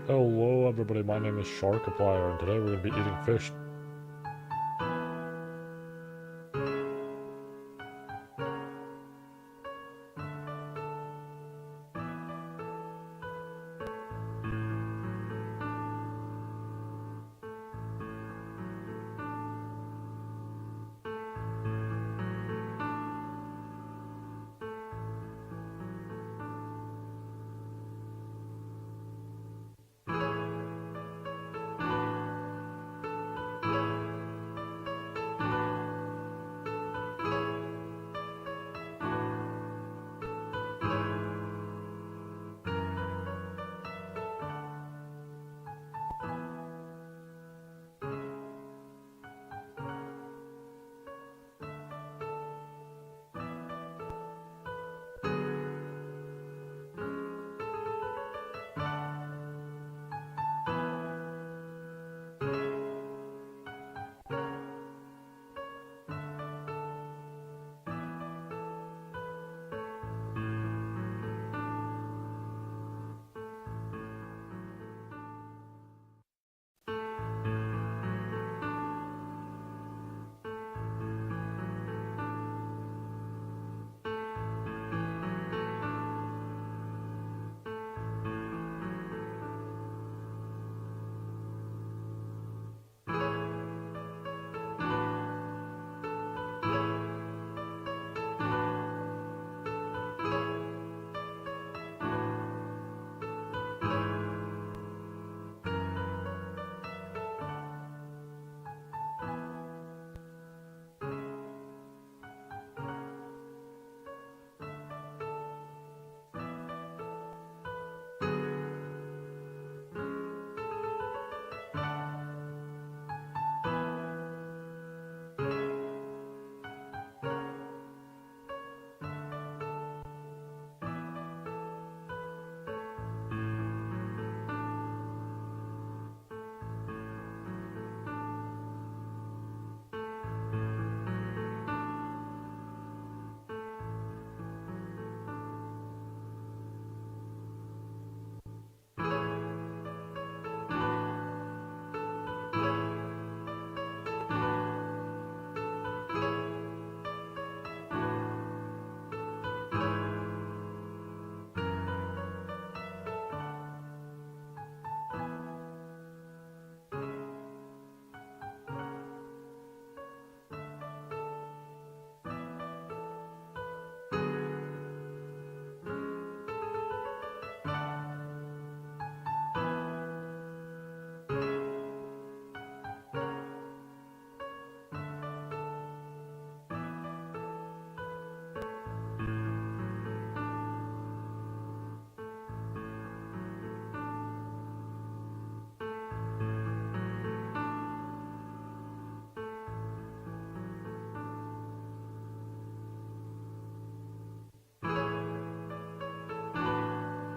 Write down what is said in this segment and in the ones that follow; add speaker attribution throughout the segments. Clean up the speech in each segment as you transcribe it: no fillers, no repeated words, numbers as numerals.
Speaker 1: Hello everybody, my name is Sharkiplier and today we're going to be eating fish.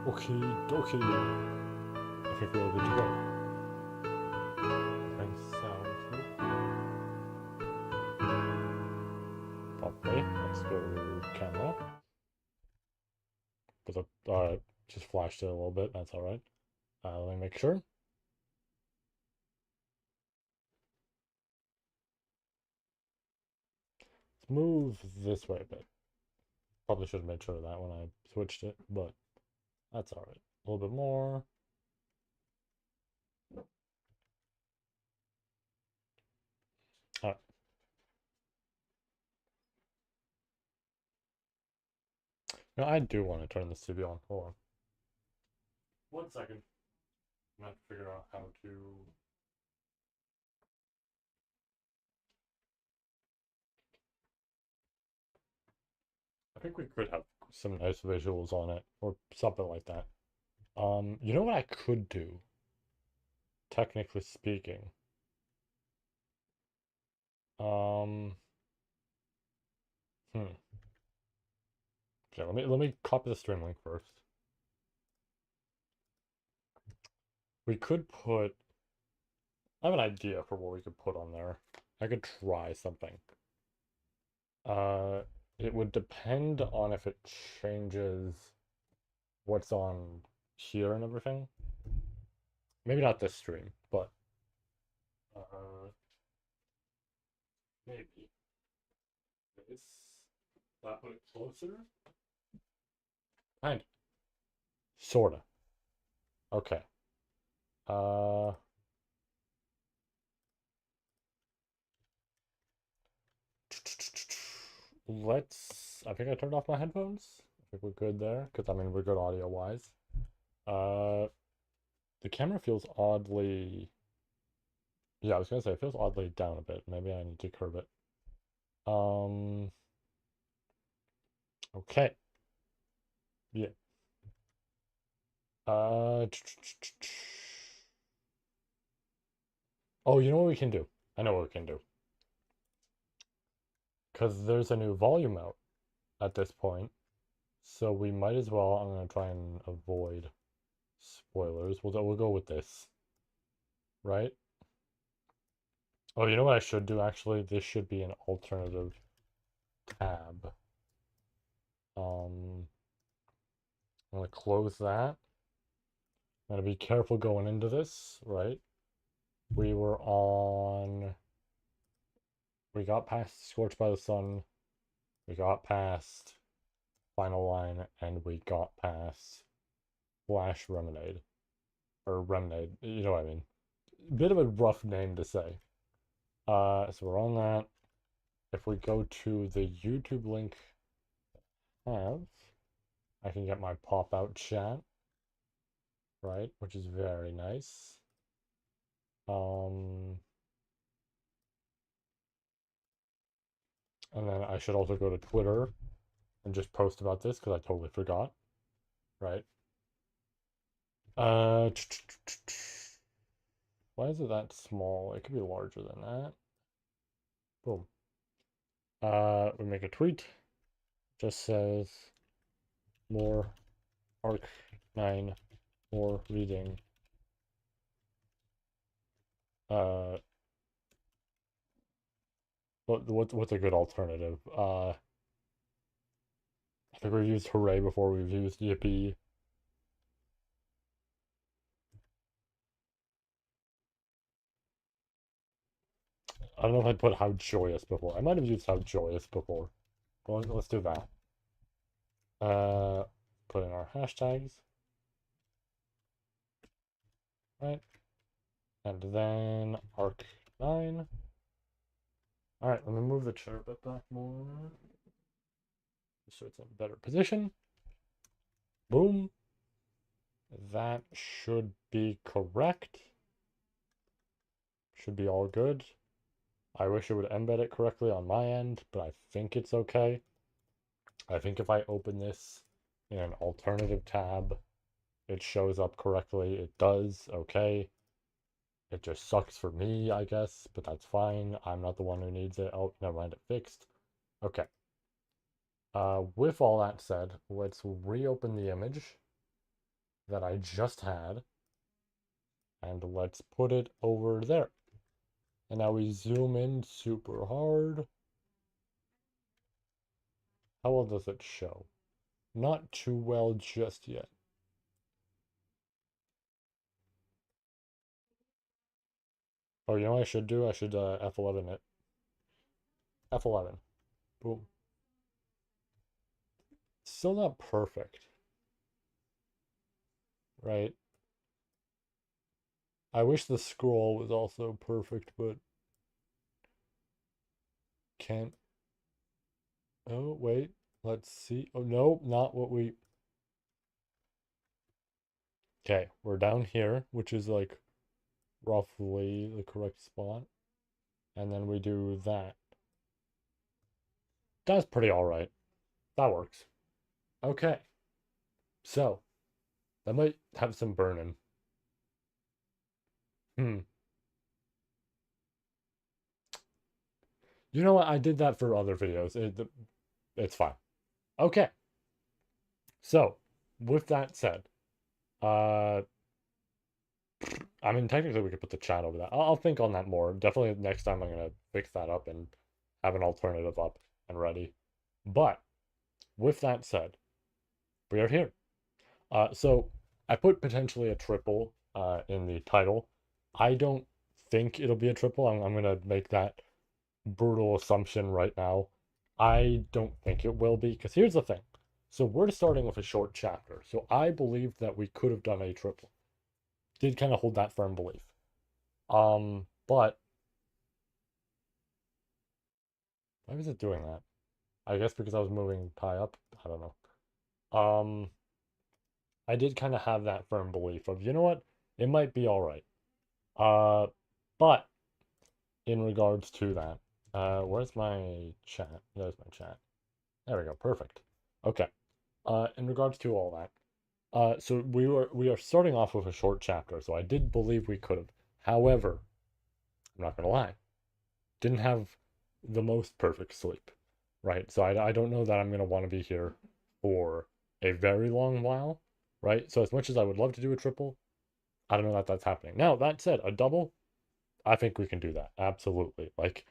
Speaker 1: Okay, okay. I think we're all good to go. Thanks, sound smooth. Probably. Let's go camera. Because I just flashed it a little bit, that's alright. Let me make sure. Let's move this way a bit. Probably should have made sure of that when I switched it, but that's alright. A little bit more. Alright. Now I do want to turn this TV on. Hold on. 1 second. I'm gonna have to figure out how to. I think we could have some nice visuals on it or something like that. You know what I could do, technically speaking? Um, hmm. Okay, let me copy the stream link first. We could put. I have an idea for what we could put on there. I could try something. Uh, it would depend on if it changes what's on here and everything. Maybe not this stream, but uh, maybe this. That put it closer. Kind of, sorta. Okay. Uh, let's. I think I turned off my headphones. I think we're good there, because I mean we're good audio wise. Uh, the camera feels oddly. Yeah, I was gonna say it feels oddly down a bit. Maybe I need to curve it. Um. Okay. Yeah. Uh. Oh, you know what we can do? I know what we can do. Because there's a new volume out at this point. So we might as well. I'm going to try and avoid spoilers. We'll go with this. Right? Oh, you know what I should do actually? This should be an alternative tab. I'm going to close that. I'm going to be careful going into this, right? We were on. We got past Scorched by the Sun. We got past Final Line, and we got past Flash Lemonade. Or Remnade, you know what I mean. Bit of a rough name to say. So we're on that. If we go to the YouTube link I can get my pop-out chat, right? Which is very nice. And then I should also go to Twitter and just post about this because I totally forgot, right? Uh, why is it that small? It could be larger than that. Boom. We make a tweet. Just says more Arc 9, more reading. What's a good alternative? I think we've used hooray before. We've used yippee. I don't know if I'd put how joyous before. I might have used how joyous before. Well, let's do that. Put in our hashtags. Right. And then arc 9. Alright, let me move the chair a bit back more. So it's in a better position. Boom. That should be correct. Should be all good. I wish it would embed it correctly on my end, but I think it's okay. I think if I open this in an alternative tab, it shows up correctly. It does, okay. It just sucks for me, I guess, but that's fine. I'm not the one who needs it. Oh, never mind, it fixed. Okay. With all that said, let's reopen the image that I just had, and let's put it over there. And now we zoom in super hard. How well does it show? Not too well just yet. Oh, you know what I should do? I should F11 it. F11. Boom. Still not perfect. Right? I wish the scroll was also perfect, but can't. Oh, wait. Let's see. Oh, no, not what we. Okay, we're down here, which is like roughly the correct spot. And then we do that. That's pretty alright. That works. Okay. So, that might have some burning. Hmm. You know what? I did that for other videos. It's fine. Okay. So, with that said, uh, I mean, technically we could put the chat over that. I'll think on that more. Definitely next time I'm gonna fix that up and have an alternative up and ready. But with that said, we are here. So I put potentially a triple in the title. I don't think it'll be a triple. I'm gonna make that brutal assumption right now. I don't think it will be, because here's the thing. So we're starting with a short chapter. So I believe that we could have done a triple. Did kind of hold that firm belief. But why was it doing that? I guess because I was moving high up. I don't know. I did kind of have that firm belief of, you know what? It might be all right. Uh, but in regards to that, where's my chat? There's my chat. There we go. Perfect. Okay. In regards to all that, so we are starting off with a short chapter, so I did believe we could have. However, I'm not gonna lie, didn't have the most perfect sleep, right? So I don't know that I'm gonna want to be here for a very long while, right? So as much as I would love to do a triple, I don't know that that's happening. Now, that said, a double, I think we can do that. Absolutely. Like,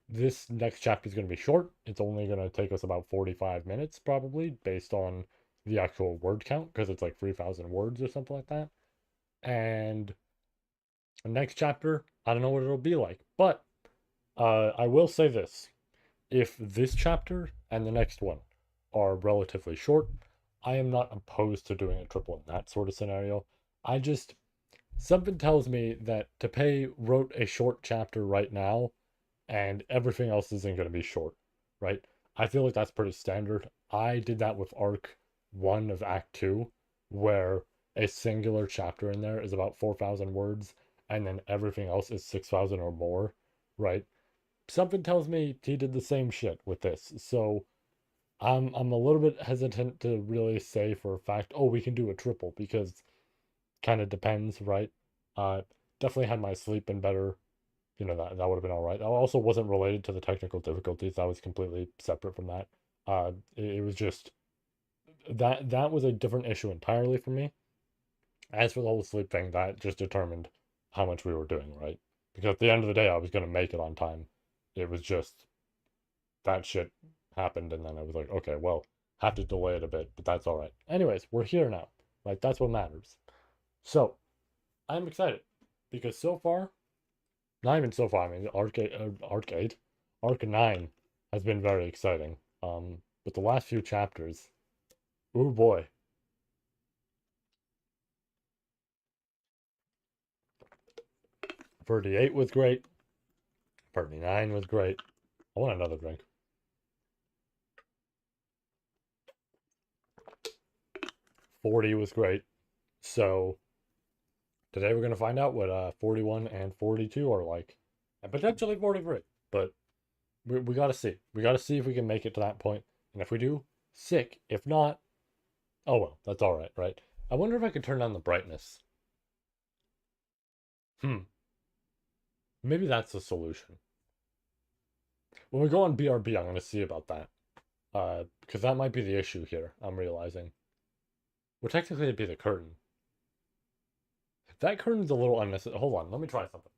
Speaker 1: this next chapter is going to be short. It's only going to take us about 45 minutes, probably, based on the actual word count, because it's like 3,000 words or something like that. And the next chapter, I don't know what it'll be like. But I will say this. If this chapter and the next one are relatively short, I am not opposed to doing a triple in that sort of scenario. I just, something tells me that Tepe wrote a short chapter right now and everything else isn't going to be short, right? I feel like that's pretty standard. I did that with Arc 1 of Act 2, where a singular chapter in there is about 4,000 words, and then everything else is 6,000 or more, right? Something tells me he did the same shit with this. So I'm a little bit hesitant to really say for a fact, oh, we can do a triple, because kind of depends, right? Uh, Definitely had my sleep been better, that would have been all right. That also wasn't related to the technical difficulties. That was completely separate from that. It was just that was a different issue entirely for me. As for the whole sleep thing, that just determined how much we were doing, right? Because at the end of the day, I was gonna make it on time. It was just that shit happened, and then I was like, okay, well, have to delay it a bit, but that's all right. Anyways, we're here now. Right, that's what matters. So I'm excited because so far, not even so far. I mean, Arc 9 has been very exciting. But the last few chapters, oh boy, 38 was great. 39 was great. I want another drink. 40 was great. So today we're gonna find out what 41 and 42 are like, and potentially 43. But we gotta see. We gotta see if we can make it to that point. And if we do, sick. If not, oh well, that's all right, right? I wonder if I could turn down the brightness. Hmm. Maybe that's the solution. When we go on BRB, I'm going to see about that. Because that might be the issue here, I'm realizing. Well, technically, it'd be the curtain. That curtain's a little unnecessary. Hold on, let me try something.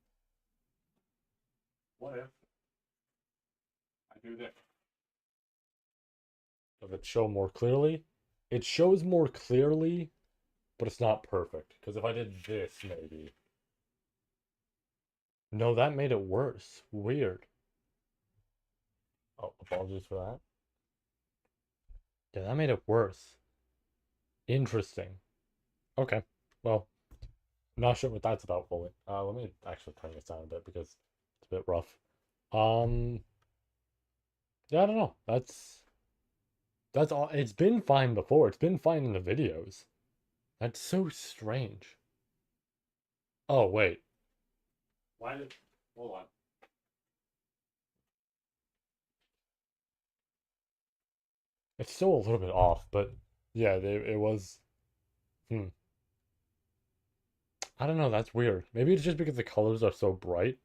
Speaker 1: What if I do this? Does it show more clearly? It shows more clearly, but it's not perfect. Because if I did this, maybe. No, that made it worse. Weird. Oh, apologies for that. Yeah, that made it worse. Interesting. Okay. Well, not sure what that's about fully. Let me actually turn this down a bit because it's a bit rough. Um, yeah, I don't know. That's all. It's been fine before. It's been fine in the videos. That's so strange. Oh wait, why did? Hold on. It's still a little bit off, but yeah, it was. Hmm. I don't know. That's weird. Maybe it's just because the colors are so bright.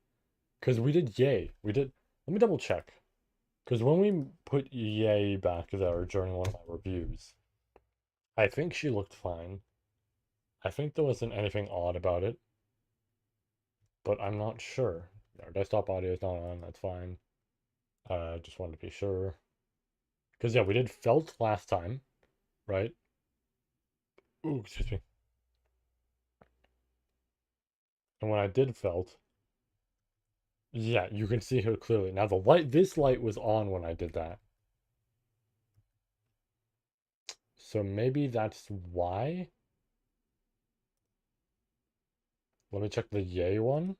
Speaker 1: Because we did Yay. We did. Let me double check. Because when we put Yay back there during one of my reviews, I think she looked fine. I think there wasn't anything odd about it, but I'm not sure. Our desktop audio is not on, that's fine. Just wanted to be sure. Because, yeah, we did Felt last time, right? Ooh, excuse me. And when I did felt, yeah, you can see her clearly. Now the light, this light was on when I did that. So maybe that's why. Let me check the yay one.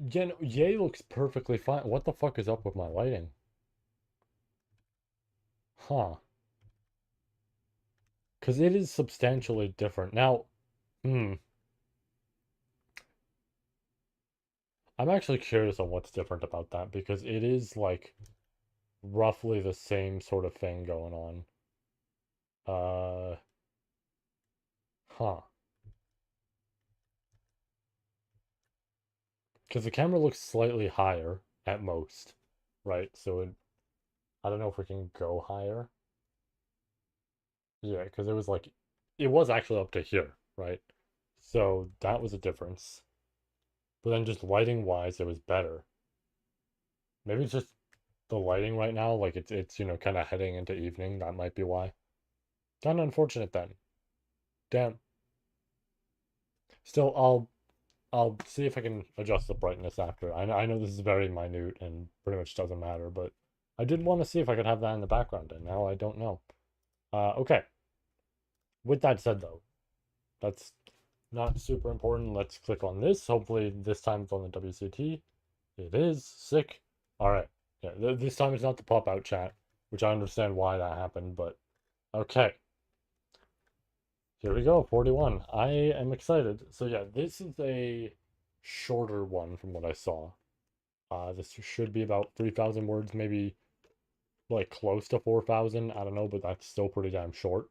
Speaker 1: Yeah, no, yay looks perfectly fine. What the fuck is up with my lighting? Huh. Because it is substantially different. Now, hmm, I'm actually curious on what's different about that because it is like roughly the same sort of thing going on. Uh, huh. Because the camera looks slightly higher at most, right? So I don't know if we can go higher. Yeah, because it was like, it was actually up to here, right? So that was a difference. But then just lighting wise, it was better. Maybe it's just the lighting right now, like it's kind of heading into evening. That might be why. Kind of unfortunate then. Damn. Still, I'll see if I can adjust the brightness after. I know this is very minute and pretty much doesn't matter, but I did want to see if I could have that in the background, and now I don't know. Okay. With that said, though, that's not super important. Let's click on this. Hopefully, this time it's on the WCT. It is. Sick. All right. Yeah, this time it's not the pop out chat, which I understand why that happened, but okay. Here we go, 41. I am excited. So yeah, this is a shorter one from what I saw. This should be about 3,000 words, maybe like close to 4,000. I don't know, but that's still pretty damn short.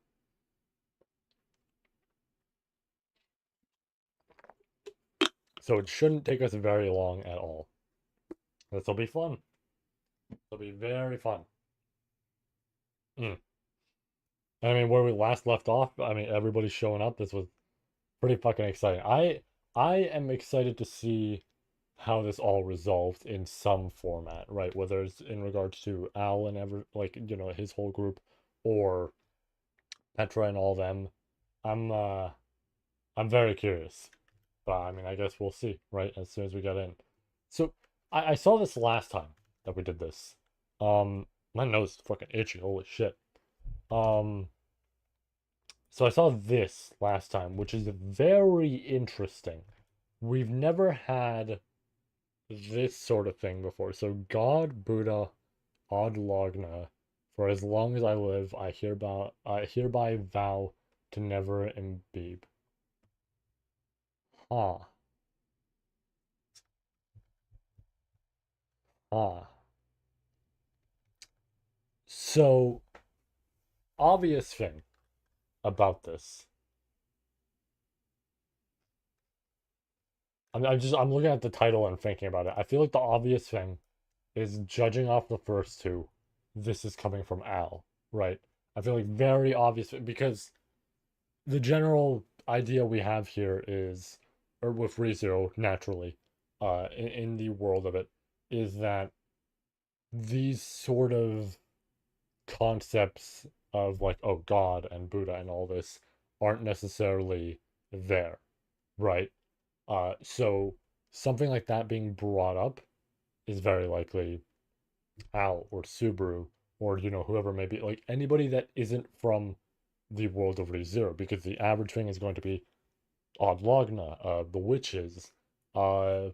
Speaker 1: So it shouldn't take us very long at all. This will be fun. It'll be very fun. Mm. I mean, where we last left off, I mean, everybody's showing up. This was pretty fucking exciting. I am excited to see how this all resolved in some format, right? Whether it's in regards to Al and his whole group, or Petra and all them. I'm uh I'm very curious. But I mean, I guess we'll see, right? As soon as we get in. So I saw this last time that we did this. My nose is fucking itchy, holy shit. Um, so I saw this last time, which is very interesting. We've never had this sort of thing before. So God, Buddha, Ad Logna, for as long as I live, I hereby vow to never imbibe. Huh. Huh. So obvious thing about this. I'm looking at the title and thinking about it. I feel like the obvious thing is judging off the first two. This is coming from Al, right? I feel like very obvious because the general idea we have here is, or with ReZero naturally, in the world of it, is that these sort of concepts of like, oh, God and Buddha and all this aren't necessarily there, right? So something like that being brought up is very likely Al or Subaru or whoever may be, like anybody that isn't from the world of ReZero, because the average thing is going to be Odd Logna, the witches, uh,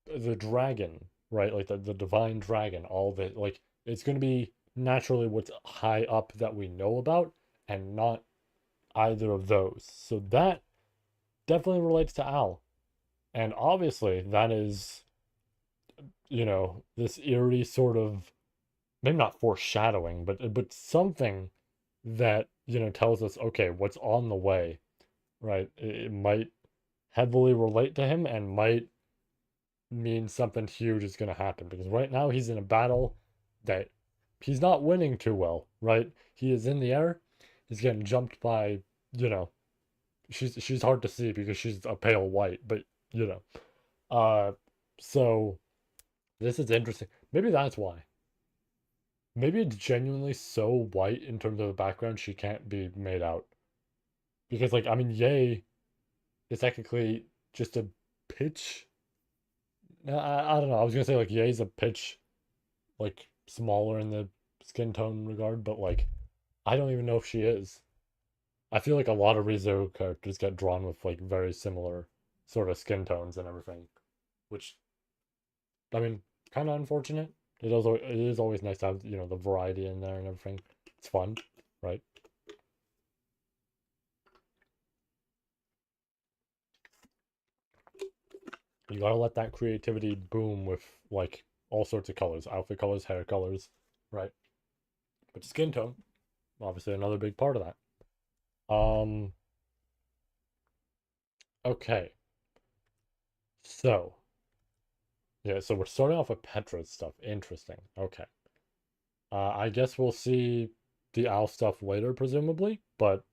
Speaker 1: the dragon, right? Like the divine dragon, all of it. Like it's going to be naturally what's high up that we know about, and not either of those. So that definitely relates to Al. And obviously, that is, this eerie sort of, maybe not foreshadowing, but something that, tells us, okay, what's on the way, right? It might heavily relate to him and might means something huge is going to happen, because right now he's in a battle that he's not winning too well, right? He is in the air. He's getting jumped by, you know, she's hard to see because she's a pale white, but you know. Uh so this is interesting. Maybe that's why. Maybe it's genuinely so white in terms of the background she can't be made out. Because like I mean, yay. is technically just a pitch. I don't know. I was gonna say like Ye's a pitch like smaller in the skin tone regard, but like I don't even know if she is. I feel like a lot of ReZero characters get drawn with like very similar sort of skin tones and everything, which I mean, kind of unfortunate. It is always nice to have the variety in there and everything. It's fun, right? You gotta let that creativity boom with like all sorts of colors, outfit colors, hair colors, right? But skin tone, obviously another big part of that. Um, okay. So, yeah, so we're starting off with Petra's stuff. Interesting. Okay. I guess we'll see the owl stuff later, presumably, but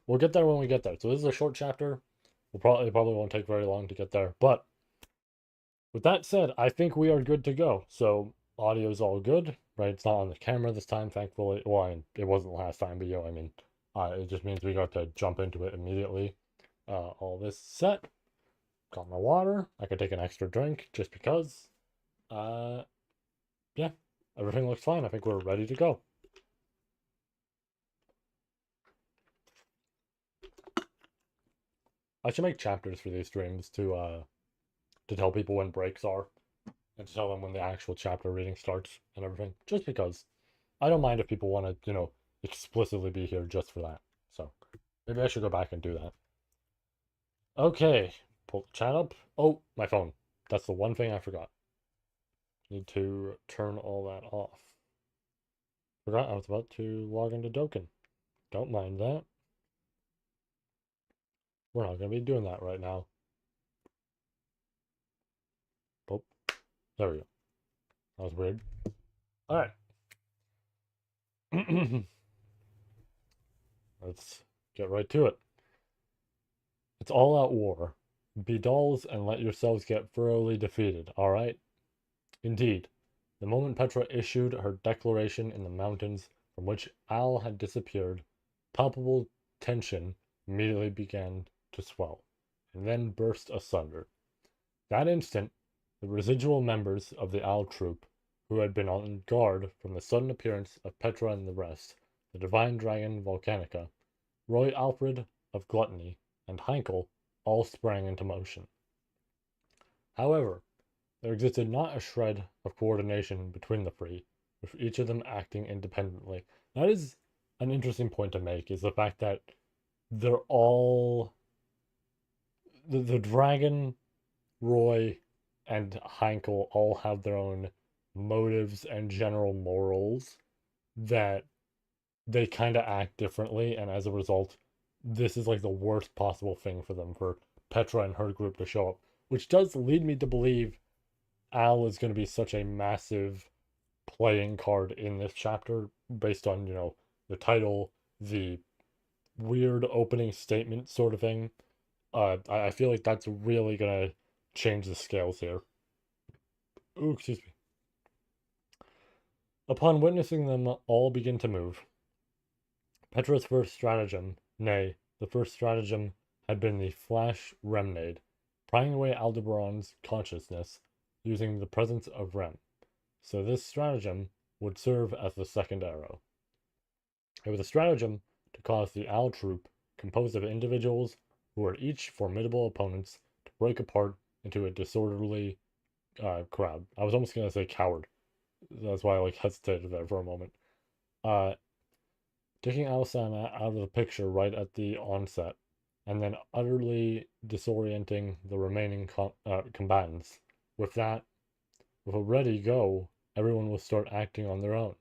Speaker 1: we'll get there when we get there. So this is a short chapter. It probably won't take very long to get there. But with that said, I think we are good to go. So audio's all good, right? It's not on the camera this time, thankfully. Well, it wasn't last time, but I mean, it just means we got to jump into it immediately. All this set. Got my water. I could take an extra drink just because. Uh, yeah, everything looks fine. I think we're ready to go. I should make chapters for these streams to tell people when breaks are and to tell them when the actual chapter reading starts and everything. Just because I don't mind if people want to, explicitly be here just for that. So maybe I should go back and do that. Okay, pull the chat up. Oh, my phone. That's the one thing I forgot. Need to turn all that off. Forgot I was about to log into Doken. Don't mind that. We're not going to be doing that right now. Oh, there we go. That was weird. All right. Let's get right to it. It's all out war. Be dolls and let yourselves get thoroughly defeated, all right? Indeed, the moment Petra issued her declaration in the mountains from which Al had disappeared, palpable tension immediately began to swell, and then burst asunder. That instant, the residual members of the Al troop, who had been on guard from the sudden appearance of Petra and the rest, the divine dragon Volcanica, Roy Alfred of Gluttony, and Heinkel, all sprang into motion. However, there existed not a shred of coordination between the three, with each of them acting independently. That is an interesting point to make, is the fact that they're all the dragon, Roy, and Heinkel all have their own motives and general morals that they kind of act differently, and as a result, this is like the worst possible thing for them, for Petra and her group to show up, which does lead me to believe Al is going to be such a massive playing card in this chapter based on, the title, the weird opening statement sort of thing. I feel like that's really going to change the scales here. Ooh, excuse me. Upon witnessing them all begin to move, Petra's first stratagem, nay, the first stratagem, had been the flash remnade, prying away Aldebaran's consciousness using the presence of Rem. So this stratagem would serve as the second arrow. It was a stratagem to cause the Al troop, composed of individuals who were each formidable opponents, to break apart into a disorderly crowd. I was almost going to say coward. That's why I hesitated there for a moment. Uh, Taking Alisana out of the picture right at the onset, and then utterly disorienting the remaining combatants. With that, with a ready go, everyone will start acting on their own.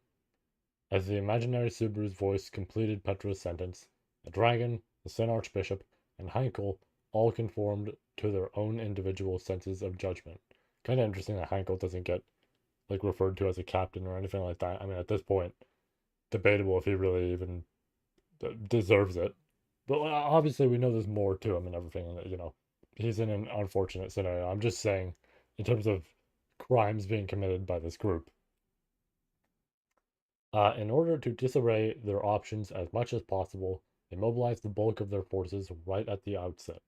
Speaker 1: As the imaginary Subaru's voice completed Petra's sentence, the dragon, the Sen Archbishop, and Heinkel all conformed to their own individual senses of judgment. Kind of interesting that Heinkel doesn't get referred to as a captain or anything like that. I mean, at this point, debatable if he really even deserves it. But obviously, we know there's more to him and everything. And he's in an unfortunate scenario. I'm just saying, in terms of crimes being committed by this group, in order to disarray their options as much as possible, they mobilized the bulk of their forces right at the outset.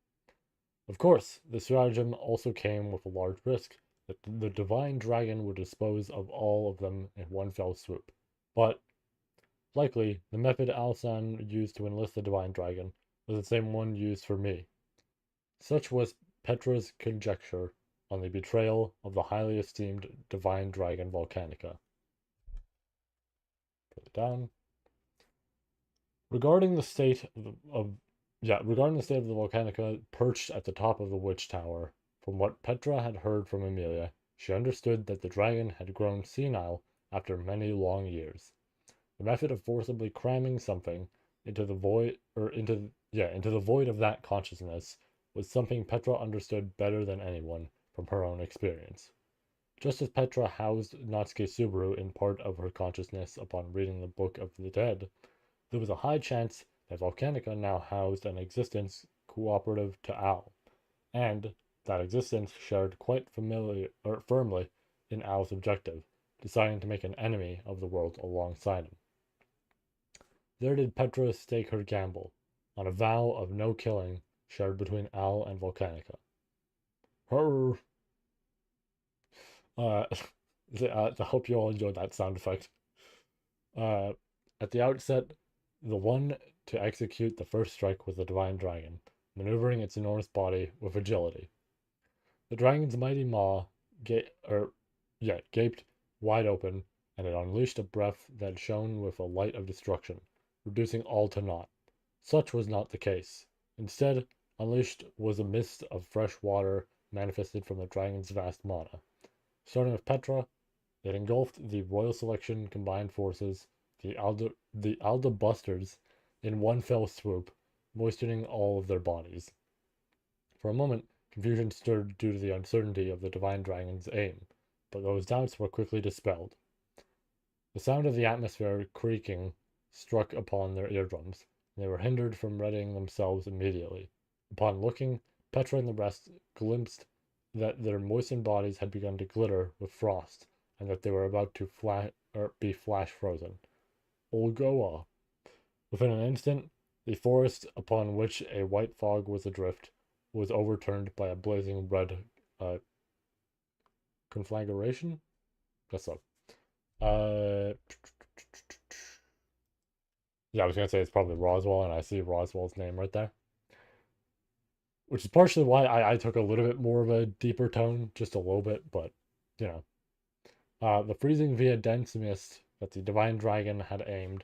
Speaker 1: Of course, the stratagem also came with a large risk that the divine dragon would dispose of all of them in one fell swoop. But, likely, the method Alsan used to enlist the divine dragon was the same one used for me. Such was Petra's conjecture on the betrayal of the highly esteemed divine dragon Volcanica. Put it down. Regarding the state regarding the state of the Volcanica perched at the top of the witch tower, from what Petra had heard from Emilia, she understood that the dragon had grown senile after many long years. The method of forcibly cramming something into the void into the void of that consciousness was something Petra understood better than anyone from her own experience. Just as Petra housed Natsuki Subaru in part of her consciousness upon reading the Book of the Dead, there was a high chance that Volcanica now housed an existence cooperative to Al, and that existence shared quite firmly in Al's objective, deciding to make an enemy of the world alongside him. There did Petra stake her gamble, on a vow of no killing shared between Al and Volcanica. Her. I hope you all enjoyed that sound effect. Uh, at the outset, the one to execute the first strike was the divine dragon, maneuvering its enormous body with agility. The dragon's mighty maw gaped wide open, and it unleashed a breath that shone with a light of destruction, reducing all to naught. Such was not the case. Instead, unleashed was a mist of fresh water manifested from the dragon's vast mana. Starting with Petra, it engulfed the Royal Selection combined forces, the Aldebusters, in one fell swoop, moistening all of their bodies. For a moment, confusion stirred due to the uncertainty of the divine dragon's aim, but those doubts were quickly dispelled. The sound of the atmosphere creaking struck upon their eardrums, and they were hindered from readying themselves immediately. Upon looking, Petra and the rest glimpsed that their moistened bodies had begun to glitter with frost, and that they were about to be flash frozen. Olgoa. Within an instant, the forest upon which a white fog was adrift was overturned by a blazing red conflagration? Guess so. Yeah, I was gonna say it's probably Roswell, and I see Roswell's name right there. Which is partially why I took a little bit more of a deeper tone, just a little bit, but, you know. The freezing via dense mist that the divine dragon had aimed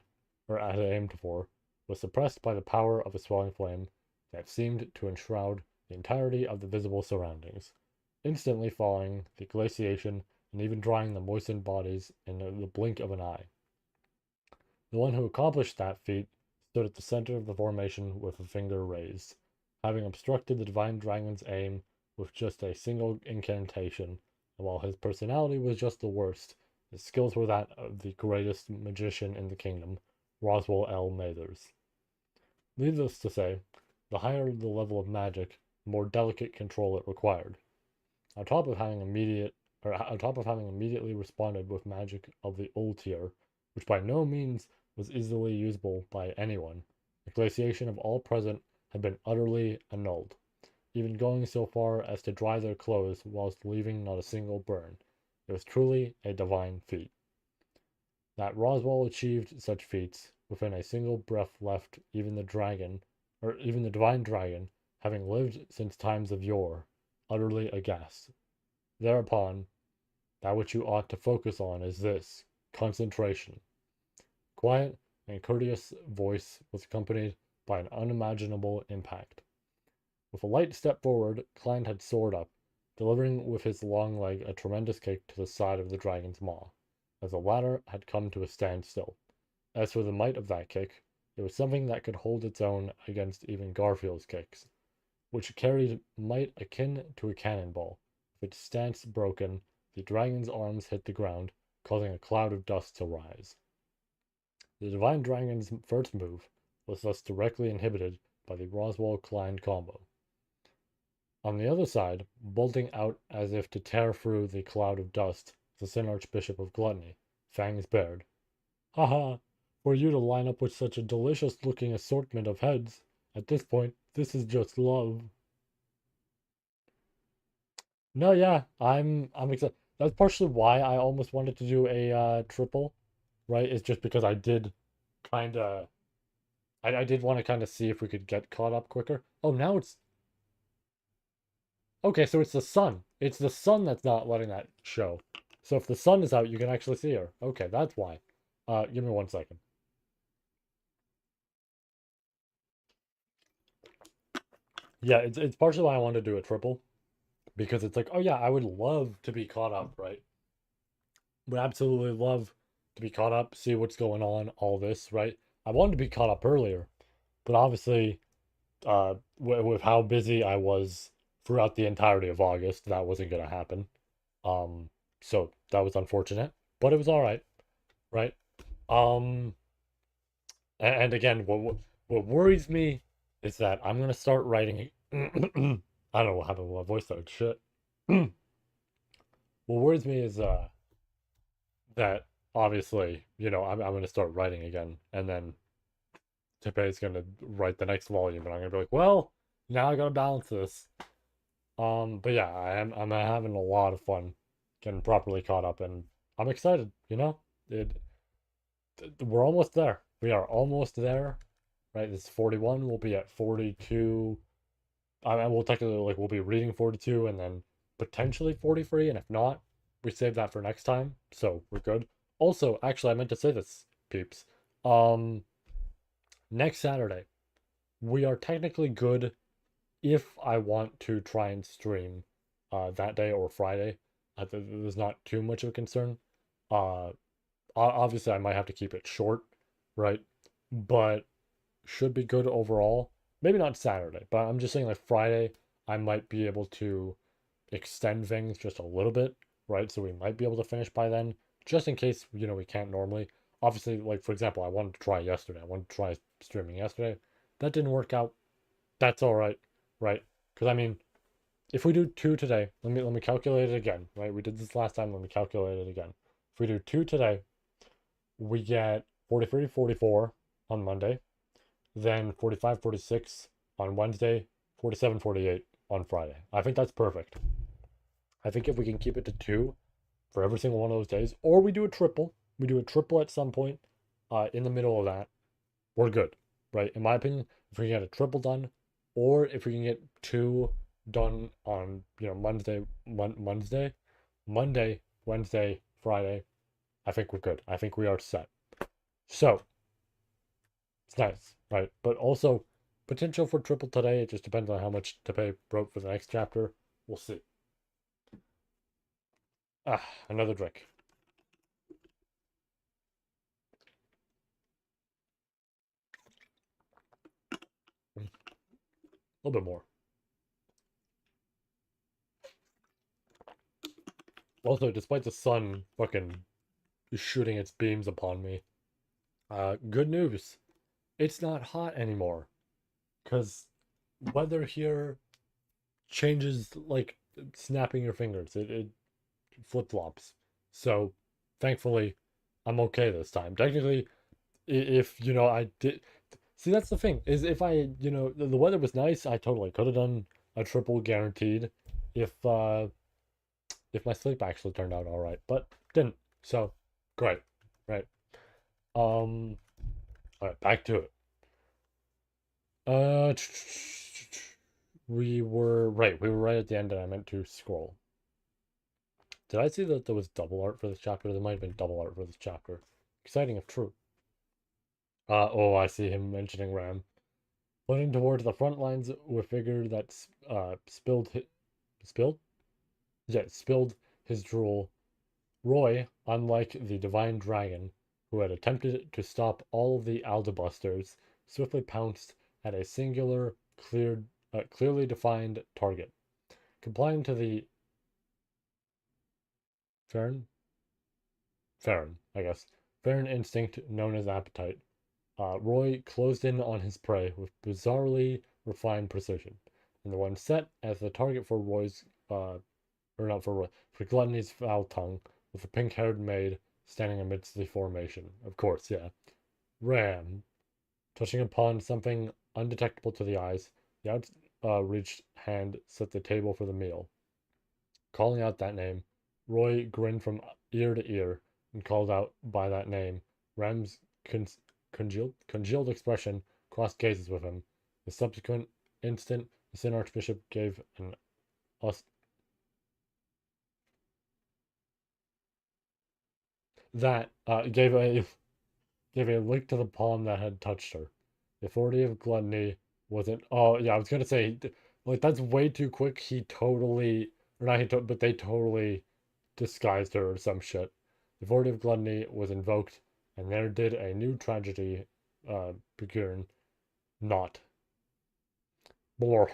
Speaker 1: for was suppressed by the power of a swelling flame that seemed to enshroud the entirety of the visible surroundings, instantly falling the glaciation and even drying the moistened bodies in the blink of an eye. The one who accomplished that feat stood at the center of the formation with a finger raised, having obstructed the divine dragon's aim with just a single incantation. And while his personality was just the worst, his skills were that of the greatest magician in the kingdom, Roswell L. Mathers. Needless to say, the higher the level of magic, the more delicate control it required. On top of having immediately responded with magic of the old tier, which by no means was easily usable by anyone, the glaciation of all present had been utterly annulled, even going so far as to dry their clothes whilst leaving not a single burn. It was truly a divine feat. That Roswell achieved such feats within a single breath left even the divine dragon, having lived since times of yore, utterly aghast. Thereupon, that which you ought to focus on is this: concentration. Quiet and courteous voice was accompanied by an unimaginable impact. With a light step forward, Klein had soared up, delivering with his long leg a tremendous kick to the side of the dragon's maw, as the latter had come to a standstill. As for the might of that kick, it was something that could hold its own against even Garfield's kicks, which carried might akin to a cannonball. With its stance broken, the dragon's arms hit the ground, causing a cloud of dust to rise. The divine dragon's first move was thus directly inhibited by the Roswell-Klein combo. On the other side, bolting out as if to tear through the cloud of dust, the Sin Archbishop of Gluttony, fangs bared. Haha, for you to line up with such a delicious-looking assortment of heads. At this point, this is just love. No, yeah, I'm excited. That's partially why I almost wanted to do a triple, right? It's just because I did kind of I did want to kind of see if we could get caught up quicker. Oh, now it's okay, so it's the sun. It's the sun that's not letting that show. So if the sun is out, you can actually see her. Okay, that's why. Give me 1 second. Yeah, it's partially why I wanted to do a triple because it's like, oh yeah, I would love to be caught up, right? Would absolutely love to be caught up, see what's going on, all this, right? I wanted to be caught up earlier, but obviously, with how busy I was throughout the entirety of August, that wasn't gonna happen. Um, so that was unfortunate, but it was all right, right? Um, and again, what worries me is that I'm gonna start writing. I don't know what happened with my voice though. Shit. What worries me is that obviously, I'm gonna start writing again, and then Tepe is gonna write the next volume, and I'm gonna be like, well, now I gotta balance this. But yeah, I'm having a lot of fun getting properly caught up, and I'm excited. It we're almost there. We are almost there, right? This is 41. We'll be at 42. I will technically like we'll be reading 42 and then potentially 43, and if not, we save that for next time. So we're good. Also, actually, I meant to say this, peeps. Um, Next Saturday, we are technically good if I want to try and stream that day or Friday. There's not too much of a concern. Uh, Obviously, I might have to keep it short, right? But should be good overall. Maybe not Saturday, but I'm just saying like Friday, I might be able to extend things just a little bit, right? So we might be able to finish by then, just in case, we can't normally. Obviously, like for example, I wanted to try yesterday. I wanted to try streaming yesterday. That didn't work out. That's all right, right? Because I mean, if we do two today, let me calculate it again, right? We did this last time. Let me calculate it again. If we do two today, we get 43, 44 on Monday, then 45, 46 on Wednesday, 47, 48 on Friday. I think that's perfect. I think if we can keep it to two for every single one of those days, or we do a triple at some point in the middle of that, we're good, right? In my opinion, if we can get a triple done, or if we can get two done on, Monday, Wednesday, Friday, I think we're good. I think we are set. So it's nice, right? But also potential for triple today. It just depends on how much Tepe wrote for the next chapter. We'll see. Ah, another drink. A little bit more. Also, despite the sun fucking shooting its beams upon me, good news. It's not hot anymore. Because weather here changes like snapping your fingers. It flip flops. So thankfully, I'm okay this time. Technically, if I did see, that's the thing is if I the weather was nice, I totally could have done a triple guaranteed if my sleep actually turned out all right, but didn't. So great, right? Um, all right, back to it. Uh, we were right. We were right at the end, and I meant to scroll. Did I see that there was double art for this chapter? There might have been double art for this chapter. Exciting if true. Oh, I see him mentioning Ram. Pointing towards the front lines with figure that spilled? Yeah, spilled his drool. Roy, unlike the divine dragon, who had attempted to stop all of the Aldebusters, swiftly pounced at a singular, clearly defined target. Complying to the Fern, I guess, Fern instinct known as appetite, Roy closed in on his prey with bizarrely refined precision, and the one set as the target for Roy's, or not for Roy, for Gluttony's foul tongue, with the pink-haired maid standing amidst the formation. Of course, yeah. Ram, touching upon something undetectable to the eyes, the outreached hand set the table for the meal. calling out that name. Roy grinned from ear to ear and called out by that name. Ram's congealed expression crossed gazes with him. The subsequent instant, the Sin Archbishop gave an us that gave a lick to the palm that had touched her. The authority of gluttony wasn't. Oh yeah, I was gonna say, like that's way too quick. He totally, or not he, but they totally disguised her or some shit. The authority of gluttony was invoked, and there did a new tragedy begin. Not. More.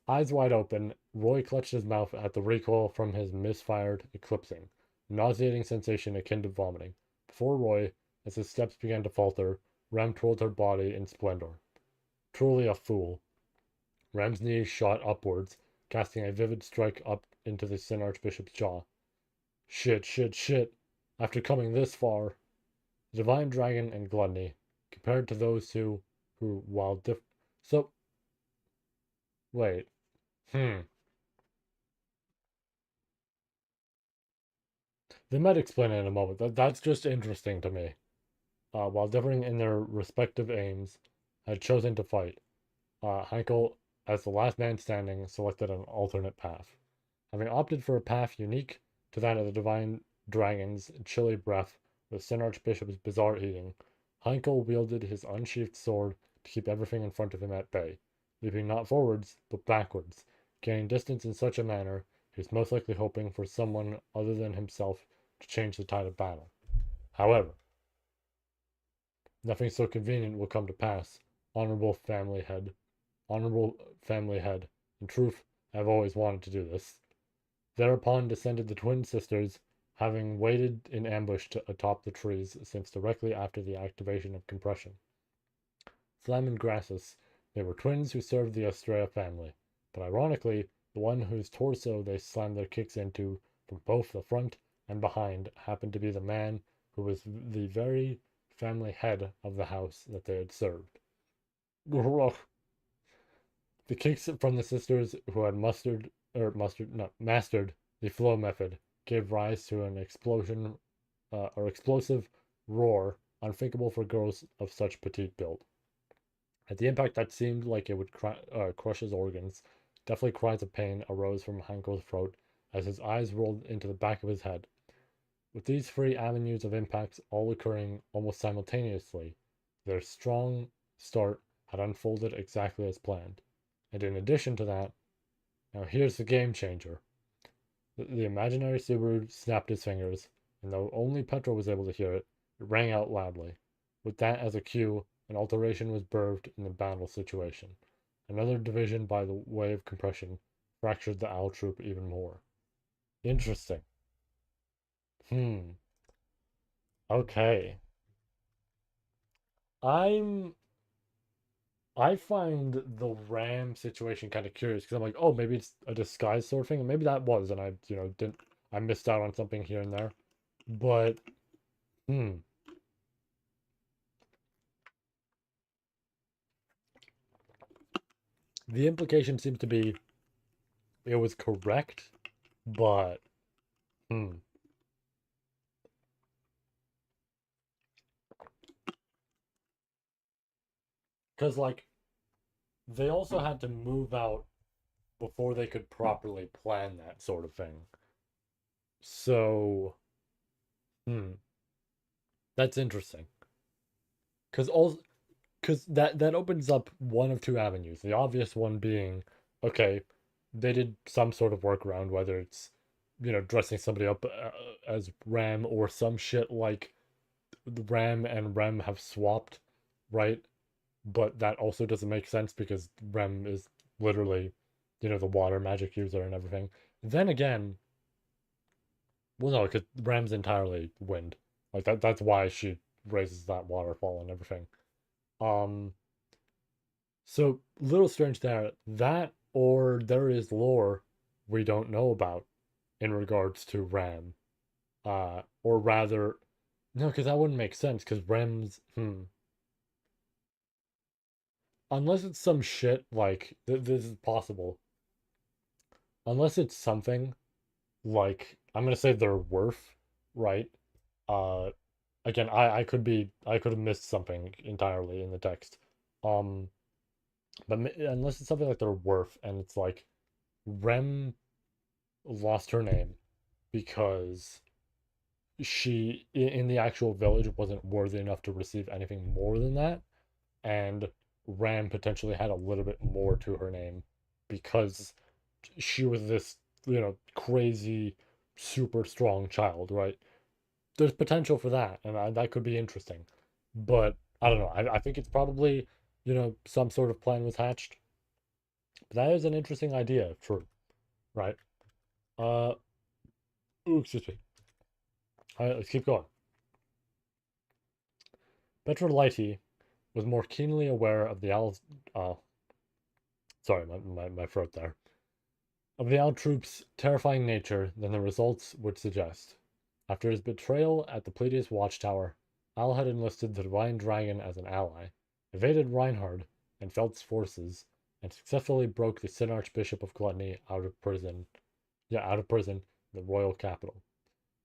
Speaker 1: Eyes wide open, Roy clutched his mouth at the recoil from his misfired eclipsing, nauseating sensation akin to vomiting. Before Roy, as his steps began to falter, Rem twirled her body in splendor. Truly a fool. Rem's knees shot upwards, casting a vivid strike up into the Sin Archbishop's jaw. Shit, shit, shit. After coming this far, the divine dragon and gluttony, compared to those two who, while so, wait. Hmm. They might explain it in a moment. That's just interesting to me. While differing in their respective aims, had chosen to fight. Heinkel, as the last man standing, selected an alternate path. Having opted for a path unique to that of the divine dragon's chilly breath with Sin Archbishop's bizarre eating, Heinkel wielded his unsheathed sword to keep everything in front of him at bay, leaping not forwards, but backwards, gaining distance in such a manner he was most likely hoping for someone other than himself to change the tide of battle. However, nothing so convenient will come to pass, honorable family head. Honorable family head. In truth, I have always wanted to do this. Thereupon descended the twin sisters, having waited in ambush atop the trees since directly after the activation of compression. Flam and Grassus, they were twins who served the Astrea family, but ironically, the one whose torso they slammed their kicks into from both the front and behind happened to be the man who was the very family head of the house that they had served. The kicks from the sisters who had mastered the flow method gave rise to an explosion or explosive roar unthinkable for girls of such petite build. At the impact that seemed like it would crush his organs, definitely cries of pain arose from Hanko's throat as his eyes rolled into the back of his head. With these three avenues of impacts all occurring almost simultaneously, their strong start had unfolded exactly as planned. And in addition to that, now here's the game changer. The imaginary Subaru snapped his fingers, and though only Petrol was able to hear it, it rang out loudly. With that as a cue, an alteration was birthed in the battle situation. Another division by the way of compression fractured the owl troop even more. Interesting. Hmm. Okay. I'm I find the Ram situation kind of curious because I'm like, oh, maybe it's a disguise sort of thing, and maybe that was, and didn't I missed out on something here and there. But hmm, the implication seems to be it was correct, but hmm, because like they also had to move out before they could properly plan that sort of thing. So hmm, that's interesting because all because that opens up one of two avenues. The obvious one being, okay, they did some sort of workaround, whether it's dressing somebody up as Ram or some shit like the Ram and Rem have swapped, right? But that also doesn't make sense because Rem is literally, the water magic user and everything. Then again, well, no, because Rem's entirely wind. Like that's why she raises that waterfall and everything. Um, So, little strange there. That or there is lore we don't know about in regards to Ram. Or rather, no, because that wouldn't make sense. Because Ram's, unless it's some shit like this is possible. unless it's something like I'm gonna say their worth, right? Uh, Again, I could have missed something entirely in the text. Um, but unless it's something like their worth, and it's like Rem lost her name because she in the actual village wasn't worthy enough to receive anything more than that, and Ram potentially had a little bit more to her name because she was this, crazy, super strong child, right? There's potential for that, and that could be interesting. But I don't know. I think it's probably, some sort of plan was hatched. But that is an interesting idea, true, right? Uh, ooh, excuse me. All right, let's keep going. Petra Lighty was more keenly aware of the owl's, uh, sorry, my throat there, of the owl troops' terrifying nature than the results would suggest. After his betrayal at the Pleiades watchtower, Al had enlisted the Divine Dragon as an ally, evaded Reinhard and Felt's forces, and successfully broke the Sin Archbishop of Gluttony out of prison in the royal capital.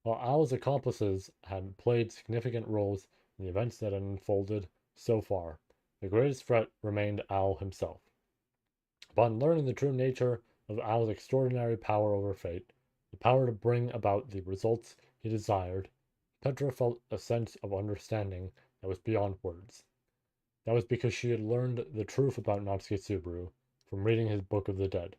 Speaker 1: While Al's accomplices had played significant roles in the events that had unfolded so far, the greatest threat remained Al himself. Upon learning the true nature of Al's extraordinary power over fate, the power to bring about the results he desired, Petra felt a sense of understanding that was beyond words. That was because she had learned the truth about Natsuki Subaru from reading his Book of the Dead.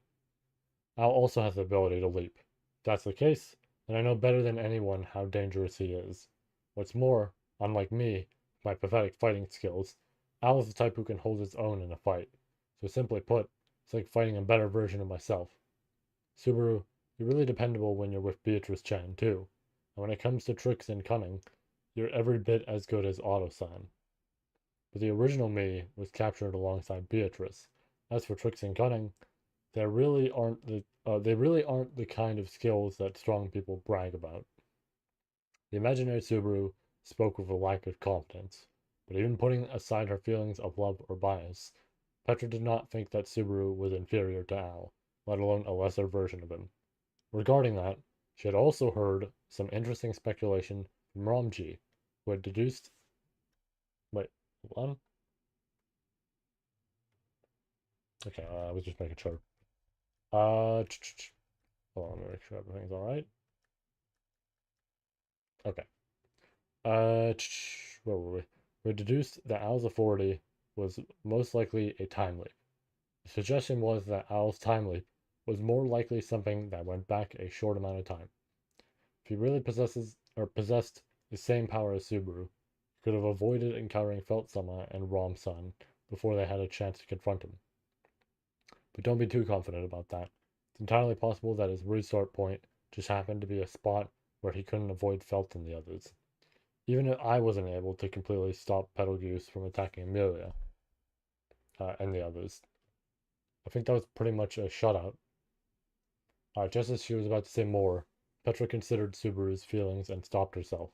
Speaker 1: Al also has the ability to leap. If that's the case, then I know better than anyone how dangerous he is. What's more, unlike me, with my pathetic fighting skills, Al is the type who can hold his own in a fight. So simply put, it's like fighting a better version of myself. Subaru, you're really dependable when you're with Beatrice Chan, too. And when it comes to tricks and cunning, you're every bit as good as Auto-san. But the original me was captured alongside Beatrice. As for tricks and cunning, they really aren't the kind of skills that strong people brag about. The imaginary Subaru spoke with a lack of confidence, but even putting aside her feelings of love or bias, Petra did not think that Subaru was inferior to Al, let alone a lesser version of him. Regarding that, she had also heard some interesting speculation from Ramji, who had deduced. Wait, hold on. Okay, I was just making sure. Hold on, let me make sure everything's alright. Okay. Where were we? We deduced that Al's authority was most likely a time leap. The suggestion was that Al's time leap was more likely something that went back a short amount of time. If he really possessed the same power as Subaru, he could have avoided encountering Felt-sama and Rom-san before they had a chance to confront him. But don't be too confident about that. It's entirely possible that his resort point just happened to be a spot where he couldn't avoid Felt and the others. Even if I wasn't able to completely stop Betelgeuse from attacking Amelia and the others. I think that was pretty much a shutout. Just as she was about to say more, Petra considered Subaru's feelings and stopped herself.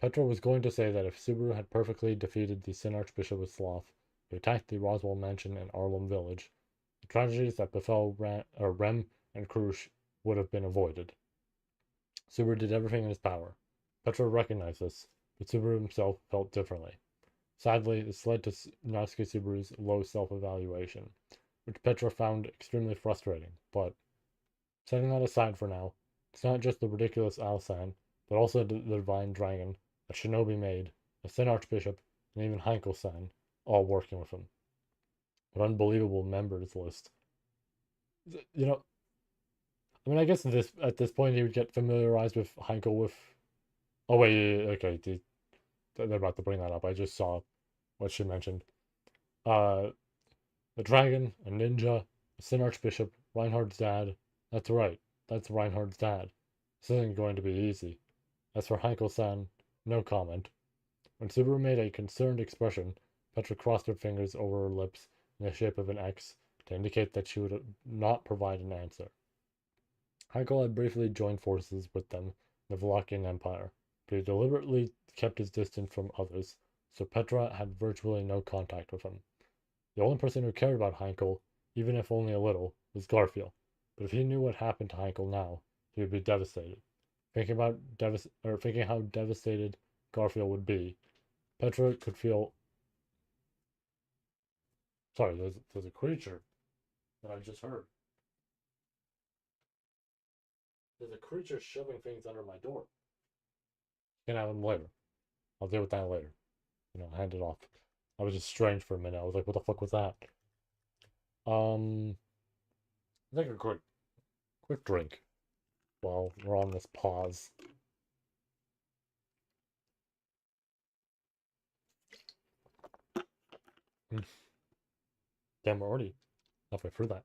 Speaker 1: Petra was going to say that if Subaru had perfectly defeated the Sin Archbishop of Sloth, who attacked the Roswell mansion and Arlem village, the tragedies that befell Rem and Krush would have been avoided. Subaru did everything in his power. Petra recognized this, but Subaru himself felt differently. Sadly, this led to Natsuki Subaru's low self-evaluation, which Petra found extremely frustrating, but setting that aside for now, it's not just the ridiculous Alsan, but also the Divine Dragon, a shinobi maid, a Sin Archbishop, and even Heinkel-san, all working with him. An unbelievable members list. You know, I mean, I guess at this point he would get familiarized with Heinkel with. Oh wait, yeah, okay, they're about to bring that up. I just saw what she mentioned. Uh, a dragon, a ninja, a Sin Archbishop, Reinhardt's dad. That's right, that's Reinhardt's dad. This isn't going to be easy. As for Heinkel-san, no comment. When Subaru made a concerned expression, Petra crossed her fingers over her lips in the shape of an X to indicate that she would not provide an answer. Heinkel had briefly joined forces with them in the Wallachian Empire, but he deliberately kept his distance from others, so Petra had virtually no contact with him. The only person who cared about Heinkel, even if only a little, was Garfield, But if he knew what happened to Heinkel now, he would be devastated. Thinking how devastated Garfield would be, Petra could feel. Sorry, there's a creature that I just heard. There's a creature shoving things under my door. You can have them later. I'll deal with that later. Hand it off. I was just strange for a minute. I was like, what the fuck was that? Um, take a quick drink while we're on this pause. Damn, we're already halfway through that.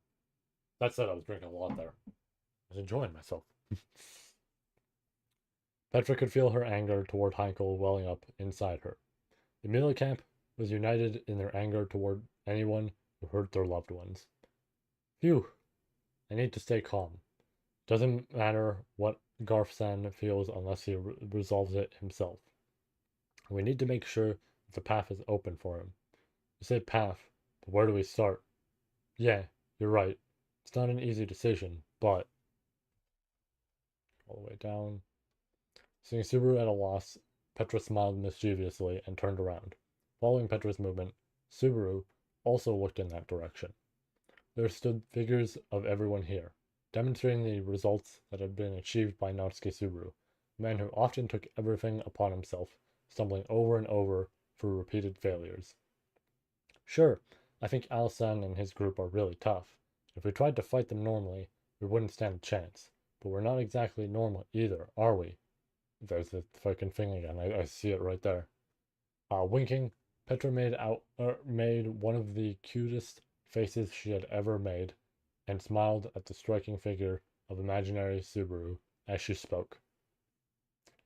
Speaker 1: That said, I was drinking a lot there. I was enjoying myself. Petra could feel her anger toward Heinkel welling up inside her. The Mila camp was united in their anger toward anyone who hurt their loved ones. Phew, I need to stay calm. Doesn't matter what Garfsan feels unless he resolves it himself. We need to make sure that the path is open for him. You say path, but where do we start? Yeah, you're right. It's not an easy decision, but all the way down. Seeing Subaru at a loss, Petra smiled mischievously and turned around. Following Petra's movement, Subaru also looked in that direction. There stood figures of everyone here, demonstrating the results that had been achieved by Natsuki Subaru, a man who often took everything upon himself, stumbling over and over through repeated failures. Sure, I think Al-san and his group are really tough. If we tried to fight them normally, we wouldn't stand a chance. But we're not exactly normal either, are we? There's the fucking thing again. I see it right there. Winking, Petra made one of the cutest faces she had ever made, and smiled at the striking figure of imaginary Subaru as she spoke.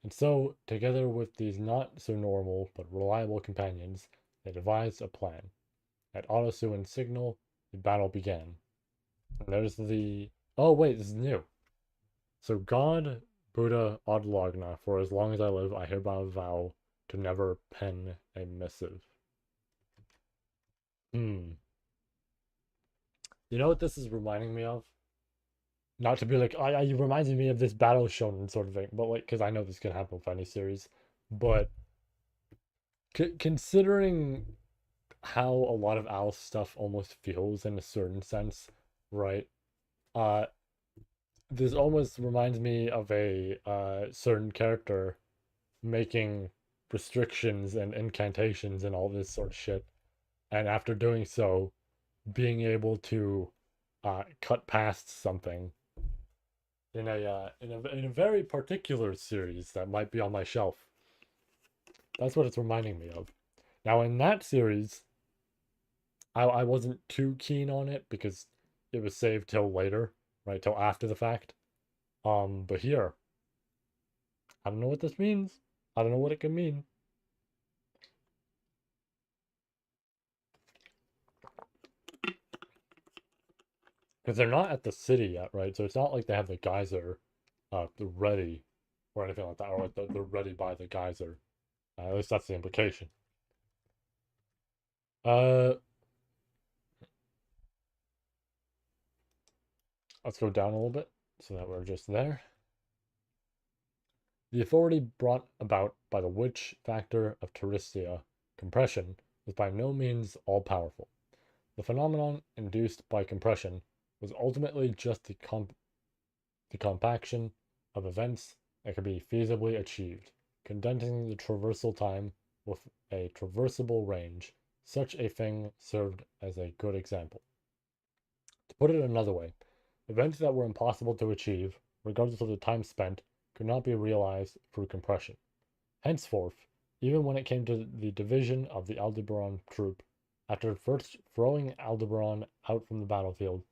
Speaker 1: And so, together with these not so normal but reliable companions, they devised a plan. At Autosuin's signal, the battle began. And there's the. Oh, wait, this is new. So, God, Buddha, Adlagna, for as long as I live, I hereby vow to never pen a missive. Hmm. You know what this is reminding me of? Not to be like, it reminds me of this battle shonen sort of thing, but like, because I know this can happen with any series. But considering how a lot of Al's stuff almost feels in a certain sense, right? Uh, this almost reminds me of a certain character making restrictions and incantations and all this sort of shit, and after doing so, being able to cut past something in a very particular series that might be on my shelf. That's what it's reminding me of. Now, in that series, I wasn't too keen on it because it was saved till later, right? Till after the fact. But here, I don't know what this means. I don't know what it can mean. Because they're not at the city yet, right? So it's not like they have the geyser ready or anything like that, or like they're ready by the geyser. At least that's the implication. Uh, let's go down a little bit so that we're just there. The authority brought about by the witch factor of Teristia, compression, was by no means all powerful. The phenomenon induced by compression was ultimately just the compaction of events that could be feasibly achieved, condensing the traversal time with a traversable range. Such a thing served as a good example. To put it another way, events that were impossible to achieve, regardless of the time spent, could not be realized through compression. Henceforth, even when it came to the division of the Aldebaran troop, after first throwing Aldebaran out from the battlefield,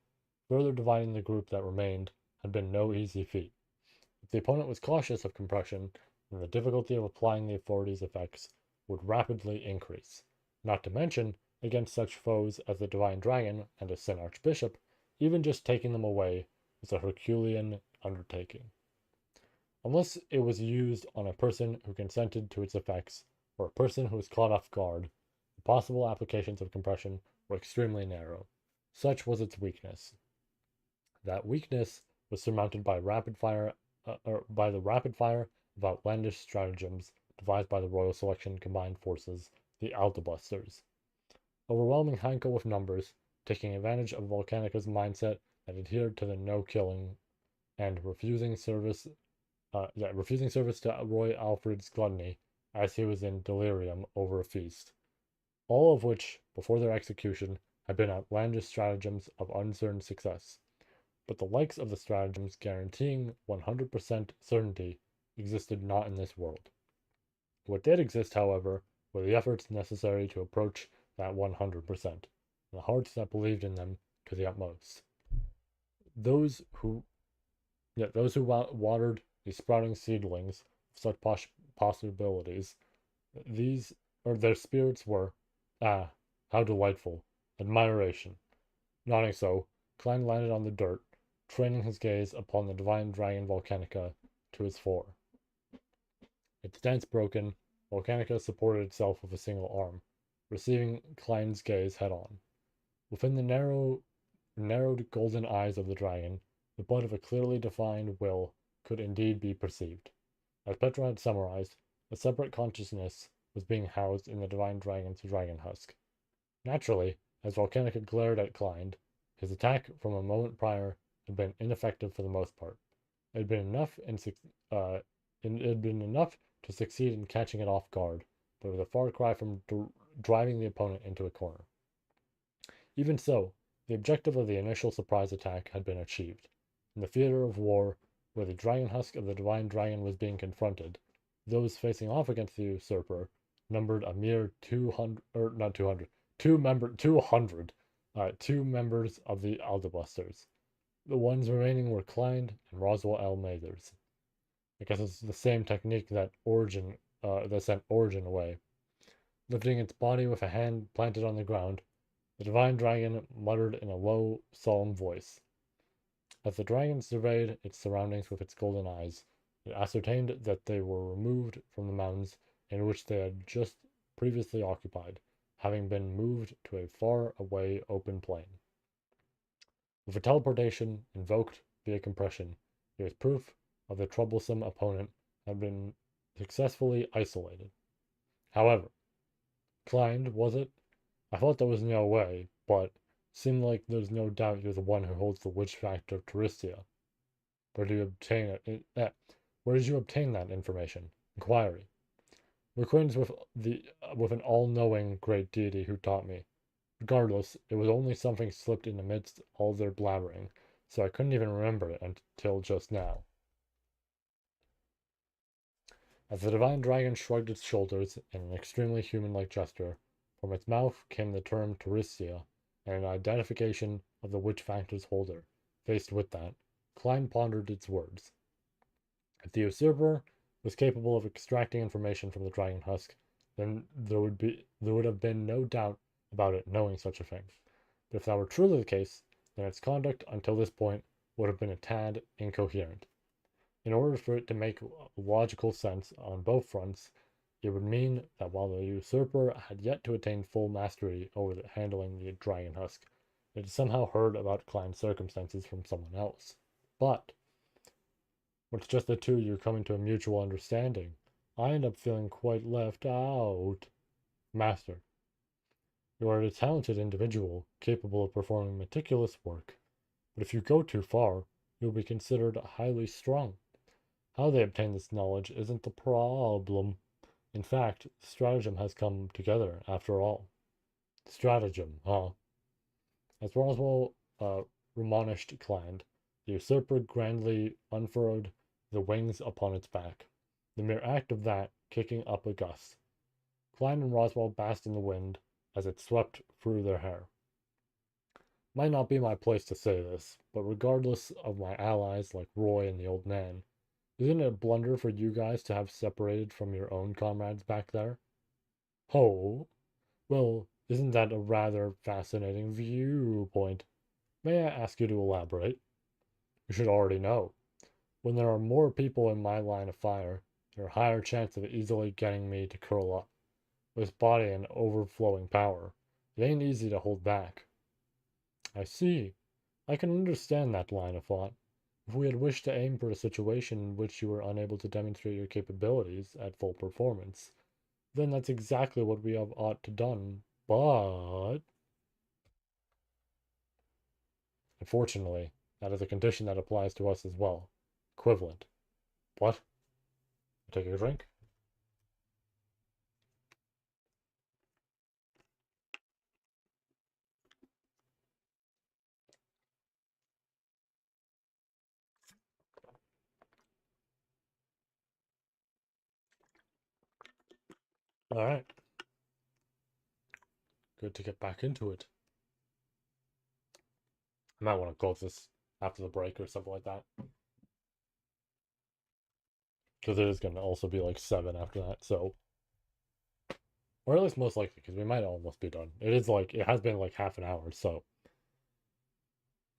Speaker 1: further dividing the group that remained had been no easy feat. If the opponent was cautious of compression, then the difficulty of applying the authority's effects would rapidly increase. Not to mention, against such foes as the Divine Dragon and a Sin Archbishop, even just taking them away was a Herculean undertaking. Unless it was used on a person who consented to its effects, or a person who was caught off guard, the possible applications of compression were extremely narrow. Such was its weakness. That weakness was surmounted by by the rapid fire of outlandish stratagems devised by the Royal Selection Combined Forces, the Aldebusters. Overwhelming Heinkel with numbers, taking advantage of Volcanica's mindset that adhered to the no-killing and refusing service to Roy Alfred's gluttony as he was in delirium over a feast. All of which, before their execution, had been outlandish stratagems of uncertain success. But the likes of the stratagems guaranteeing 100% certainty existed not in this world. What did exist, however, were the efforts necessary to approach that 100%, and the hearts that believed in them to the utmost. Those who watered the sprouting seedlings of such possibilities, these or their spirits were, how delightful, admiration. Nodding so, Klein landed on the dirt, training his gaze upon the divine dragon Volcanica to his fore. Its stance broken, Volcanica supported itself with a single arm, receiving Klein's gaze head-on. Within the narrowed golden eyes of the dragon, the bud of a clearly defined will could indeed be perceived. As Petra had summarized, a separate consciousness was being housed in the divine dragon's dragon husk. Naturally, as Volcanica glared at Klein, his attack from a moment prior had been ineffective for the most part. It had been enough to succeed in catching it off guard, but with a far cry from driving the opponent into a corner. Even so, the objective of the initial surprise attack had been achieved. In the theater of war, where the dragon husk of the divine dragon was being confronted, those facing off against the usurper numbered a mere 200, or not 200, two members of the Aldebusters. The ones remaining were Klein and Roswell L. Mathers. I guess it's the same technique that sent Origin away. Lifting its body with a hand planted on the ground, the divine dragon muttered in a low, solemn voice. As the dragon surveyed its surroundings with its golden eyes, it ascertained that they were removed from the mountains in which they had just previously occupied, having been moved to a far-away open plain. With a teleportation invoked via compression, it was proof of the troublesome opponent had been successfully isolated. However, Klein, was it? I thought there was no way, but seemed like there's no doubt you're the one who holds the witch factor of Touristia. Where did you obtain it? Where did you obtain that information? Inquiry. We're acquainted with an all-knowing great deity who taught me. Regardless, it was only something slipped in amidst all their blabbering, so I couldn't even remember it until just now. As the divine dragon shrugged its shoulders in an extremely human-like gesture, from its mouth came the term Touristia, and an identification of the witch factor's holder. Faced with that, Klein pondered its words. If the usurper was capable of extracting information from the dragon husk, then there would have been no doubt about it knowing such a thing. But if that were truly the case, then its conduct until this point would have been a tad incoherent. In order for it to make logical sense on both fronts, it would mean that while the usurper had yet to attain full mastery over handling the dragon husk, it had somehow heard about Klein's circumstances from someone else. But when it's just the two of you coming to a mutual understanding, I end up feeling quite left out. Master, you are a talented individual, capable of performing meticulous work, but if you go too far, you'll be considered highly strung. How they obtain this knowledge isn't the problem. In fact, the stratagem has come together, after all. Stratagem, huh? As Roswell remonished Klein, the usurper grandly unfurled the wings upon its back, the mere act of that kicking up a gust. Klein and Roswell basked in the wind as it swept through their hair. Might not be my place to say this, but regardless of my allies like Roy and the old man, isn't it a blunder for you guys to have separated from your own comrades back there? Oh, well, isn't that a rather fascinating viewpoint? May I ask you to elaborate? You should already know. When there are more people in my line of fire, there are higher chance of easily getting me to curl up. With body and overflowing power, it ain't easy to hold back. I see. I can understand that line of thought. If we had wished to aim for a situation in which you were unable to demonstrate your capabilities at full performance, then that's exactly what we have ought to done. But unfortunately, that is a condition that applies to us as well. Equivalent. What? Take a drink? Alright. Good to get back into it. I might want to close this after the break or something like that. Because it is going to also be like 7 after that, so. Or at least most likely, because we might almost be done. It is like, it has been like half an hour, so.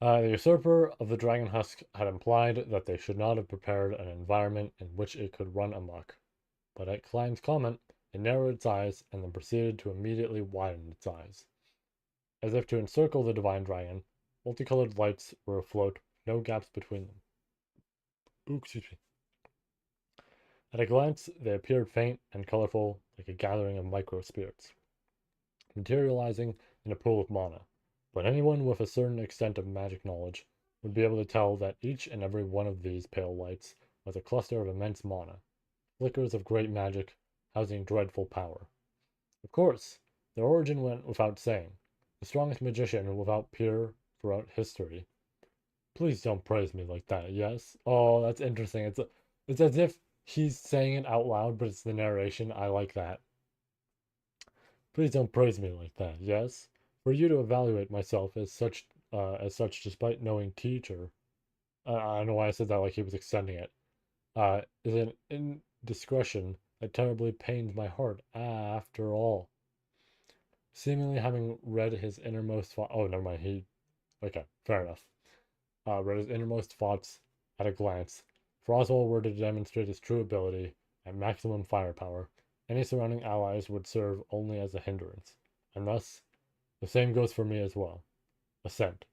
Speaker 1: The usurper of the dragon husk had implied that they should not have prepared an environment in which it could run amok. But at Klein's comment, it narrowed its eyes and then proceeded to immediately widen its eyes. As if to encircle the divine dragon, multicolored lights were afloat, no gaps between them. Ooh, excuse me. At a glance, they appeared faint and colorful, like a gathering of micro-spirits, materializing in a pool of mana. But anyone with a certain extent of magic knowledge would be able to tell that each and every one of these pale lights was a cluster of immense mana, flickers of great magic, housing dreadful power. Of course, their origin went without saying. The strongest magician without peer throughout history. Please don't praise me like that, yes? Oh, that's interesting. It's as if he's saying it out loud, but it's the narration. I like that. Please don't praise me like that, yes? For you to evaluate myself as such, despite knowing teacher, I don't know why I said that like he was extending it, is an indiscretion that terribly pains my heart, after all. Seemingly having read his innermost thought. Oh, never mind. Okay, fair enough. Read his innermost thoughts at a glance. If Roswell were to demonstrate his true ability at maximum firepower, any surrounding allies would serve only as a hindrance. And thus, the same goes for me as well. Assent.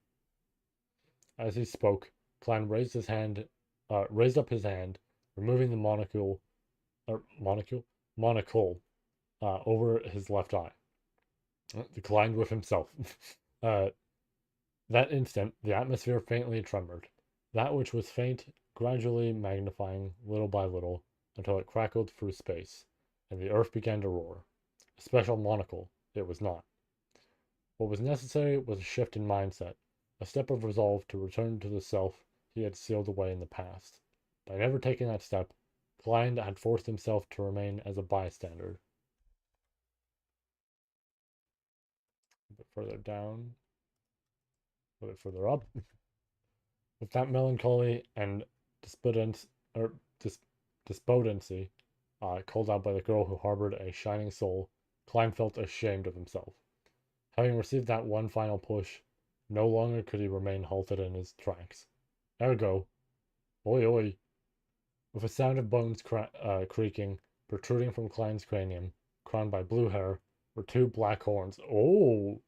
Speaker 1: As he spoke, Klein raised up his hand, removing the monocle, over his left eye. Klein with himself. uh, That instant, the atmosphere faintly trembled. That which was faint gradually magnifying little by little until it crackled through space, and the earth began to roar. A special monocle, it was not. What was necessary was a shift in mindset, a step of resolve to return to the self he had sealed away in the past. By never taking that step, Klein had forced himself to remain as a bystander. A bit further down, a bit further up. With that melancholy and despondence, or dis, despondency called out by the girl who harbored a shining soul, Klein felt ashamed of himself. Having received that one final push, no longer could he remain halted in his tracks. Ergo, oi oi, with a sound of bones creaking, protruding from Klein's cranium, crowned by blue hair, were two black horns. Oh,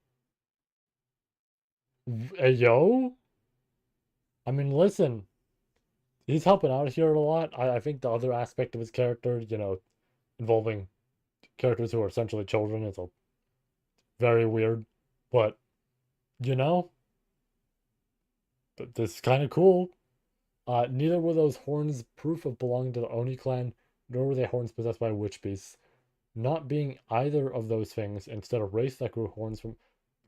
Speaker 1: hey, yo! I mean, listen, he's helping out here a lot. I think the other aspect of his character, involving characters who are essentially children is a very weird. But, you know, this is kind of cool. Neither were those horns proof of belonging to the Oni clan, nor were they horns possessed by witch beasts. Not being either of those things, instead a race that grew horns from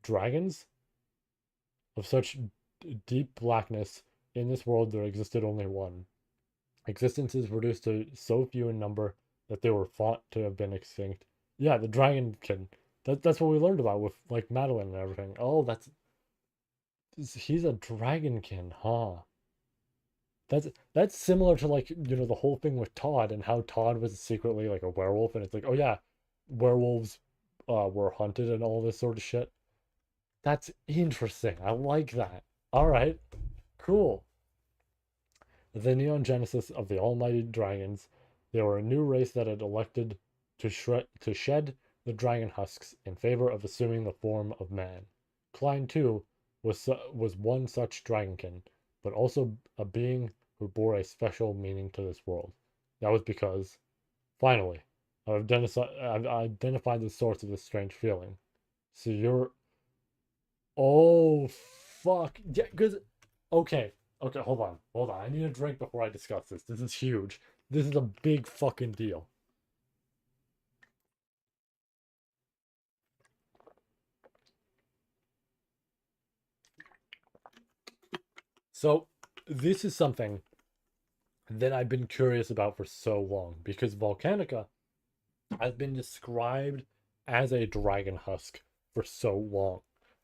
Speaker 1: dragons of such deep blackness, in this world there existed only one. Existences reduced to so few in number that they were thought to have been extinct. Yeah, the dragonkin. That's what we learned about with like Madeline and everything. Oh, he's a dragonkin, huh? That's similar to like the whole thing with Todd and how Todd was secretly like a werewolf, and it's like, oh yeah, werewolves were hunted and all this sort of shit. That's interesting. I like that. All right, cool. The neon genesis of the almighty dragons, they were a new race that had elected to shed the dragon husks in favor of assuming the form of man. Klein, too, was one such dragonkin, but also a being who bore a special meaning to this world. That was because, finally, I've identified the source of this strange feeling. So you're, oh fuck, yeah, because, okay, okay, hold on. I need a drink before I discuss this. This is huge. This is a big fucking deal. So this is something that I've been curious about for so long because Volcanica has been described as a dragon husk for so long,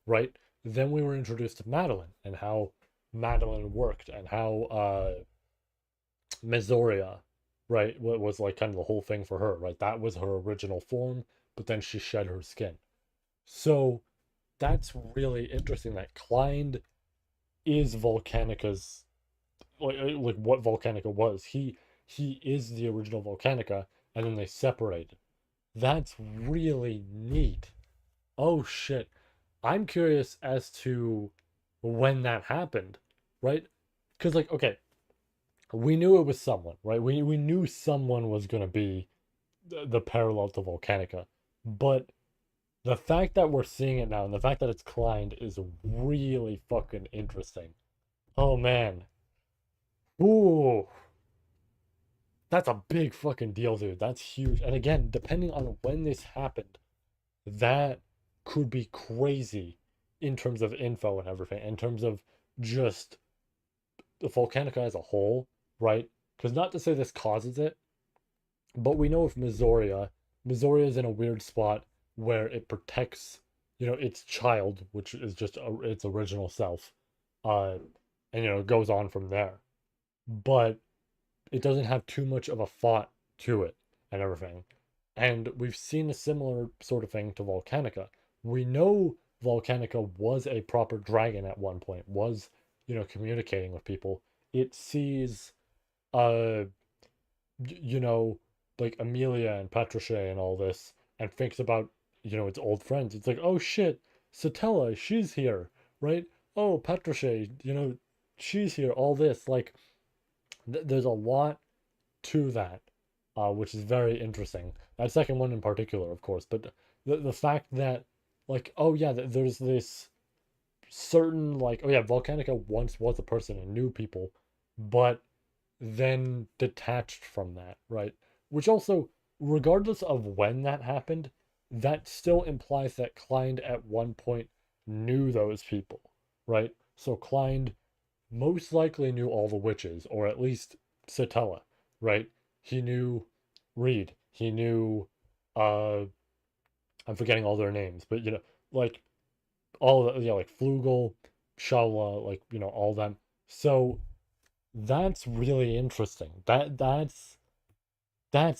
Speaker 1: right? Then we were introduced to Madeline and how Madeline worked and how Mesoria, right, what was like kind of the whole thing for her, right? That was her original form, but then she shed her skin. So that's really interesting that Klein is Volcanica's like what Volcanica was. He is the original Volcanica, and then they separated. That's really neat. Oh shit. I'm curious as to when that happened, right? Because like, okay, we knew it was someone, right? We knew someone was gonna be the parallel to Volcanica, but the fact that we're seeing it now and the fact that it's Klein is really fucking interesting. Oh man. Ooh, that's a big fucking deal, dude. That's huge. And again, depending on when this happened, that could be crazy in terms of info and everything, in terms of just the Volcanica as a whole, right? Because not to say this causes it, but we know if Missoria is in a weird spot where it protects, its child, which is just its original self, uh, and it goes on from there. But it doesn't have too much of a thought to it and everything. And we've seen a similar sort of thing to Volcanica. We know Volcanica was a proper dragon at one point, was, communicating with people. It sees, uh, you know, like Amelia and Patricia and all this, and thinks about, its old friends. It's like, oh shit, Satella, she's here, right? Oh, Patricia, she's here, all this. Like, there's a lot to that, which is very interesting. That second one in particular, of course, but the fact that, like, oh yeah, there's this certain, like, oh yeah, Volcanica once was a person and knew people, but then detached from that, right? Which also, regardless of when that happened, that still implies that Klein at one point knew those people, right? So Klein most likely knew all the witches, or at least Satella, right? He knew Reed. He knew, uh, I'm forgetting all their names, but like all the, like Flugel, Shala, like all them. So that's really interesting. That's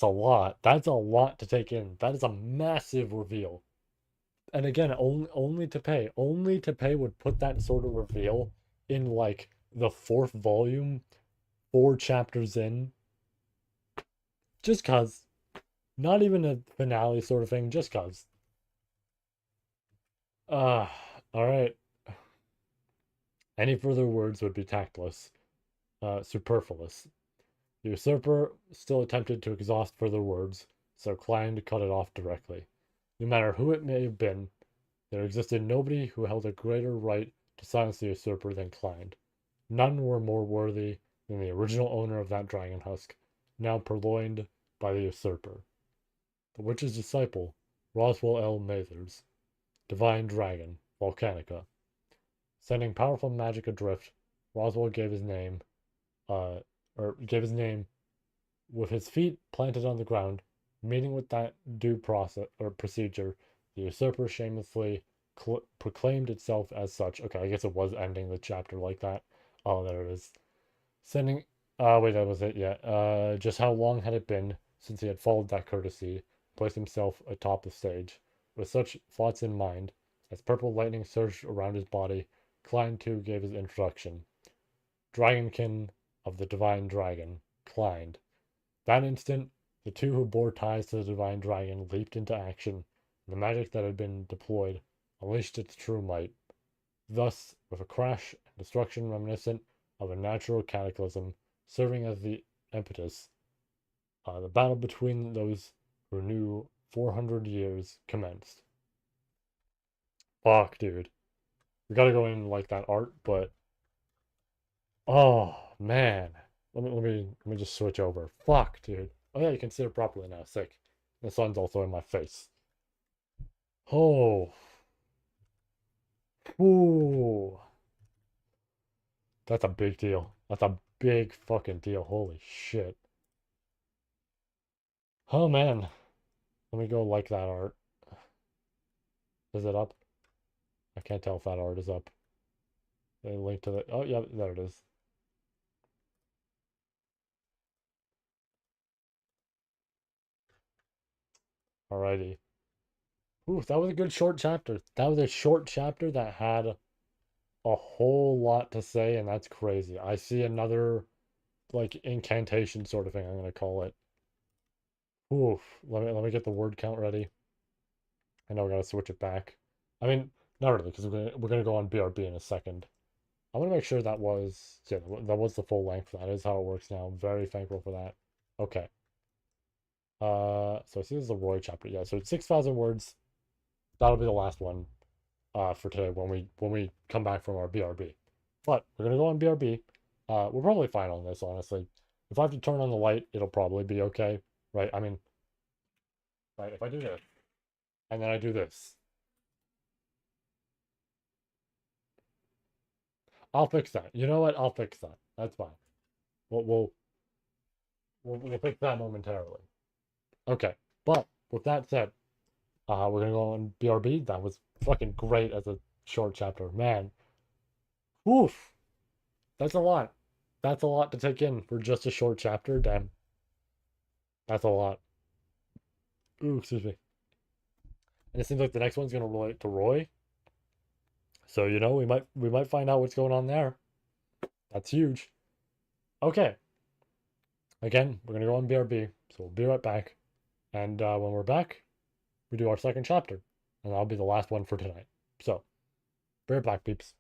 Speaker 1: a lot. That's a lot to take in. That is a massive reveal. And again, only to pay would put that sort of reveal in like the fourth volume, 4 chapters in, just cause. Not even a finale sort of thing, just cause. Uh, all right. Any further words would be tactless, superfluous. The usurper still attempted to exhaust further words, so Klein cut it off directly. No matter who it may have been, there existed nobody who held a greater right to silence the usurper than Klein. None were more worthy than the original owner of that dragon husk, now purloined by the usurper. The witch's disciple, Roswell L. Mathers, divine dragon, Volcanica. Sending powerful magic adrift, Roswell gave his name, or gave his name with his feet planted on the ground, meeting with that due process or procedure. The usurper shamelessly proclaimed itself as such. Okay, I guess it was ending the chapter like that. Oh, there it is. Sending. Wait, that was it. Yeah. Just how long had it been since he had followed that courtesy, placed himself atop the stage, with such thoughts in mind? As purple lightning surged around his body, Klein too gave his introduction. Dragonkin of the Divine Dragon, Klein. That instant, the two who bore ties to the Divine Dragon leaped into action, and the magic that had been deployed unleashed its true might. thus with a crash and destruction reminiscent of a natural cataclysm serving as the impetus. The battle between those who knew 400 years commenced. Fuck, dude. We gotta go in like that art, but oh man. Let me just switch over. Fuck, dude. Oh yeah, you can see it properly now. Sick. The sun's also in my face. Oh. Ooh. That's a big deal. That's a big fucking deal. Holy shit. Oh man. Let me go like that art. Is it up? I can't tell if that art is up. They link to the. Oh yeah, there it is. Alrighty. Ooh, that was a good short chapter. That was a short chapter that had a whole lot to say, and that's crazy. I see another like incantation sort of thing, I'm gonna call it. Oof. Let me get the word count ready. I know we gotta switch it back. I mean, not really, because we're gonna go on BRB in a second. I want to make sure that was yeah, that was the full length. That is how it works now. I'm very thankful for that. Okay. So I see this is a Roy chapter. Yeah, so it's 6,000 words. That'll be the last one for today when we come back from our BRB. But we're gonna go on BRB. We're probably fine on this, honestly. If I have to turn on the light, it'll probably be okay, right? I mean, right, if I do this and then I do this, I'll fix that. You know what? I'll fix that. That's fine. We'll we'll we'll fix that momentarily. Okay. But with that said, we're gonna go on BRB. That was fucking great as a short chapter. Man. Oof. That's a lot. That's a lot to take in for just a short chapter. Damn. That's a lot. Ooh, excuse me. And it seems like the next one's gonna relate to Roy. So we might find out what's going on there. That's huge. Okay. Again, we're gonna go on BRB, so we'll be right back. And when we're back, we do our second chapter, and that'll be the last one for tonight. So, be right back, peeps.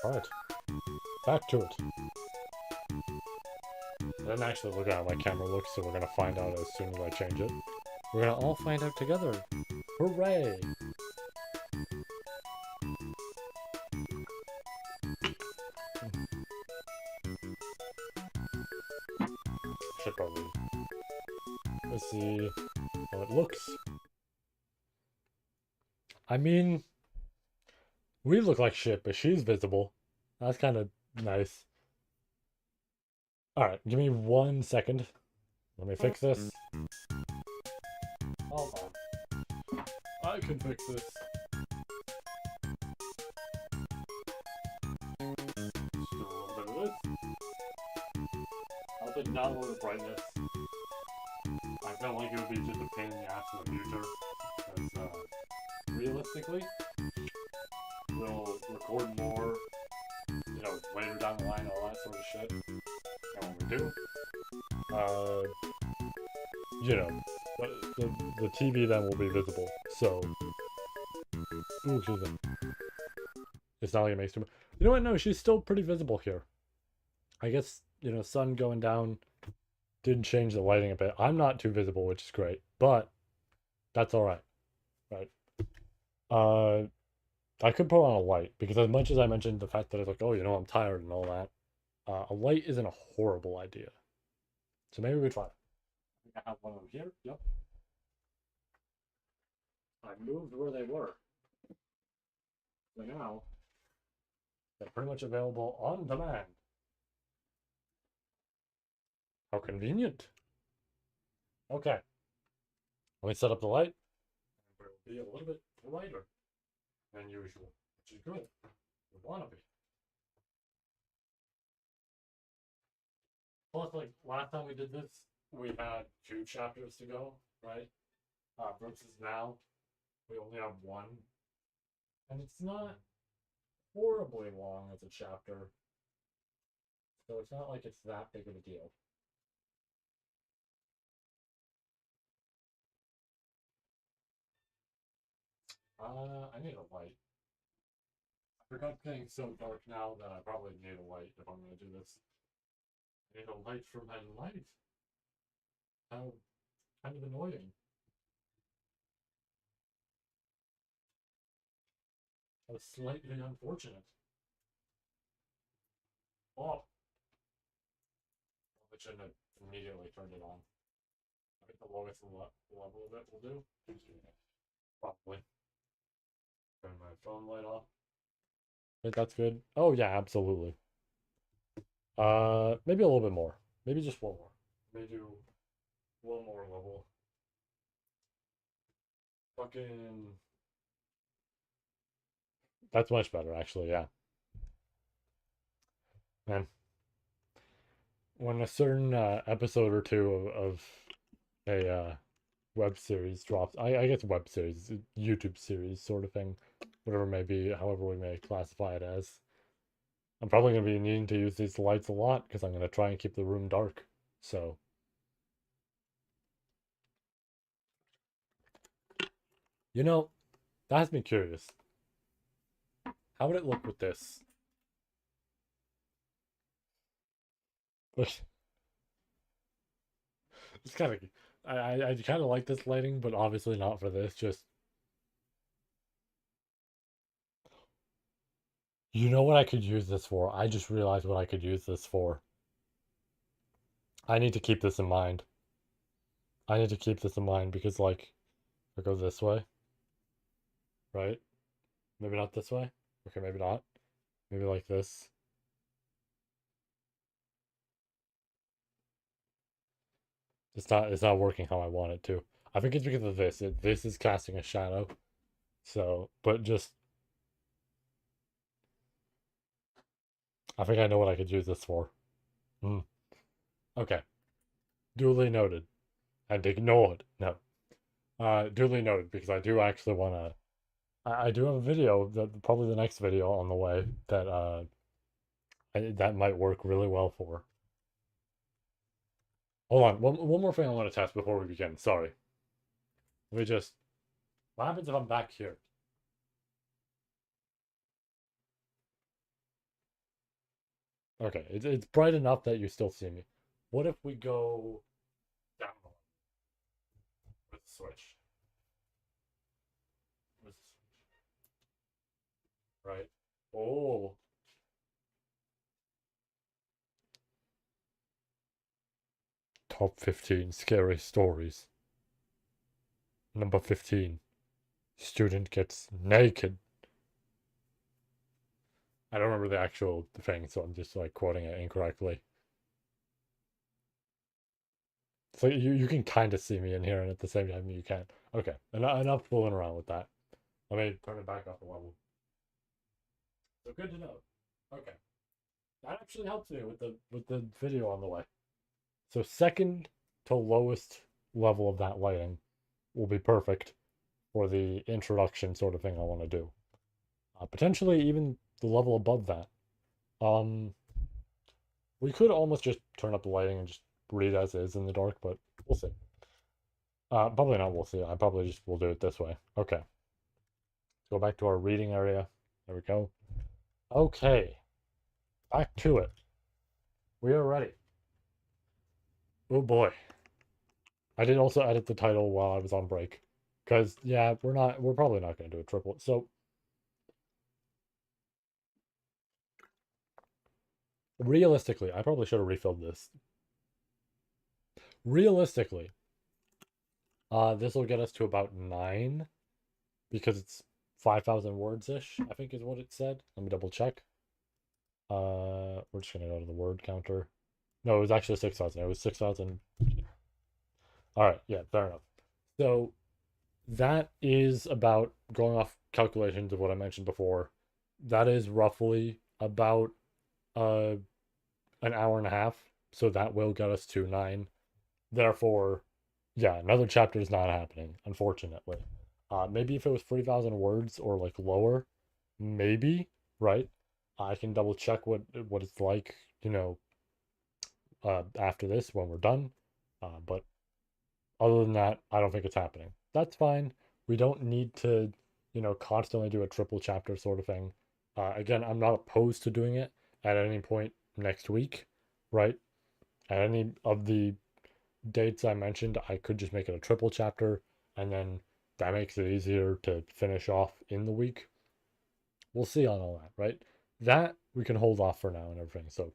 Speaker 1: Alright, back to it. I didn't actually look at how my camera looks, so we're gonna find out as soon as I change it. We're gonna all find out together. Hooray! Should probably. Let's see how it looks. I mean, we look like shit, but she's visible. That's kind of nice. Alright, give me 1 second. Let me fix this. Hold on. I can fix this. Just do a little bit of this. I did not lower the brightness. I felt like it would be just a pain in the ass in the future. Because, realistically, we'll record more, you know, later down the line, all that sort of shit. And when we do, you know, the TV then will be visible. So, ooh, excuse me. It's not like it makes too much. You know what? No, she's still pretty visible here. I guess, you know, sun going down did change the lighting a bit. I'm not too visible, which is great, but that's all right. Right. I could put on a light because as much as I mentioned the fact that it's like, oh, you know, I'm tired and all that, a light isn't a horrible idea. So maybe we try it. I think I have one over here. Yep. I moved where they were. So now they're pretty much available on demand. How convenient. Okay. Let me set up the light. And we'll be a little bit lighter than usual, which is good. We want to be. Plus, like, last time we did this, we had 2 chapters to go, right? Versus now, we only have 1. And it's not horribly long as a chapter. So it's not like it's that big of a deal. I need a light. I forgot things so dark now that I probably need a light if I'm gonna do this. I need a light for my light. How kind of annoying. How slightly unfortunate. Oh, I shouldn't have immediately turned it on. I think the lowest level of it will do. Probably. Turn my phone light off. I think that's good. Oh yeah, absolutely. Maybe a little bit more. Maybe just one more. Maybe do one more level. Fucking. That's much better, actually. Yeah, man. When a certain episode or two of a web series drops, I guess web series, YouTube series sort of thing, whatever it may be, however we may classify it as. I'm probably going to be needing to use these lights a lot because I'm going to try and keep the room dark. So, you know, that has me curious. How would it look with this? It's kind of, I kind of like this lighting, but obviously not for this. Just, you know what I could use this for? I just realized what I could use this for. I need to keep this in mind. I need to keep this in mind because, like, if I go this way, right? Maybe not this way. Okay, maybe not. Maybe like this. It's not working how I want it to. I think it's because of this. This is casting a shadow. So, but just I think I know what I could use this for. Hmm. Okay. Duly noted. And ignored. No. Duly noted because I do actually want to. I do have a video that probably the next video on the way that that might work really well for. Hold on. One more thing I want to test before we begin. Sorry. Let me just. What happens if I'm back here? Okay, it's bright enough that you still see me. What if we go down one with the switch? With the switch, right? Oh, top 15 scary stories. Number 15, student gets naked. I don't remember the actual thing, so I'm just like quoting it incorrectly. So you can kind of see me in here, and at the same time you can't. Okay, enough fooling around with that. Let me turn it back up a level. So good to know. Okay, that actually helps me with the video on the way. So second to lowest level of that lighting will be perfect for the introduction sort of thing I want to do. Potentially even the level above that. Um, we could almost just turn up the lighting and just read as is in the dark, but we'll see. Probably not. We'll see. I probably just will do it this way. Okay. Let's go back to our reading area. There we go. Okay. Back to it. We are ready. Oh boy. I did also edit the title while I was on break. Because, yeah, we're probably not going to do a triple. So, realistically, I probably should have refilled this. Realistically, this will get us to about 9 because it's 5,000 words ish, I think is what it said. Let me double check. We're just gonna go to the word counter. No, it was actually 6,000. It was 6,000. All right, yeah, fair enough. So that is about going off calculations of what I mentioned before. That is roughly about uh an hour and a half. So that will get us to 9. Therefore, yeah, another chapter is not happening, unfortunately. Maybe if it was 3,000 words or like lower, maybe, right? I can double check what it's like, after this when we're done. But other than that, I don't think it's happening. That's fine. We don't need to, constantly do a triple chapter sort of thing. Again, I'm not opposed to doing it at any point next week, right? At any of the dates I mentioned, I could just make it a triple chapter, and then that makes it easier to finish off in the week. We'll see on all that, right? That we can hold off for now and everything. So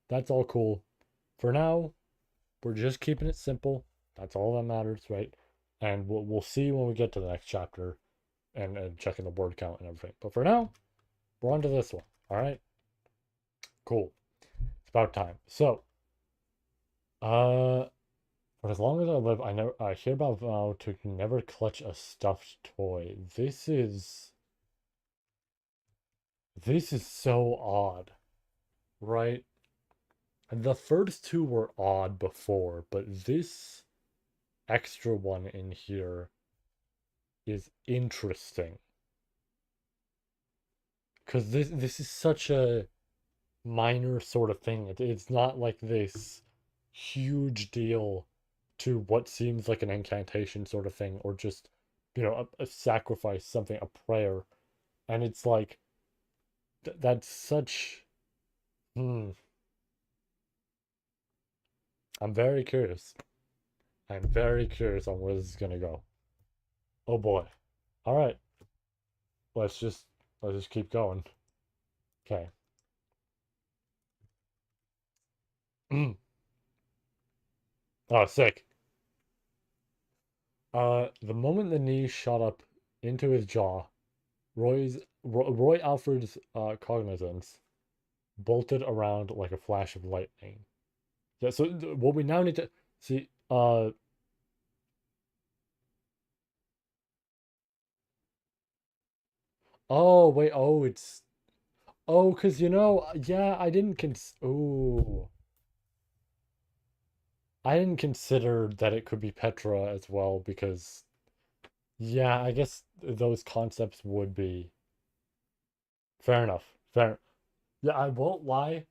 Speaker 1: that's all cool. For now, we're just keeping it simple. That's all that matters, right? And we'll see when we get to the next chapter and checking the word count and everything. But for now, we're on to this one. All right, cool. It's about time. So, uh, for as long as I live, I hereby vow to never clutch a stuffed toy. This is so odd, right? The first two were odd before, but this extra one in here is interesting. Because this is such a minor sort of thing. It's not like this huge deal to what seems like an incantation sort of thing, or just, a sacrifice, something, a prayer. And it's like, that's such. Hmm. I'm very curious. I'm very curious on where this is gonna go. Oh boy. All right. Let's just let's just keep going. Okay. Oh, sick. The moment the knee shot up into his jaw, Roy Alfred's cognizance bolted around like a flash of lightning. Yeah. So what we now need to see. Oh wait. Oh, it's. Oh, cause yeah, I didn't consider that it could be Petra as well because yeah, I guess those concepts would be fair enough. Fair. Yeah, I won't lie.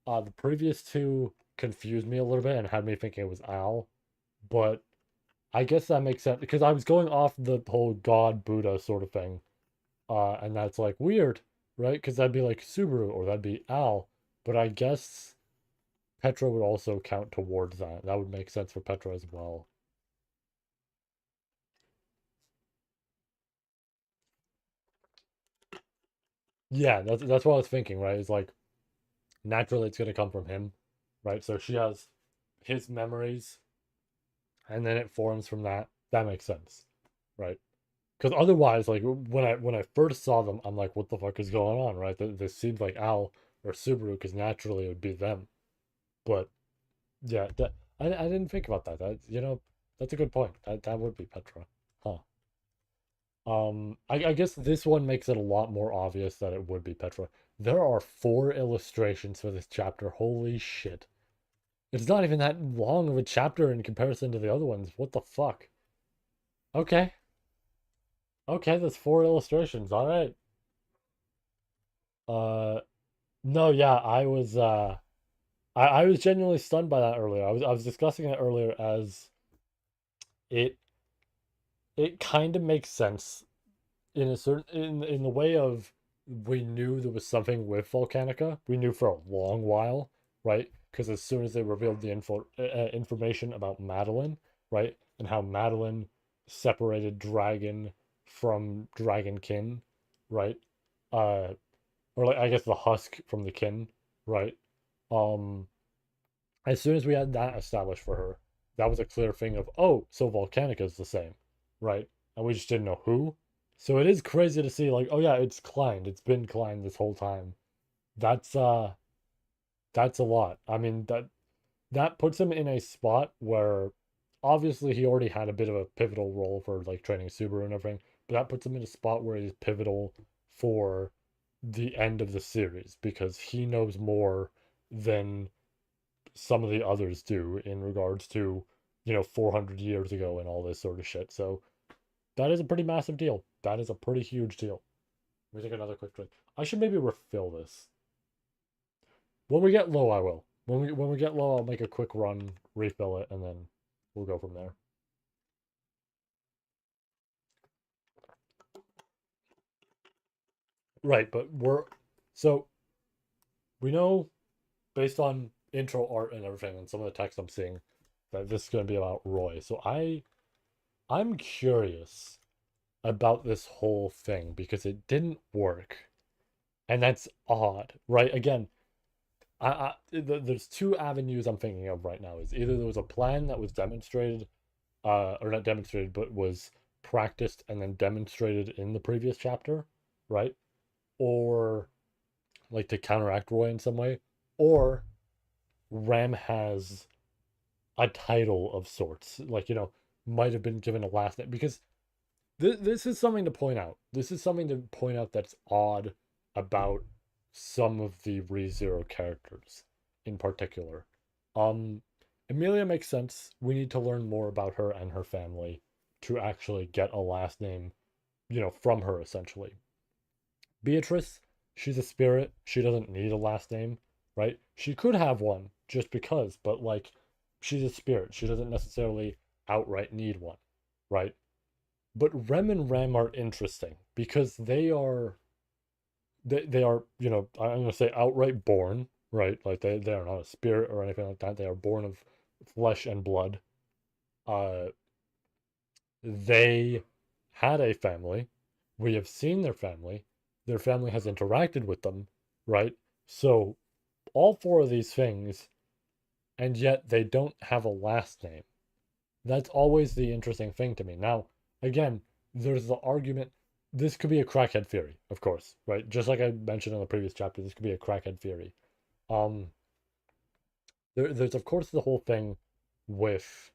Speaker 1: The previous two confused me a little bit and had me thinking it was Al, but I guess that makes sense because I was going off the whole God Buddha sort of thing, and that's like weird, right? Because that'd be like Subaru or that'd be Al, But I guess Petra would also count towards that. That would make sense for Petra as well. Yeah, that's what I was thinking, right? It's like naturally it's gonna come from him, right? So she has his memories, and then it forms from that. That makes sense, right? Because otherwise, like when I first saw them, I'm like, what the fuck is going on, right? This seems like Al or Subaru, because naturally it would be them. But yeah, I didn't think about that. That's a good point. That would be Petra, huh? I guess this one makes it a lot more obvious that it would be Petra. There are four illustrations for this chapter. Holy shit! It's not even that long of a chapter in comparison to the other ones. What the fuck? Okay, okay, there's four illustrations. All right. Uh, no, yeah, I was genuinely stunned by that earlier. I was discussing it earlier as it it kind of makes sense in a certain in the way of we knew there was something with Volcanica. We knew for a long while, right? Because as soon as they revealed the information about Madeline, right, and how Madeline separated Dragon from Dragonkin, right? Uh, or like I guess the husk from the kin, right? Um, as soon as we had that established for her, that was a clear thing of, oh, so Volcanica is the same, right? And we just didn't know who. So it is crazy to see, like, oh yeah, it's Klein. It's been Klein this whole time. That's uh that's a lot. I mean, that puts him in a spot where obviously he already had a bit of a pivotal role for like training Subaru and everything, but that puts him in a spot where he's pivotal for the end of the series because he knows more than some of the others do in regards to, 400 years ago and all this sort of shit. So that is a pretty massive deal. That is a pretty huge deal. Let me take another quick drink. I should maybe refill this. When we get low, I will. When we get low, I'll make a quick run, refill it, and then we'll go from there. Right, but so we know based on intro art and everything and some of the text I'm seeing that this is going to be about Roy. So I'm curious about this whole thing because it didn't work. And that's odd, right? Again, there's two avenues I'm thinking of right now. Is either there was a plan that was demonstrated, or not demonstrated, but was practiced and then demonstrated in the previous chapter, right? Or like to counteract Roy in some way, or Ram has a title of sorts, like might have been given a last name because this is something to point out. This is something to point out that's odd about some of the ReZero characters in particular. Um, Amelia makes sense. We need to learn more about her and her family to actually get a last name, from her essentially. Beatrice, she's a spirit. She doesn't need a last name, right? She could have one just because, but like she's a spirit. She doesn't necessarily outright need one, right? But Rem and Ram are interesting because they are, I'm gonna say outright born, right? Like they are not a spirit or anything like that. They are born of flesh and blood. Uh they had a family. We have seen their family. Their family has interacted with them, right? So all four of these things, and yet they don't have a last name. That's always the interesting thing to me. Now, again, there's the argument this could be a crackhead theory, of course, right? Just like I mentioned in the previous chapter, this could be a crackhead theory. Um, there's of course the whole thing with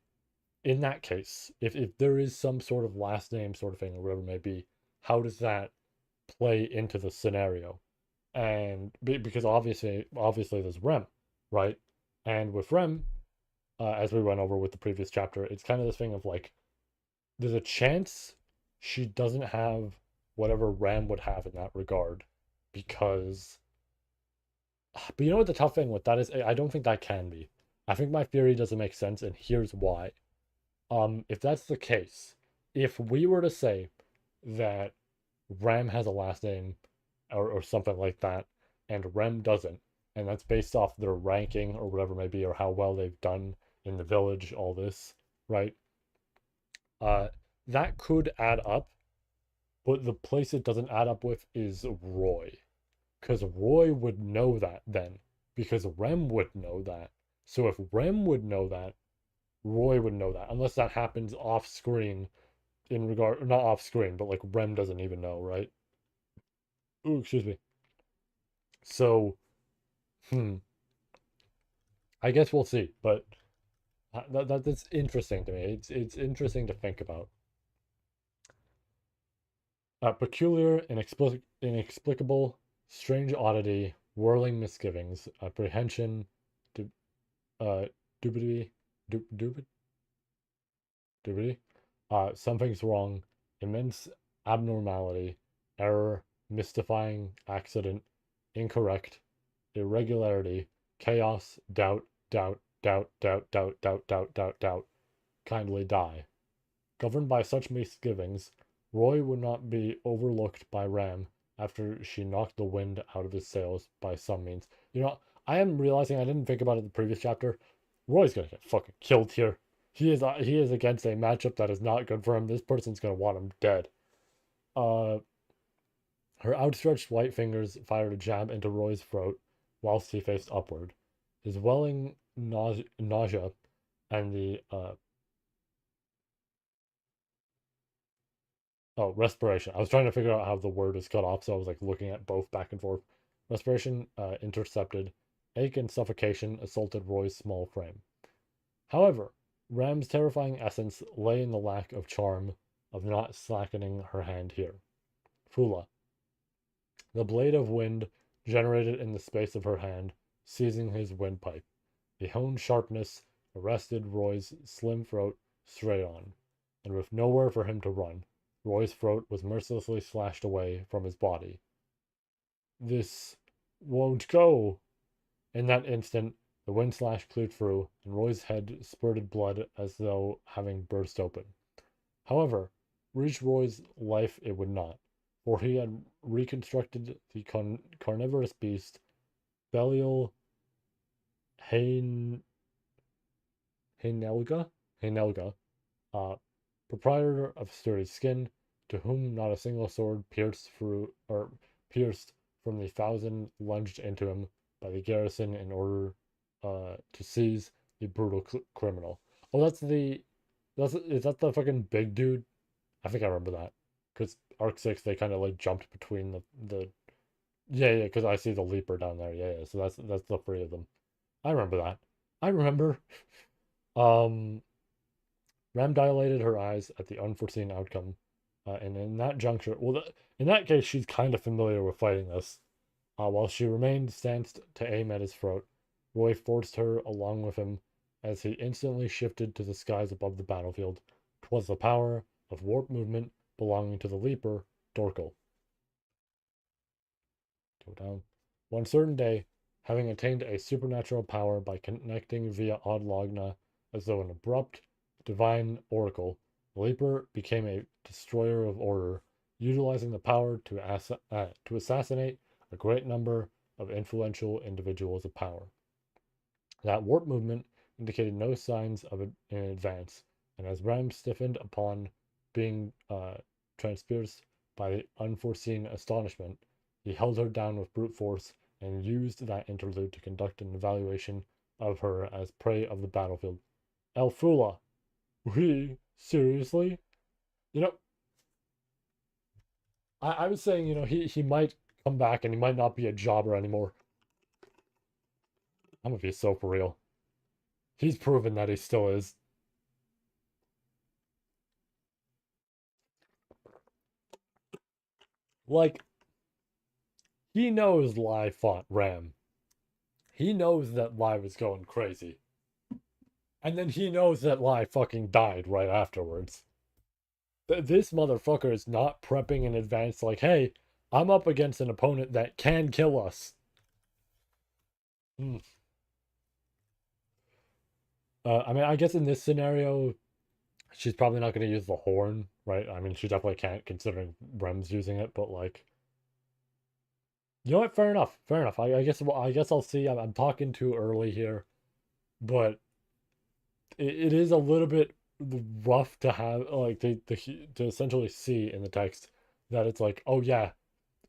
Speaker 1: in that case, if there is some sort of last name sort of thing or whatever it may be, how does that play into the scenario? And because obviously there's Rem, right? And with Rem, as we went over with the previous chapter, it's kind of this thing of like there's a chance she doesn't have whatever Ram would have in that regard because but you know what the tough thing with that is I don't think that can be. I think my theory doesn't make sense and here's why. If that's the case, if we were to say that Ram has a last name or something like that and Rem doesn't, and that's based off their ranking or whatever it may be, or how well they've done in the village, all this, right? Uh, that could add up, but the place it doesn't add up with is Roy. Because Roy would know that then. Because Rem would know that. So if Rem would know that, Roy would know that. Unless that happens off screen in regard, not off screen, but like Rem doesn't even know, right? Ooh, excuse me. So, hmm, I guess we'll see. But that's interesting to me. It's interesting to think about. Peculiar, inexplicable, strange oddity, whirling misgivings, apprehension, du- uh, dubity, dubity, dubity. Something's wrong, immense abnormality, error, mystifying accident, incorrect, irregularity, chaos, doubt, doubt, doubt, doubt, doubt, doubt, doubt, doubt, doubt, kindly die. Governed by such misgivings, Roy would not be overlooked by Ram after she knocked the wind out of his sails by some means. You know, I am realizing I didn't think about it in the previous chapter. Roy's gonna get fucking killed here. He is against a matchup that is not good for him. This person's gonna want him dead. Uh, her outstretched white fingers fired a jab into Roy's throat whilst he faced upward. His welling nausea and the oh, respiration. I was trying to figure out how the word is cut off, so I was like looking at both back and forth. Respiration intercepted. Ache and suffocation assaulted Roy's small frame. However, Ram's terrifying essence lay in the lack of charm of not slackening her hand here. Fula. The blade of wind generated in the space of her hand, seizing his windpipe. The honed sharpness arrested Roy's slim throat straight on, and with nowhere for him to run, Roy's throat was mercilessly slashed away from his body. This won't go. In that instant, the wind slash cleared through, and Roy's head spurted blood as though having burst open. However, reach Roy's life it would not, for he had reconstructed the carnivorous beast, Belial Hain Hainelga, uh, proprietor of sturdy skin, to whom not a single sword pierced from the thousand lunged into him by the garrison in order to seize the brutal criminal. Oh, is that the fucking big dude? I think I remember that because Arc 6 they kind of like jumped between the yeah, because I see the leaper down there, yeah, so that's the three of them. I remember that. I remember. Um, Ram dilated her eyes at the unforeseen outcome, and in that juncture, well, in that case, she's kind of familiar with fighting this. While she remained stanced to aim at his throat, Roy forced her along with him as he instantly shifted to the skies above the battlefield. 'Twas the power of warp movement belonging to the leaper, Dorkel. Go down. One certain day, having attained a supernatural power by connecting via Odlogna as though an abrupt, divine oracle, the Leaper became a destroyer of order, utilizing the power to assassinate a great number of influential individuals of power. That warp movement indicated no signs of an advance, and as Ram stiffened upon being transpierced by the unforeseen astonishment, he held her down with brute force and used that interlude to conduct an evaluation of her as prey of the battlefield. Elfula, we seriously? You know, I was saying, he might come back and he might not be a jobber anymore. I'm gonna be so for real. He's proven that he still is. Like, he knows Lai fought Ram. He knows that Lai was going crazy. And then he knows that Lai fucking died right afterwards. This motherfucker is not prepping in advance, like, hey, I'm up against an opponent that can kill us. Hmm. I mean, I guess in this scenario, she's probably not going to use the horn, right? I mean, she definitely can't considering Rem's using it, but like, You know what? Fair enough. Fair enough. I guess I'll see. I'm talking too early here, but it is a little bit rough to have like to essentially see in the text that it's like, oh yeah,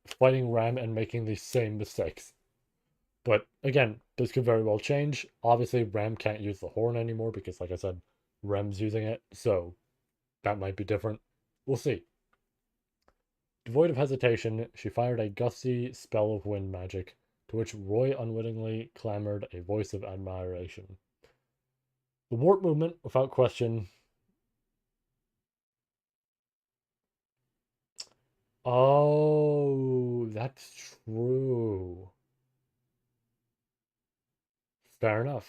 Speaker 1: fighting Ram and making the same mistakes. But again, this could very well change. Obviously, Ram can't use the horn anymore because, like I said, Rem's using it, so that might be different. We'll see. Devoid of hesitation, she fired a gusty spell of wind magic, to which Roy unwittingly clamored a voice of admiration. The warp movement, without question. Oh, that's true. Fair enough.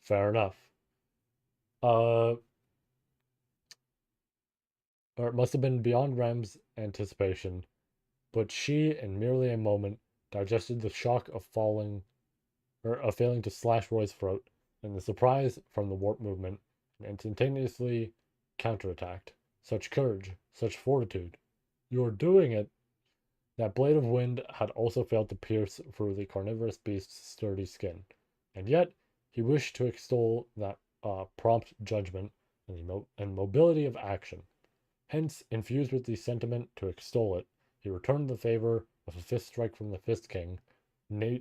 Speaker 1: Fair enough. Uh, or it must have been beyond Ram's anticipation, but she, in merely a moment, digested the shock of falling or of failing to slash Roy's throat, and the surprise from the warp movement, and instantaneously counterattacked. Such courage, such fortitude. You're doing it. That blade of wind had also failed to pierce through the carnivorous beast's sturdy skin, and yet he wished to extol that prompt judgment and, and mobility of action. Hence, infused with the sentiment to extol it, he returned the favor of a fist strike from the Fist King, Na-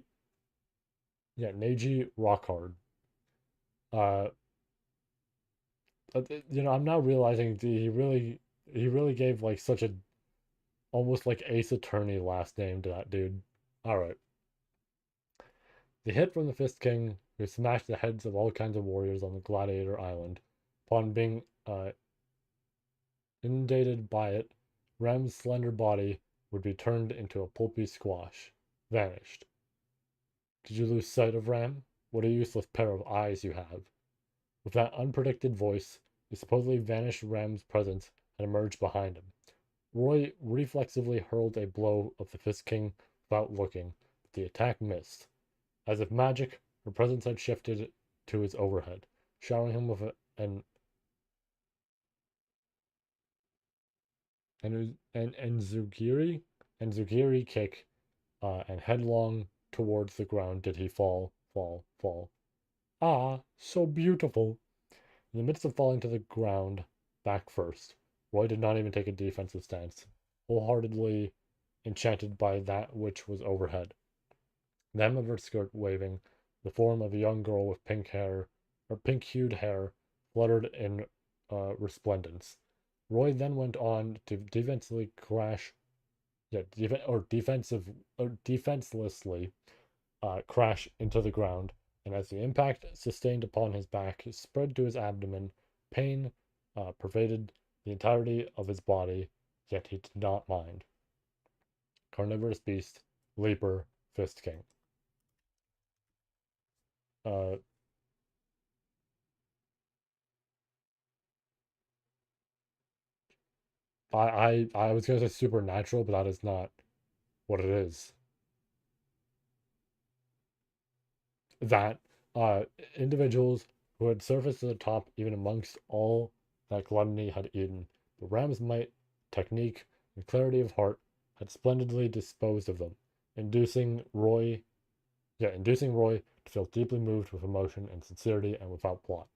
Speaker 1: Neji Rockhard. Uh, I'm now realizing he really gave like such a almost like Ace Attorney last name to that dude. All right. The hit from the Fist King, who smashed the heads of all kinds of warriors on the Gladiator Island, upon being inundated by it, Rem's slender body would be turned into a pulpy squash. Vanished. Did you lose sight of Ram? What a useless pair of eyes you have. With that unpredicted voice, the supposedly vanished Ram's presence had emerged behind him. Roy reflexively hurled a blow of the Fist King without looking, but the attack missed. As if magic, her presence had shifted to his overhead, showering him with an enzugiri kick, and headlong towards the ground did he fall. Ah, so beautiful. In the midst of falling to the ground, back first, Roy did not even take a defensive stance, wholeheartedly enchanted by that which was overhead. The hem of her skirt waving, the form of a young girl with pink-hued hair, fluttered in resplendence. Roy then went on to defensively crash, yeah, defenselessly crash into the ground, and as the impact sustained upon his back spread to his abdomen, pain pervaded the entirety of his body, yet he did not mind. Carnivorous beast, leaper, fist king. Uh, I was gonna say supernatural, but that is not what it is. That uh, individuals who had surfaced to the top even amongst all that gluttony had eaten, but Ram's might, technique, and clarity of heart had splendidly disposed of them, inducing Roy, inducing Roy to feel deeply moved with emotion and sincerity and without plot.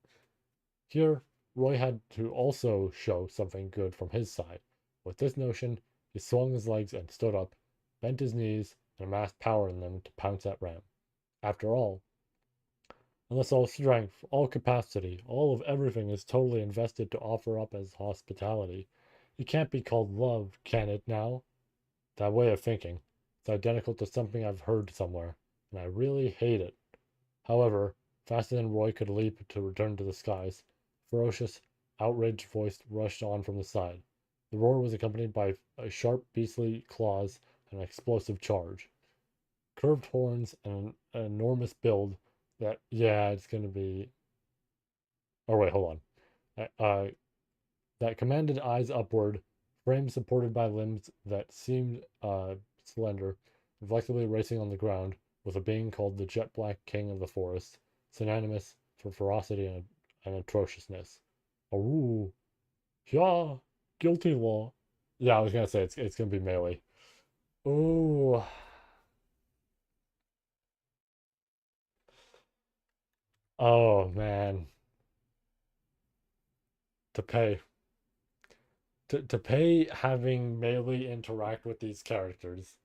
Speaker 1: Here, Roy had to also show something good from his side. With this notion, he swung his legs and stood up, bent his knees, and amassed power in them to pounce at Ram. After all, unless all strength, all capacity, all of everything is totally invested to offer up as hospitality, it can't be called love, can it now? That way of thinking. It's identical to something I've heard somewhere, and I really hate it. However, faster than Roy could leap to return to the skies, ferocious, outraged voice rushed on from the side. The roar was accompanied by a sharp, beastly claws and an explosive charge. Curved horns and an enormous build that, yeah, it's going to be. Oh, wait, hold on. That commanded eyes upward, frame supported by limbs that seemed slender, reflexively racing on the ground, with a being called the jet black king of the forest, synonymous for ferocity and atrociousness. Ooh, yeah, guilty law. Yeah, I was gonna say it's gonna be melee. Ooh, Oh man, to pay to pay having Melee interact with these characters.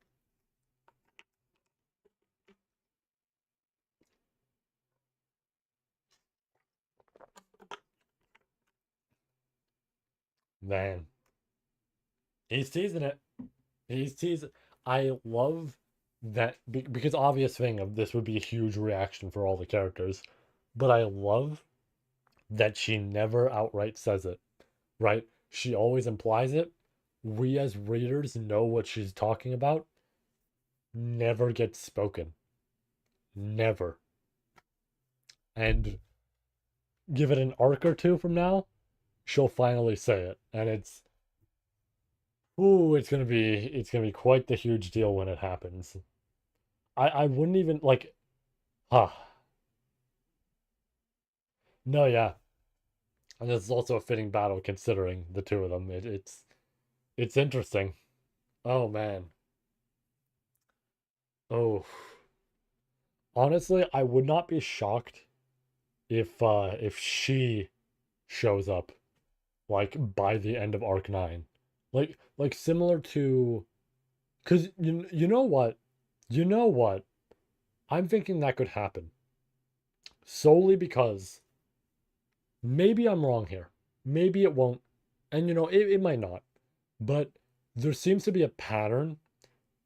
Speaker 1: Man, he's teasing it. He's teasing. I love that because obvious thing of this would be a huge reaction for all the characters, but I love that she never outright says it, right? She always implies it. We as readers know what she's talking about. Never gets spoken. Never. And give it an arc or two from now, she'll finally say it. And it's gonna be quite the huge deal when it happens. I wouldn't even like huh. No, yeah. And this is also a fitting battle considering the two of them. It's interesting. Oh man. Oh. Honestly, I would not be shocked if she shows up like by the end of arc 9. Like similar to cuz you know what? You know what? I'm thinking that could happen solely because maybe I'm wrong here. Maybe it won't. And it might not. But there seems to be a pattern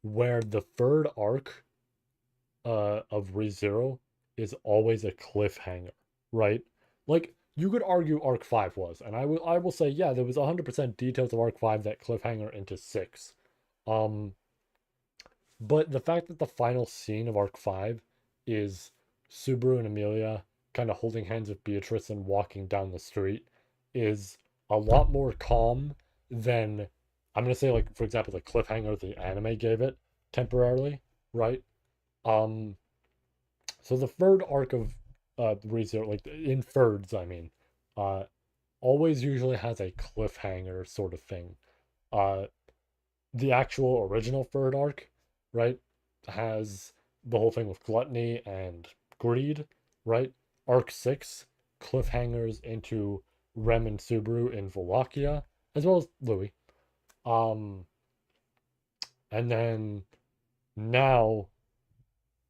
Speaker 1: where the third arc of ReZero is always a cliffhanger, right? Like you could argue arc 5 was, and I will say yeah, there was 100% details of arc 5 that cliffhanger into 6. Um but the fact that the final scene of arc 5 is Subaru and Amelia kind of holding hands with Beatrice and walking down the street is a lot more calm than I'm going to say like for example the cliffhanger the anime gave it temporarily, right? Um so the third arc of ReZero, like in thirds, I mean, uh, always usually has a cliffhanger sort of thing. Uh, the actual original third arc, right, has the whole thing with gluttony and greed, right? Arc 6 cliffhangers into Rem and Subaru in Wallachia, as well as Louis. Um, and then now,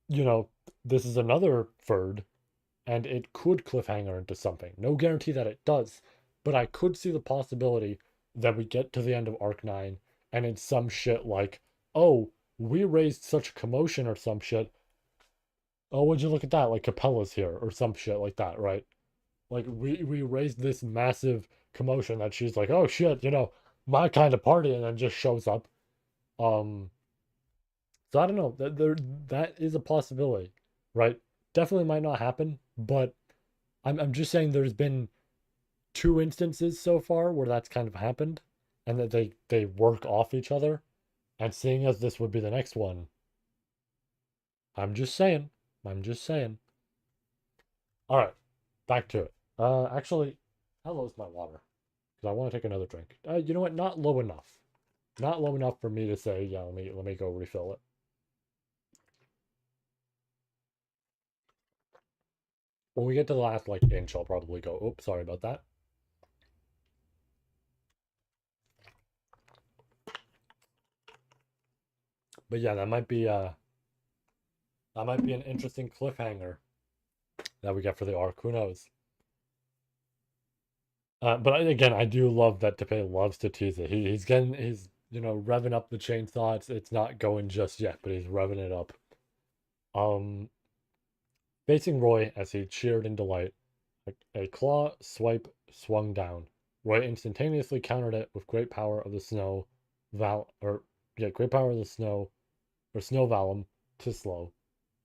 Speaker 1: you know, this is another third and it could cliffhanger into something. No guarantee that it does, but I could see the possibility that we get to the end of arc 9 and it's some shit like, "Oh, we raised such a commotion or some shit. Oh, would you look at that? Like Capella's here or some shit like that, right? Like we raised this massive commotion that she's like, "Oh shit, my kind of party," and then just shows up. Um so I don't know. That is a possibility, right? Definitely might not happen, but I'm just saying there's been two instances so far where that's kind of happened and that they work off each other. And seeing as this would be the next one, I'm just saying. I'm just saying. All right, back to it. Actually, how low is my water? Because I want to take another drink. You know what? Not low enough. Not low enough for me to say, yeah, let me go refill it. When we get to the last like inch, I'll probably go, oops, sorry about that. But yeah, that might be an interesting cliffhanger that we get for the arc. Who knows? But again, I do love that Tepe loves to tease it. He's revving up the chainsaw. It's not going just yet, but he's revving it up. Um, Facing Roy as he cheered in delight, a claw swipe swung down. Roy instantaneously countered it with great power of the snow, val or yeah, great power of the snow or snow valum to slow.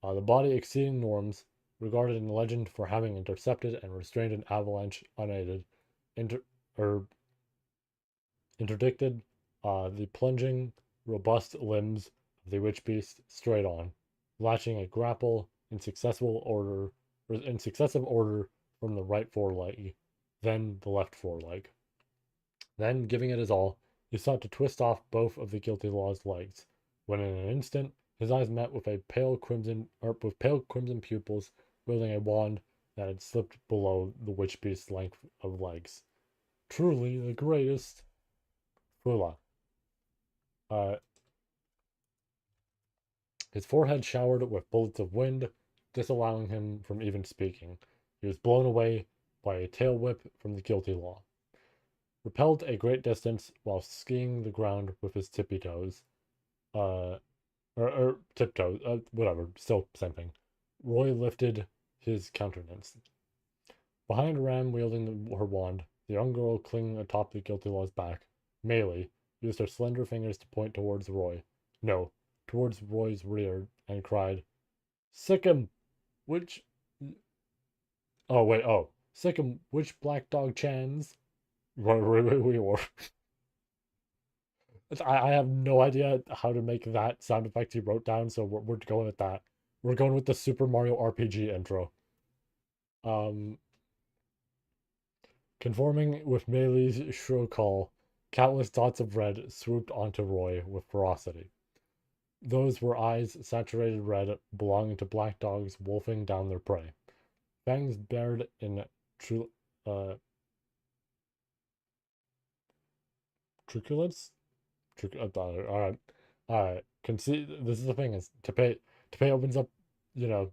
Speaker 1: The body exceeding norms, regarded in legend for having intercepted and restrained an avalanche unaided, inter or interdicted the plunging, robust limbs of the witch beast straight on, latching a grapple in successive order from the right foreleg, then the left foreleg. Then, giving it his all, he sought to twist off both of the guilty law's legs, when in an instant his eyes met with pale crimson pupils, wielding a wand. that had slipped below the witch beast's length of legs. Truly the greatest. Fula. Uh, his forehead showered with bullets of wind, disallowing him from even speaking. He was blown away by a tail whip from the guilty law. Repelled a great distance while skiing the ground with his tippy toes, uh, or tiptoes, whatever, still same thing. Roy lifted his countenance. Behind Ram wielding her wand, the young girl clinging atop the guilty law's back, Melee, used her slender fingers to point towards Roy. No, towards Roy's rear, and cried, Sick him! Which. Oh, wait, oh. Sick him! Which black dog chans? We were. I have no idea how to make that sound effect he wrote down, so we're going with that. We're going with the Super Mario RPG intro. Um, Conforming with Melee's shrill call, countless dots of red swooped onto Roy with ferocity. Those were eyes saturated red belonging to black dogs wolfing down their prey. Fangs bared in tru- uh, truculence? Alright. Alright. This is the thing, is Tepe opens up, you know,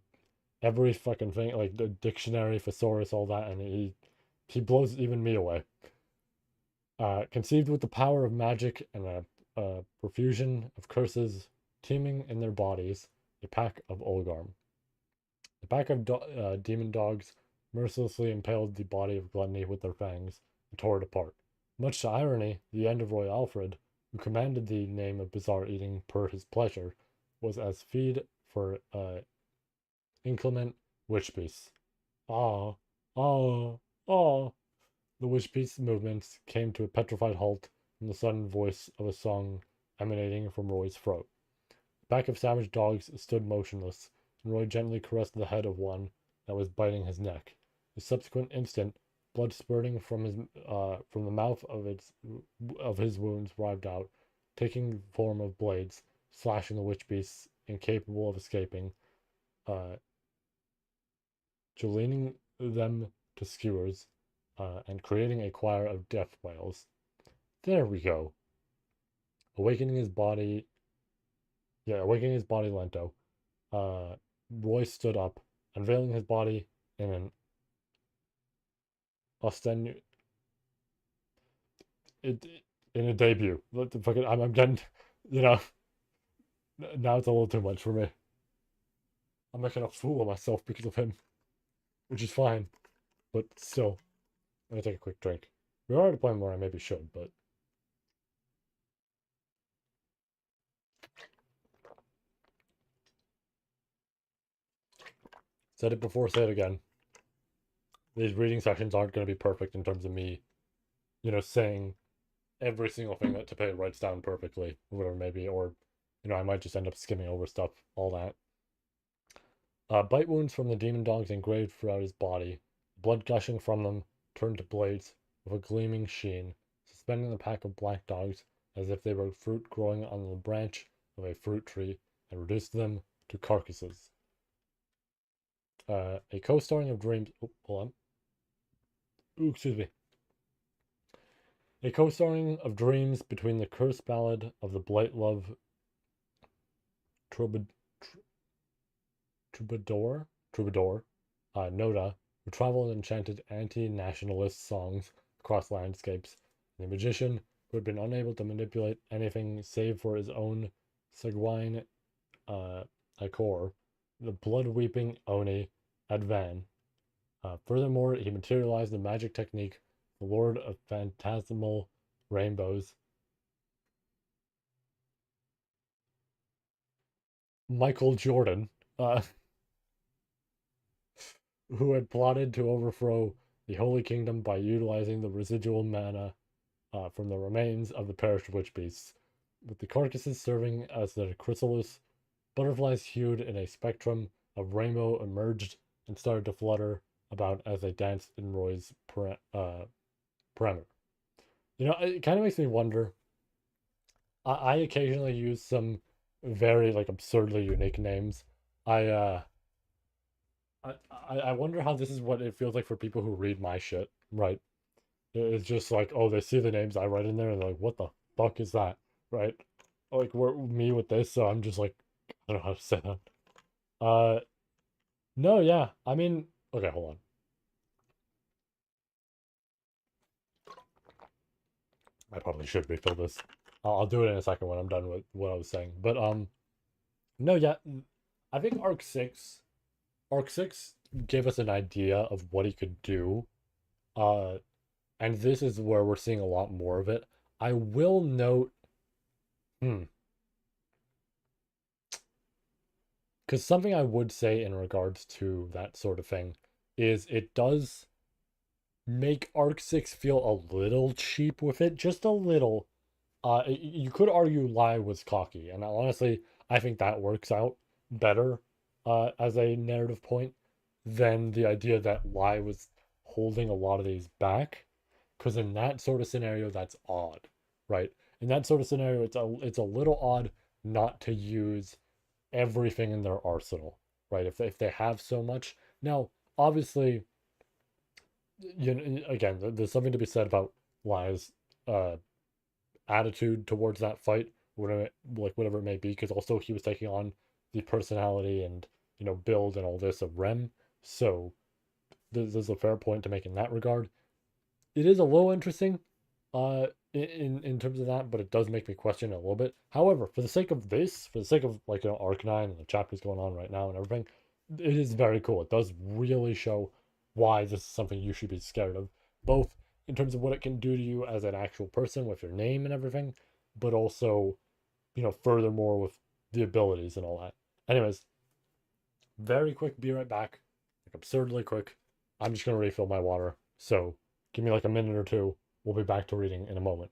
Speaker 1: every fucking thing, like the dictionary, thesaurus, all that, and he blows even me away. Conceived with the power of magic and a profusion of curses teeming in their bodies, a pack of Olgarm. The pack of demon dogs mercilessly impaled the body of Gluttony with their fangs and tore it apart. Much to irony, the end of Roy Alfred, who commanded the name of bizarre eating per his pleasure, was as feed for inclement witch beasts. Ah, ah, ah. The witch beast movements came to a petrified halt from the sudden voice of a song emanating from Roy's throat. A pack of savage dogs stood motionless, and Roy gently caressed the head of one that was biting his neck. The subsequent instant, blood spurting from the mouth of his wounds writhed out, taking the form of blades, slashing the witch beasts incapable of escaping, uh, joining them to skewers, and creating a choir of death wails. There we go. Awakening his body, awakening his body lento. Uh, Roy stood up, unveiling his body in an ostenu it in a debut. What the fucking I'm getting, you know, now it's a little too much for me. I'm making a fool of myself because of him, which is fine, but still, I'm gonna take a quick drink. We're already playing more I maybe should, but said it before, say it again. These reading sessions aren't going to be perfect in terms of me, saying every single thing that Tepe writes down perfectly, or whatever it may be, or, I might just end up skimming over stuff, all that. Bite wounds from the demon dogs engraved throughout his body, blood gushing from them, turned to blades with a gleaming sheen, suspending the pack of black dogs as if they were fruit growing on the branch of a fruit tree, and reduced them to carcasses. A co-starring of Dreams. Oh, hold on. Ooh, excuse me. A co-starring of Dreams between the curse ballad of the Blight Love troubadour, Noda, who traveled and enchanted anti-nationalist songs across landscapes, and the magician who had been unable to manipulate anything save for his own sanguine accord, the blood-weeping Oni Advan. Furthermore, he materialized the magic technique, the Lord of Phantasmal Rainbows, Michael Jordan, uh, who had plotted to overthrow the Holy Kingdom by utilizing the residual mana from the remains of the perished witch beasts, with the carcasses serving as the chrysalis. Butterflies hued in a spectrum of rainbow emerged and started to flutter about as they danced in Roy's perimeter. It kind of makes me wonder. I occasionally use some very like absurdly unique names. I I wonder how this is what it feels like for people who read my shit, right? It's just like, oh, they see the names I write in there and they're like, what the fuck is that, right? Like, we're me with this, so I'm just like, I don't know how to say that. Uh, no, yeah, I mean, okay, hold on. I probably should refill this. I'll do it in a second when I'm done with what I was saying. But no, yeah, I think Arc Six gave us an idea of what he could do. Uh, and this is where we're seeing a lot more of it. I will note, hmm, because something I would say in regards to that sort of thing is it does make Arc 6 feel a little cheap with it, just a little. You could argue Lie was cocky, and honestly, I think that works out better as a narrative point than the idea that Lie was holding a lot of these back. Because in that sort of scenario, that's odd, right? In that sort of scenario, it's a little odd not to use everything in their arsenal, right? If they have so much. Now, obviously, you know, again, there's something to be said about Lie's uh attitude towards that fight, whatever, like whatever it may be, because also he was taking on the personality and build and all this of Rem. So there's a fair point to make in that regard. It is a little interesting, in terms of that, but it does make me question it a little bit. However, for the sake of this, for the sake of like Arc 9 and the chapters going on right now and everything, it is very cool. It does really show why this is something you should be scared of, both in terms of what it can do to you as an actual person with your name and everything, but also, furthermore with the abilities and all that. Anyways, very quick, be right back. Like absurdly quick. I'm just gonna refill my water. So give me like a minute or two. We'll be back to reading in a moment.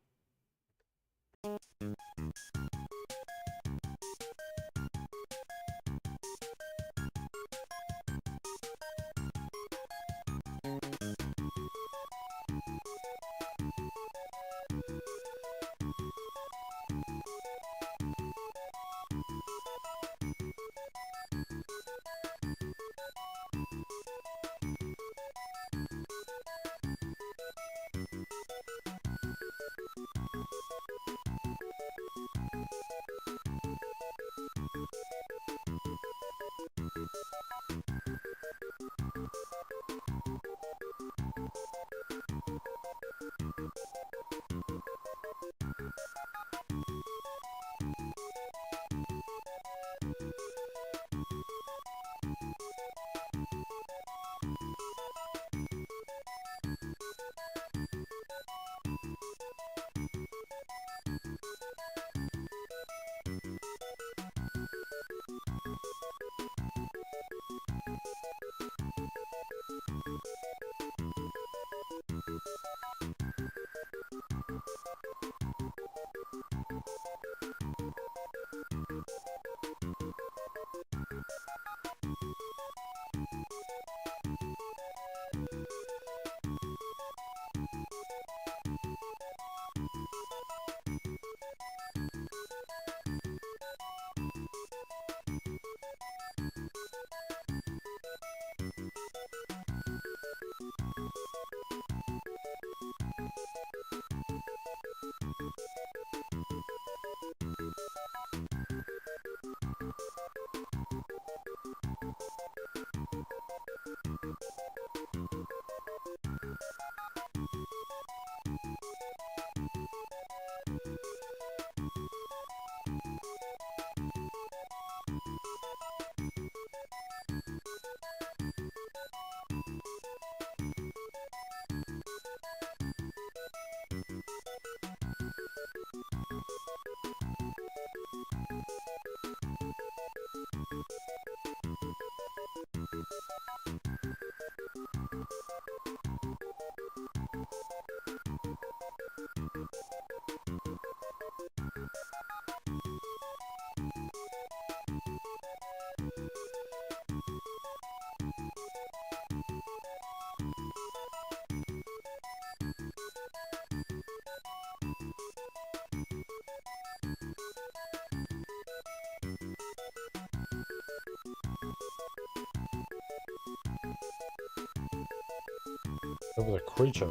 Speaker 1: There was a creature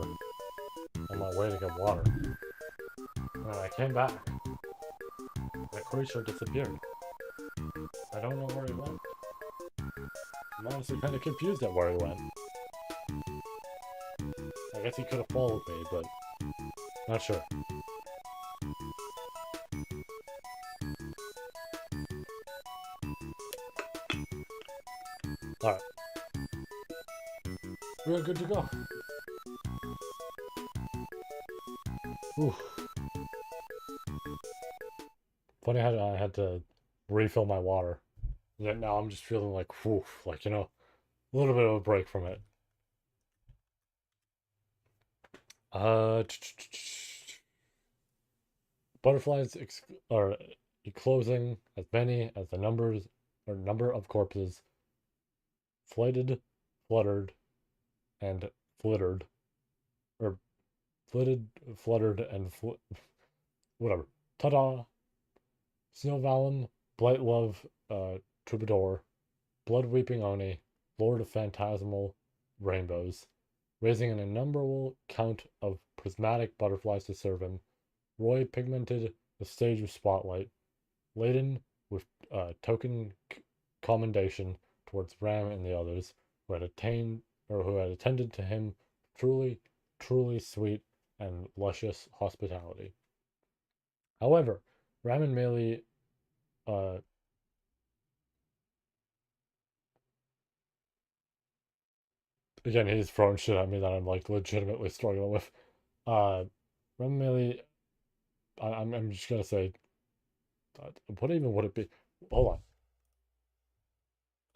Speaker 1: on my way to get water. And when I came back, the creature disappeared. I don't know where he went. I'm honestly kind of confused at where he went. I guess he could have followed me, but not sure. Alright. We're good to go. Oof. Funny how I had to refill my water. Yet now I'm just feeling like, whew, like, you know, a little bit of a break from it. Uh, Butterflies are enclosing as many as the number of corpses flighted, fluttered, and flittered, or flitted, fluttered, and whatever. Ta-da! Snowvalum, Blight Love, Troubadour, Blood Weeping Oni, Lord of Phantasmal Rainbows, raising an innumerable count of prismatic butterflies to serve him. Roy pigmented the stage with spotlight, laden with token commendation towards Ram and the others who had attended to him truly, truly sweet and luscious hospitality. However, Ram and Melee uh, again, he's throwing shit at me that I'm like legitimately struggling with. Ram and Melee, I'm just gonna say, what even would it be? Hold on,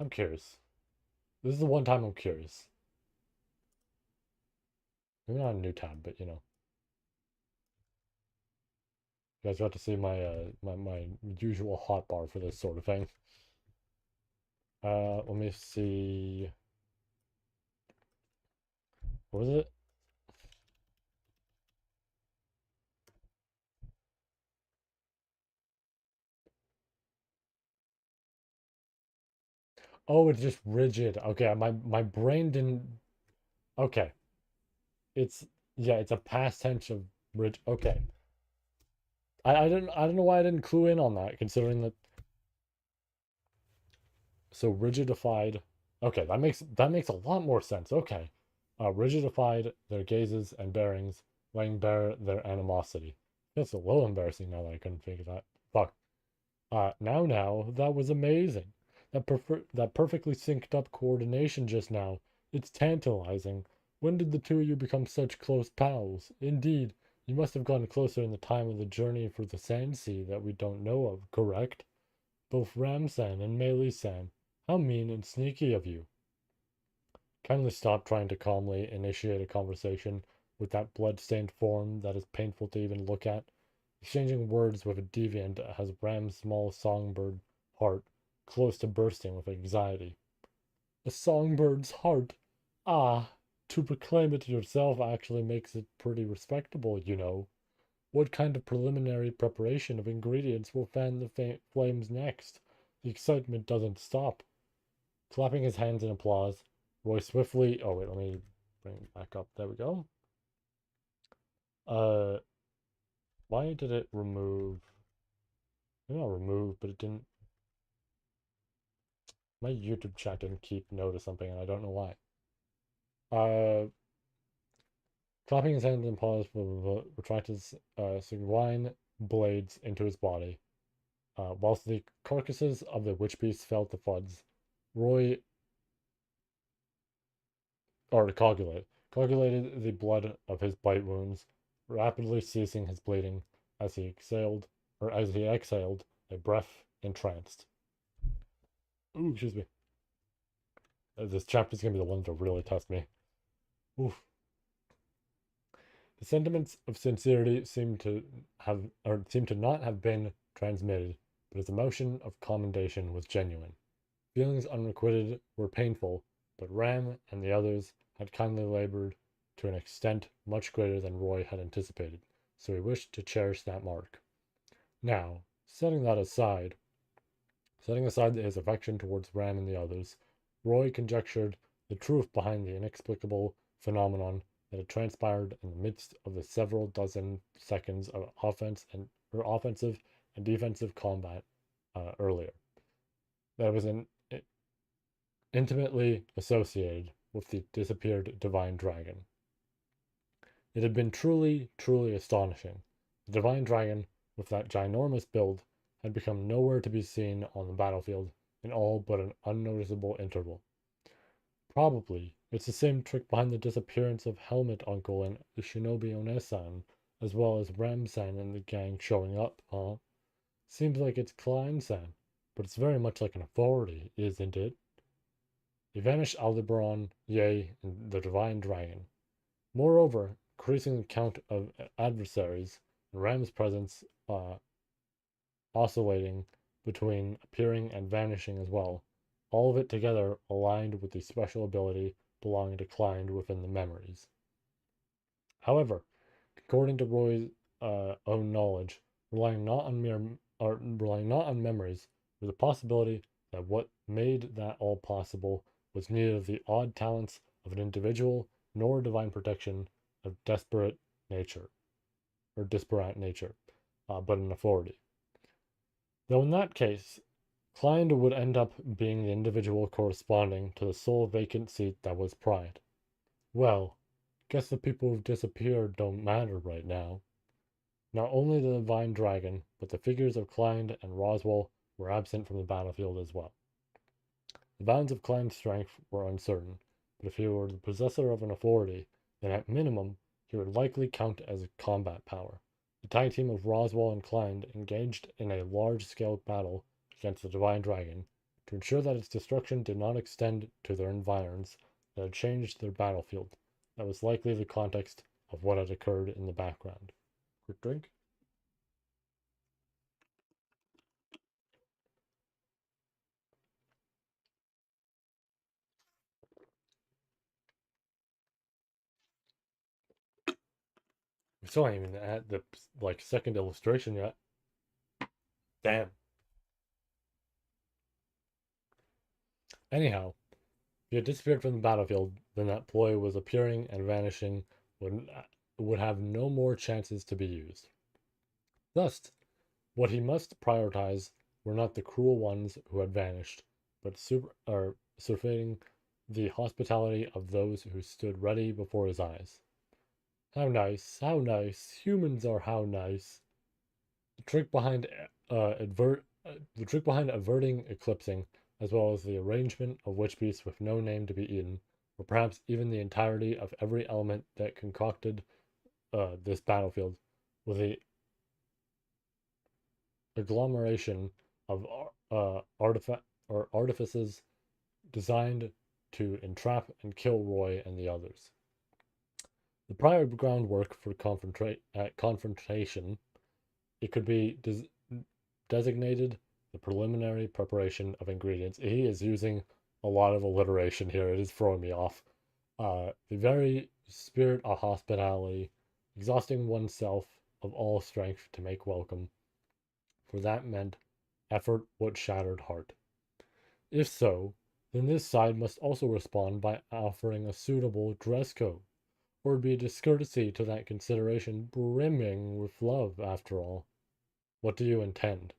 Speaker 1: I'm curious. This is the one time I'm curious. Maybe not a new tab, but you know, you guys got to see my my usual hotbar for this sort of thing. Let me see. What was it? Oh, it's just rigid. Okay, my brain didn't. Okay, it's yeah, it's a past tense of rigid. Okay, I don't know why I didn't clue in on that, considering that. So rigidified. Okay, that makes a lot more sense. Okay, rigidified their gazes and bearings, laying bare their animosity. That's a little embarrassing now that I couldn't think of that. Fuck. Now, that was amazing. That perfectly synced up coordination just now. It's tantalizing. When did the two of you become such close pals? Indeed, you must have gotten closer in the time of the journey for the Sand Sea that we don't know of, correct? Both Ram-san and Meili-san. How mean and sneaky of you. Kindly stop trying to calmly initiate a conversation with that blood-stained form that is painful to even look at. Exchanging words with a deviant has Ram's small songbird heart close to bursting with anxiety. A songbird's heart? Ah, to proclaim it yourself actually makes it pretty respectable, you know. What kind of preliminary preparation of ingredients will fan the flames next? The excitement doesn't stop. Clapping his hands in applause, Roy swiftly. Oh, wait, let me bring it back up. There we go. Uh, why did it remove? Maybe not remove, but it didn't. My YouTube chat didn't keep note of something, and I don't know why. Clapping his hands in applause, retracted sanguine blades into his body. Whilst the carcasses of the witch beasts fell to thuds, Roy, or coagulated the blood of his bite wounds, rapidly ceasing his bleeding as he exhaled a breath entranced. Ooh, excuse me. This chapter's gonna be the one to really test me. Oof. The sentiments of sincerity seem to not have been transmitted, but his emotion of commendation was genuine. Feelings unrequited were painful, but Ram and the others had kindly labored to an extent much greater than Roy had anticipated, so he wished to cherish that mark. Now, setting aside his affection towards Ram and the others, Roy conjectured the truth behind the inexplicable phenomenon that had transpired in the midst of the several dozen seconds of offensive and defensive combat earlier. That was intimately associated with the disappeared divine dragon. It had been truly, truly astonishing. The divine dragon, with that ginormous build, had become nowhere to be seen on the battlefield in all but an unnoticeable interval. Probably, it's the same trick behind the disappearance of Helmet Uncle and Shinobi Onesan, as well as Ram-san and the gang showing up, huh? Seems like it's Klein-san, but it's very much like an authority, isn't it? They vanished Aldebaran, Ye, and the Divine Dragon. Moreover, increasing the count of adversaries, and Ram's presence oscillating between appearing and vanishing as well, all of it together aligned with the special ability belonging to Klein within the memories. However, according to Roy's own knowledge, relying not on memories, there's a possibility that what made that all possible was neither the odd talents of an individual nor divine protection of disparate nature, but an authority. Though in that case, Klein would end up being the individual corresponding to the sole vacant seat that was Pride. Well, guess the people who've disappeared don't matter right now. Not only the Divine Dragon, but the figures of Klein and Roswell were absent from the battlefield as well. The bounds of Klein's strength were uncertain, but if he were the possessor of an authority, then at minimum he would likely count as a combat power. The tag team of Roswell and Klein engaged in a large-scale battle against the Divine Dragon to ensure that its destruction did not extend to their environs that had changed their battlefield. That was likely the context of what had occurred in the background. Quick drink? We still ain't even at the second illustration yet. Damn. Anyhow, if he had disappeared from the battlefield, then that ploy was appearing and vanishing would have no more chances to be used. Thus, what he must prioritize were not the cruel ones who had vanished, but surfeiting the hospitality of those who stood ready before his eyes. How nice, how nice. Humans are how nice. The trick behind averting eclipsing, as well as the arrangement of witch beasts with no name to be eaten, or perhaps even the entirety of every element that concocted this battlefield, was the agglomeration of artifices designed to entrap and kill Roy and the others. The prior groundwork for confrontation, it could be designated the preliminary preparation of ingredients. He is using a lot of alliteration here. It is throwing me off. The very spirit of hospitality, exhausting oneself of all strength to make welcome, for that meant effort what shattered heart. If so, then this side must also respond by offering a suitable dress code, or it'd be a discourtesy to that consideration brimming with love, after all. What do you intend?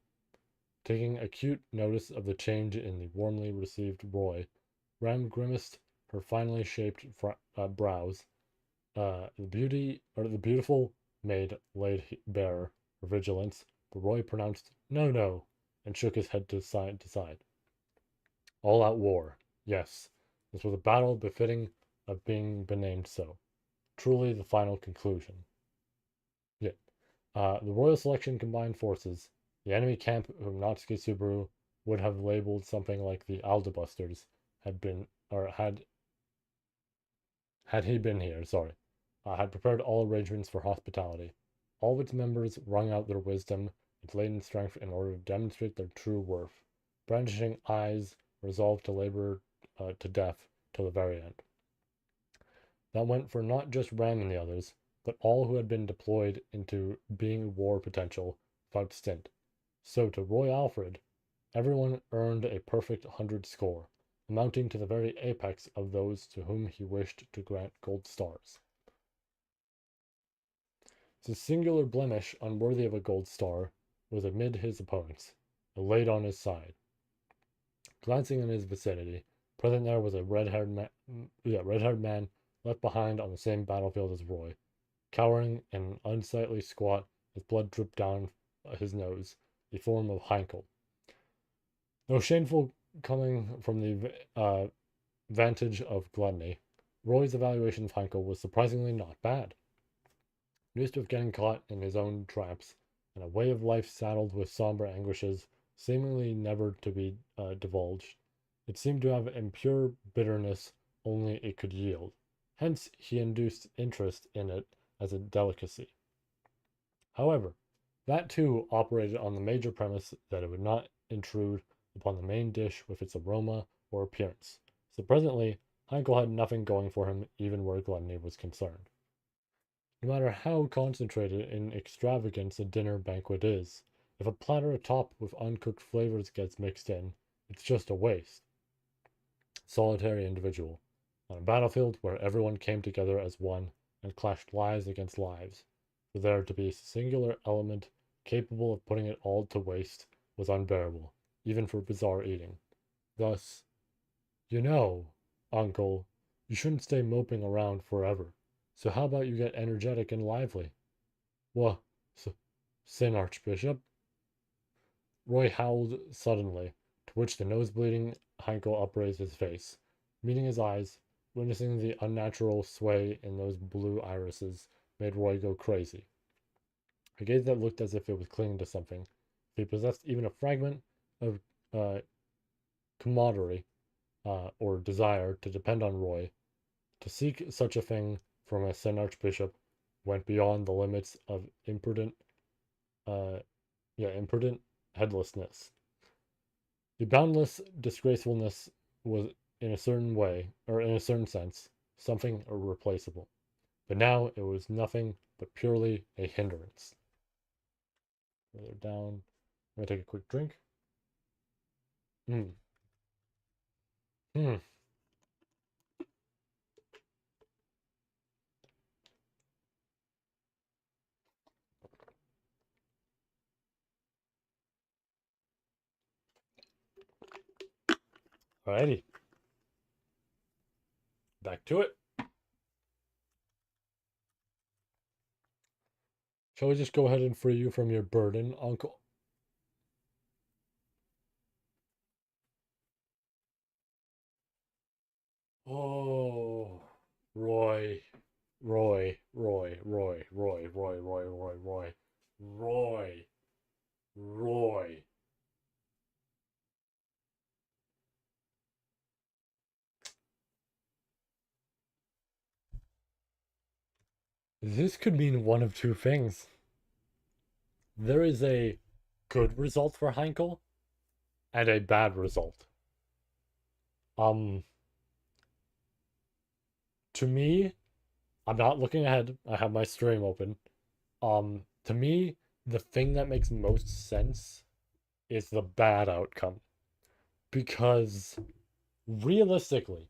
Speaker 1: Taking acute notice of the change in the warmly received Roy, Ram grimaced her finely shaped brows. The beautiful maid laid bare her vigilance, but Roy pronounced "No, no," and shook his head to side. All out war. Yes, this was a battle befitting of being benamed so. Truly the final conclusion. Yeah. The Royal Selection combined forces. The enemy camp whom Natsuki Subaru would have labeled something like the Aldebusters had he been here, sorry, had prepared all arrangements for hospitality. All of its members wrung out their wisdom and latent strength in order to demonstrate their true worth, brandishing eyes, resolved to labor to death till the very end. That went for not just Ram and the others, but all who had been deployed into being war potential without stint. So to Roy Alfred, everyone earned a perfect 100 score, amounting to the very apex of those to whom he wished to grant gold stars. His singular blemish, unworthy of a gold star, was amid his opponents, and laid on his side. Glancing in his vicinity, present there was a red-haired man left behind on the same battlefield as Roy, cowering in an unsightly squat as blood dripped down his nose, the form of Heinkel. Though shameful coming from the vantage of gluttony, Roy's evaluation of Heinkel was surprisingly not bad. Used to getting caught in his own traps, and a way of life saddled with somber anguishes, seemingly never to be divulged, it seemed to have impure bitterness only it could yield. Hence he induced interest in it as a delicacy. However, that too operated on the major premise that it would not intrude upon the main dish with its aroma or appearance. So presently, Heinkel had nothing going for him even where gluttony was concerned. No matter how concentrated in extravagance a dinner banquet is, if a platter atop with uncooked flavors gets mixed in, it's just a waste. Solitary individual. On a battlefield where everyone came together as one and clashed lives against lives, for there to be a singular element capable of putting it all to waste was unbearable, even for bizarre eating. Thus, you know, uncle, you shouldn't stay moping around forever. So how about you get energetic and lively? What, sin, Archbishop? Roy howled suddenly, to which the nose-bleeding Heinkel upraised his face, meeting his eyes, witnessing the unnatural sway in those blue irises, made Roy go crazy. A gaze that looked as if it was clinging to something. If he possessed even a fragment of uh, camaraderie or desire to depend on Roy, to seek such a thing from a Sen Archbishop went beyond the limits of uh, imprudent headlessness. The boundless disgracefulness was, in a certain way, or in a certain sense, something irreplaceable. But now it was nothing but purely a hindrance. Further down, I'm gonna take a quick drink. Hmm. Hmm. Alrighty, back to it. Shall we just go ahead and free you from your burden, Uncle? Oh, Roy, Roy, Roy. This could mean one of two things. There is a good result for Heinkel and a bad result. Um, to me, I'm not looking ahead. I have my stream open. To me, the thing that makes most sense is the bad outcome. Because realistically,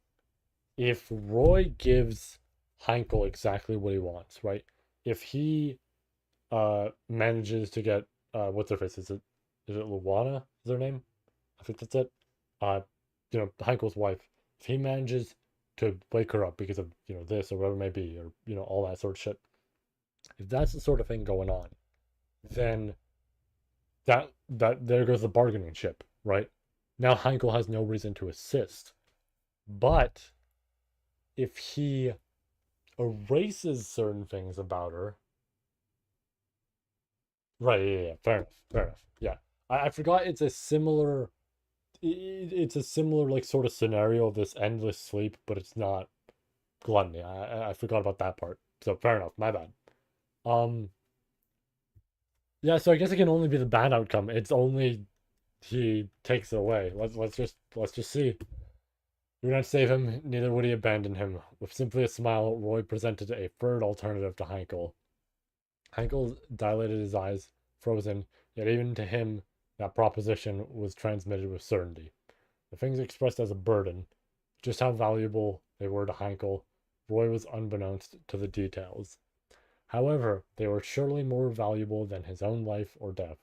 Speaker 1: if Roy gives Heinkel exactly what he wants, right? If he manages to get what's her face? Is it Luana? Is her name? I think that's it. Uh Heinkel's wife. If he manages to wake her up because of, this or whatever it may be, or all that sort of shit. If that's the sort of thing going on, then that there goes the bargaining chip, right? Now Heinkel has no reason to assist. But if he erases certain things about her, right? Yeah, fair enough, fair enough. Yeah, I forgot. It's a similar like sort of scenario of this endless sleep, but it's not gluttony. I forgot about that part. So fair enough. My bad. Um. Yeah. So I guess it can only be the bad outcome. It's only he takes it away. Let's just see. He would not save him, neither would he abandon him. With simply a smile, Roy presented a third alternative to Heinkel. Heinkel dilated his eyes, frozen, yet even to him that proposition was transmitted with certainty. The things expressed as a burden, just how valuable they were to Heinkel, Roy was unbeknownst to the details. However, they were surely more valuable than his own life or death.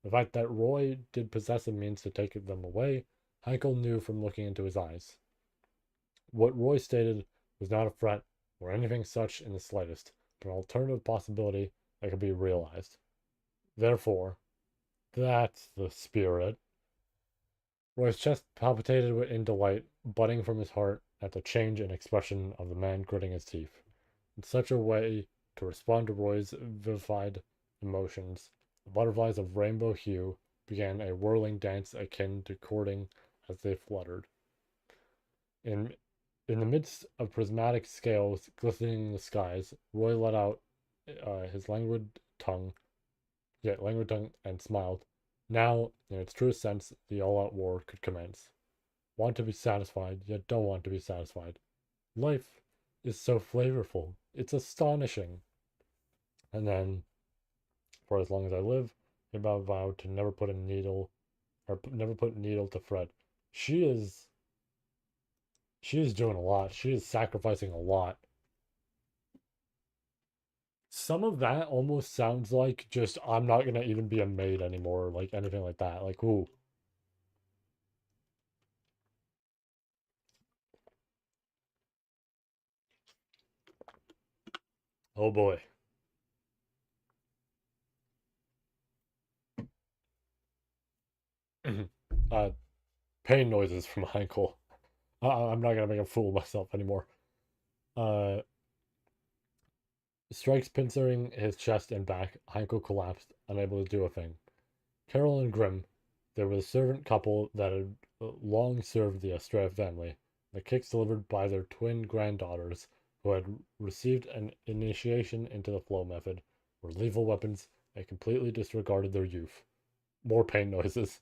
Speaker 1: The fact that Roy did possess a means to take them away, Heikel knew from looking into his eyes. What Roy stated was not a threat or anything such in the slightest, but an alternative possibility that could be realized. Therefore, that's the spirit. Roy's chest palpitated in delight, budding from his heart at the change in expression of the man gritting his teeth. In such a way to respond to Roy's vivified emotions, the butterflies of rainbow hue began a whirling dance akin to courting as they fluttered. In in the midst of prismatic scales glistening in the skies, Roy let out his tongue, languid tongue, and smiled. Now, in its truest sense, the all-out war could commence. Want to be satisfied, yet don't want to be satisfied. Life is so flavorful. It's astonishing. And then, for as long as I live, I vow to never put a needle, or never put needle to thread. She is, she is doing a lot. She is sacrificing a lot. Some of that almost sounds like just I'm not gonna even be a maid anymore, like anything like that. Like, ooh, oh boy. uh, pain noises from Heinkel. I'm not gonna make a fool of myself anymore. Uh, Strikes pincering his chest and back, Heinkel collapsed, unable to do a thing. Carol and Grimm, they were the servant couple that had long served the Estrella family, the kicks delivered by their twin granddaughters, who had received an initiation into the flow method, were lethal weapons and completely disregarded their youth. More pain noises.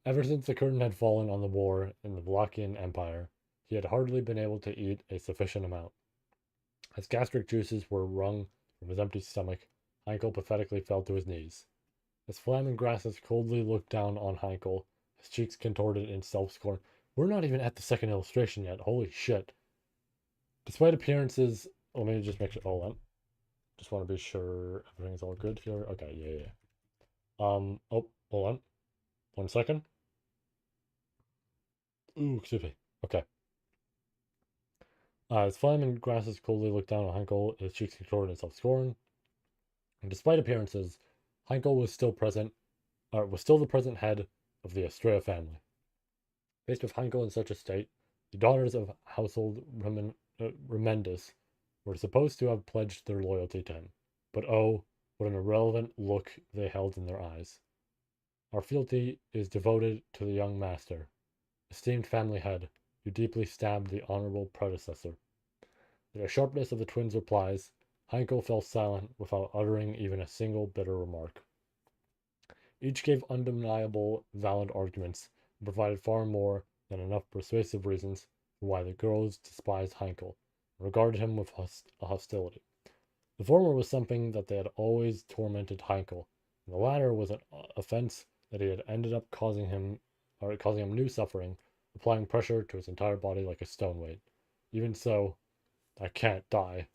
Speaker 1: Ever since the curtain had fallen on the war in the Wallachian Empire, he had hardly been able to eat a sufficient amount. As gastric juices were wrung from his empty stomach, Heinkel pathetically fell to his knees. As Flaming Grasses coldly looked down on Heinkel, his cheeks contorted in self-scorn. We're not even at the second illustration yet. Holy shit. Despite appearances, let me just make sure. Hold on. Just want to be sure everything's all good here. Okay, yeah. Oh, hold on. 1 second. Ooh, excuse me. Okay. As Flaming Grasses coldly looked down on Heinkel, his cheeks contorted in self-scorn. And despite appearances, Heinkel was still the present head of the Estrella family. Faced with Heinkel in such a state, the daughters of household Remendez were supposed to have pledged their loyalty to him. But oh, what an irrelevant look they held in their eyes. Our fealty is devoted to the young master. Esteemed family head, you deeply stabbed the honorable predecessor. At the sharpness of the twins' replies, Heinkel fell silent without uttering even a single bitter remark. Each gave undeniable, valid arguments and provided far more than enough persuasive reasons for why the girls despised Heinkel and regarded him with hostility. The former was something that they had always tormented Heinkel, and the latter was an offense that he had ended up causing him new suffering, applying pressure to his entire body like a stone weight. Even so, I can't die.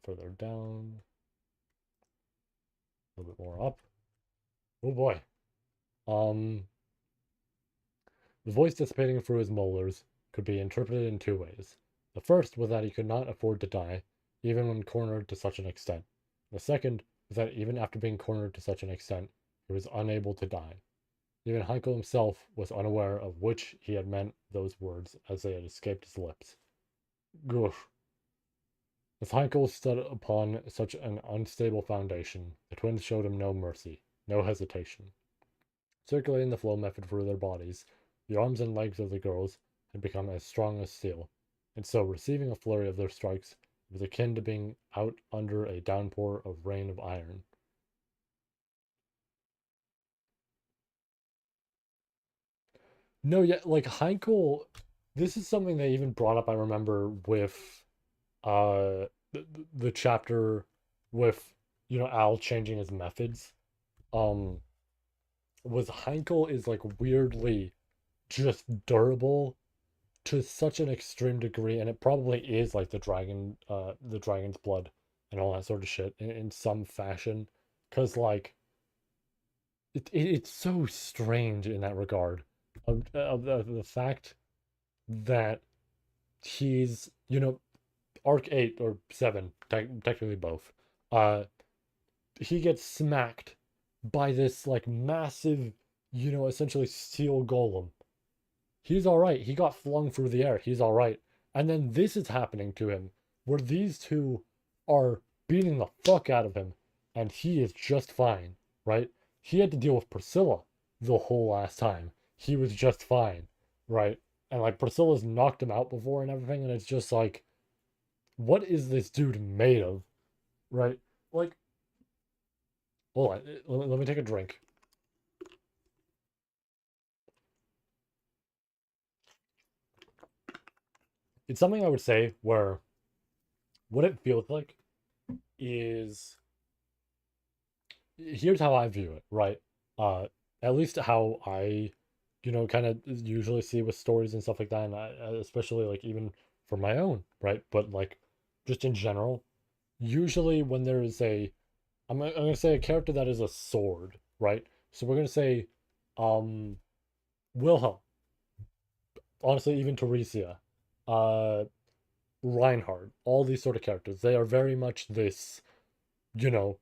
Speaker 1: Further down, a little bit more up. Oh boy. Um, The voice dissipating through his molars could be interpreted in two ways. The first was that he could not afford to die, even when cornered to such an extent. The second was that even after being cornered to such an extent, he was unable to die. Even Heinkel himself was unaware of which he had meant those words as they had escaped his lips. Goof. As Heinkel stood upon such an unstable foundation, the twins showed him no mercy, no hesitation. Circulating the flow method through their bodies, the arms and legs of the girls had become as strong as steel, and so receiving a flurry of their strikes was akin to being out under a downpour of rain of iron. No, yeah, like Heinkel, this is something they even brought up, I remember, with the chapter with Al changing his methods. Um was Heinkel is like weirdly just durable to such an extreme degree, and it probably is like the dragon's blood and all that sort of shit in some fashion, because like it's so strange in that regard of the fact that he's, arc 8 or 7, technically both, uh he gets smacked by this like massive, essentially steel golem. He's all right. He got flung through the air. He's all right. And then this is happening to him, where these two are beating the fuck out of him, and he is just fine, right? He had to deal with Priscilla the whole last time. He was just fine, right? And like Priscilla's knocked him out before and everything, and it's just like, what is this dude made of, right? Like, hold on, let me take a drink. It's something I would say where what it feels like is, here's how I view it, right? Uh, at least how I, kind of usually see with stories and stuff like that, and especially like even for my own, right? But like just in general, usually when there is I'm gonna say a character that is a sword, right? So we're gonna say, um, Wilhelm, honestly, even Teresia, uh, Reinhard, all these sort of characters, they are very much this, you know,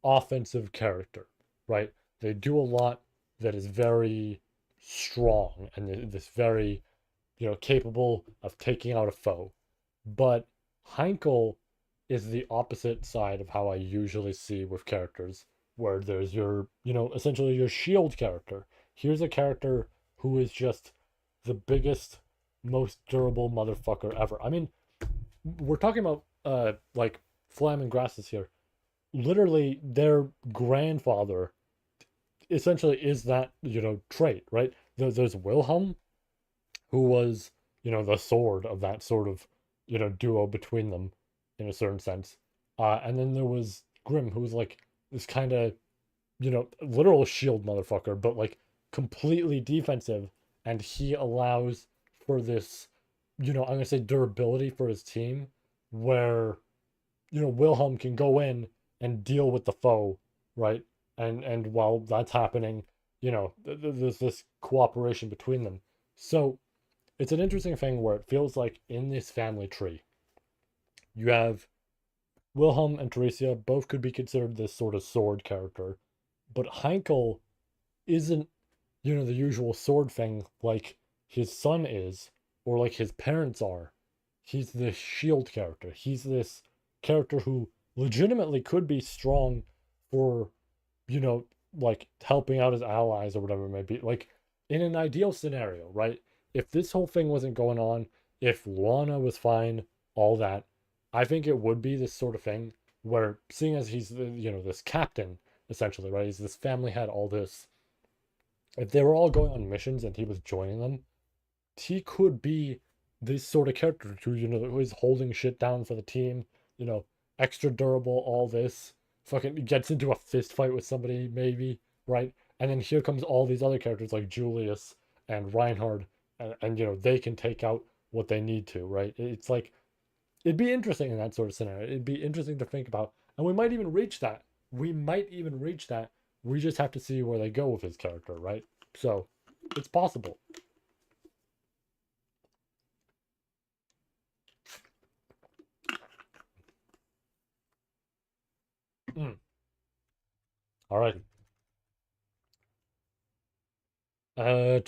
Speaker 1: offensive character, right? They do a lot that is very strong and this very, capable of taking out a foe. But Heinkel is the opposite side of how I usually see with characters, where there's your, essentially your shield character. Here's a character who is just the biggest, most durable motherfucker ever. I mean, we're talking about like Flam and Grasses here. Literally, their grandfather essentially is that, trait, right? There's Wilhelm, who was, the sword of that sort of, duo between them in a certain sense. And then there was Grim, who was like this kind of, literal shield motherfucker, but like completely defensive. And he allows for this, I'm gonna say durability for his team, where, Wilhelm can go in and deal with the foe, right? And while that's happening, there's this cooperation between them. So it's an interesting thing where it feels like in this family tree, you have Wilhelm and Theresia both could be considered this sort of sword character, but Heinkel isn't, the usual sword thing like his son is, or like his parents are. He's this shield character. He's this character who legitimately could be strong for, you know, like helping out his allies or whatever it may be. Like in an ideal scenario, right? If this whole thing wasn't going on, if Luana was fine, all that, I think it would be this sort of thing where, seeing as he's the, this captain essentially, right? He's this family head, all this. If they were all going on missions and he was joining them, he could be this sort of character who, who is holding shit down for the team, you know, extra durable, all this, fucking gets into a fist fight with somebody, maybe, right? And then here comes all these other characters like Julius and Reinhard, and they can take out what they need to, right? It's like, it'd be interesting in that sort of scenario. It'd be interesting to think about. And we might even reach that. We might even reach that. We just have to see where they go with his character, right? So, it's possible. Mm. All right. I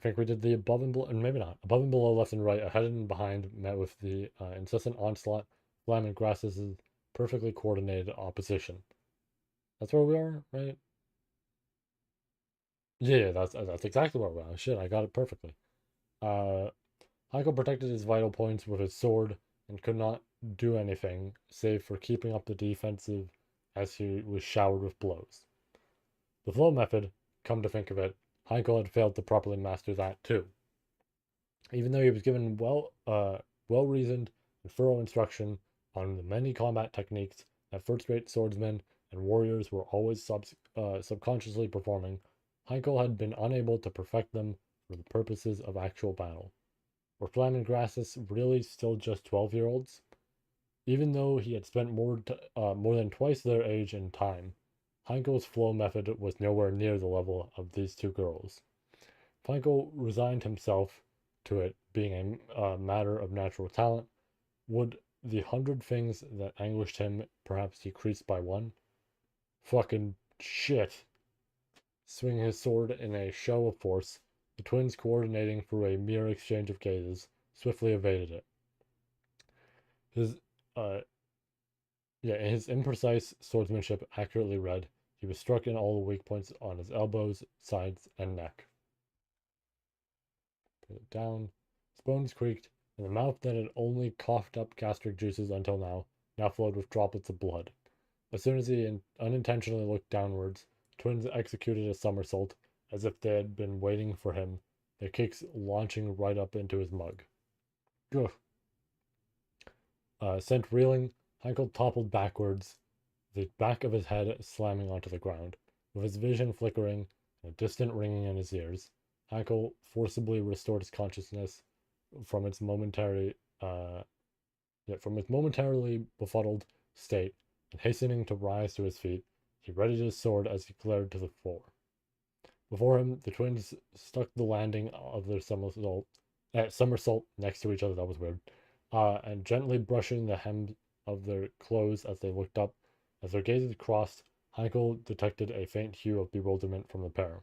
Speaker 1: think we did the above and below, and maybe not. Above and below, left and right, ahead and behind, met with the incessant onslaught, Flam and Grasses' perfectly coordinated opposition. That's where we are, right? Yeah, that's exactly where we are. Shit, I got it perfectly. Uh, Heiko protected his vital points with his sword and could not do anything save for keeping up the defensive as he was showered with blows. The flow method, come to think of it, Heiko had failed to properly master that too. Even though he was given well reasoned and thorough instruction on the many combat techniques that first rate swordsmen and warriors were always subconsciously performing, Heinkel had been unable to perfect them for the purposes of actual battle. Were Flam and Grassus really still just 12-year-olds? Even though he had spent more than twice their age and time, Heinkel's flow method was nowhere near the level of these two girls. Heinkel resigned himself to it being a matter of natural talent. Would the 100 things that anguished him perhaps decrease by one? Fucking shit. Swinging his sword in a show of force, the twins, coordinating through a mere exchange of gazes, swiftly evaded it. His uh, his imprecise swordsmanship accurately read. He was struck in all the weak points on his elbows, sides, and neck. Put it down. His bones creaked, and the mouth that had only coughed up gastric juices until now flowed with droplets of blood. As soon as he unintentionally looked downwards, twins executed a somersault, as if they had been waiting for him, their kicks launching right up into his mug. Ugh. Sent reeling, Heinkel toppled backwards, the back of his head slamming onto the ground. With his vision flickering and a distant ringing in his ears, Heinkel forcibly restored his consciousness from its momentary, from its momentarily befuddled state, and hastening to rise to his feet, he readied his sword as he glared to the floor. Before him, the twins stuck the landing of their somersault next to each other. That was weird. And gently brushing the hem of their clothes as they looked up. As their gazes crossed, Heinkel detected a faint hue of bewilderment from the pair.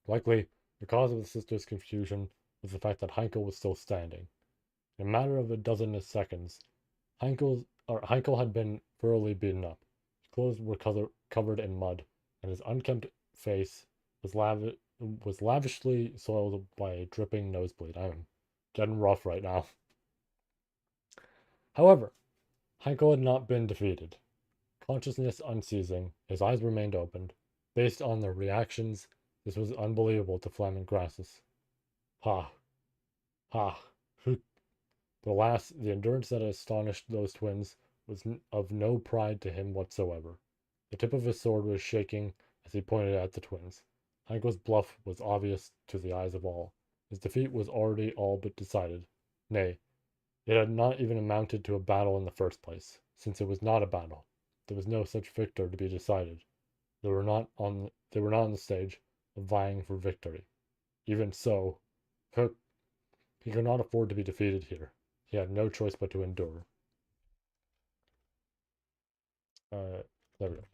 Speaker 1: Likely, the cause of the sisters' confusion was the fact that Heinkel was still standing. In a matter of a dozen seconds, Heinkel had been thoroughly beaten up. His clothes were covered in mud, and his unkempt face was lavishly soiled by a dripping nosebleed. I'm getting rough right now. However, Heinkel had not been defeated. Consciousness unceasing, his eyes remained opened. Based on their reactions, this was unbelievable to Flaming Grassus. Ha! Ha! But alas, the endurance that astonished those twins was of no pride to him whatsoever. The tip of his sword was shaking as he pointed at the twins. Heinkel's bluff was obvious to the eyes of all. His defeat was already all but decided. Nay, it had not even amounted to a battle in the first place, since it was not a battle. There was no such victor to be decided. They were not on the stage of vying for victory. Even so, he could not afford to be defeated here. He had no choice but to endure. There we go.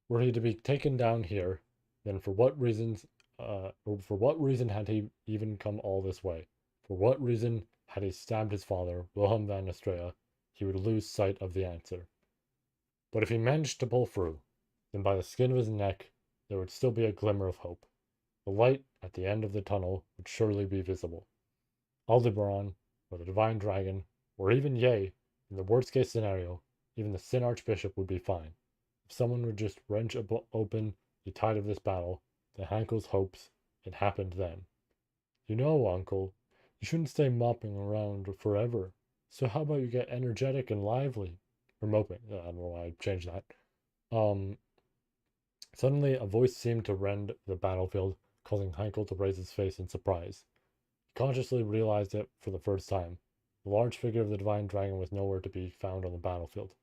Speaker 1: Were he to be taken down here, then for what reason had he even come all this way? For what reason had he stabbed his father, Wilhelm van Astrea? He would lose sight of the answer. But if he managed to pull through, then by the skin of his neck there would still be a glimmer of hope. The light at the end of the tunnel would surely be visible. Aldebaran, or the Divine Dragon, or even in the worst case scenario, even the Sin Archbishop would be fine. If someone would just wrench open the tide of this battle, then Hankel's hopes, it happened then. You know, Uncle, you shouldn't stay mopping around forever. So how about you get energetic and lively? Or moping. I don't know why I changed that. Um, Suddenly a voice seemed to rend the battlefield, causing Heinkel to raise his face in surprise. He consciously realized it for the first time. The large figure of the Divine Dragon was nowhere to be found on the battlefield.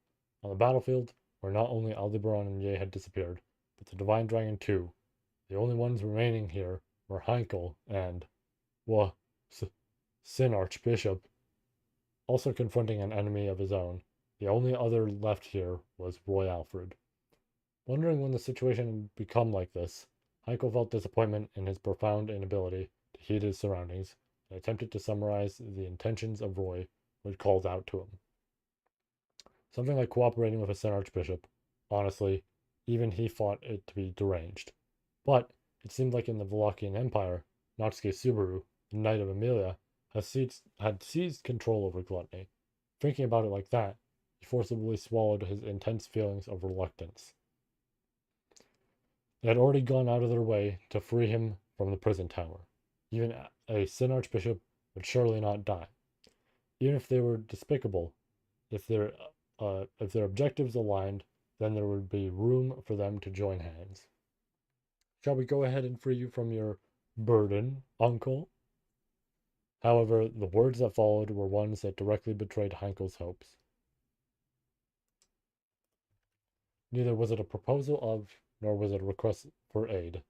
Speaker 1: On the battlefield, where not only Aldebaran and Ye had disappeared, but the Divine Dragon too. The only ones remaining here were Heinkel and, well, Sin Archbishop. Also confronting an enemy of his own, the only other left here was Roy Alfred. Wondering when the situation had become like this, Heinkel felt disappointment in his profound inability to heed his surroundings and attempted to summarize the intentions of Roy, who had called out to him. Something like cooperating with a Sen Archbishop. Honestly, even he thought it to be deranged. But it seemed like in the Wallachian Empire, Natsuke Subaru, the Knight of Amelia, had seized control over gluttony. Thinking about it like that, he forcibly swallowed his intense feelings of reluctance. They had already gone out of their way to free him from the prison tower. Even a Sin Archbishop would surely not die. Even if they were despicable, if their objectives aligned, then there would be room for them to join hands. Shall we go ahead and free you from your burden, uncle? However, the words that followed were ones that directly betrayed Heinkel's hopes. Neither was it a proposal of, nor was it a request for aid,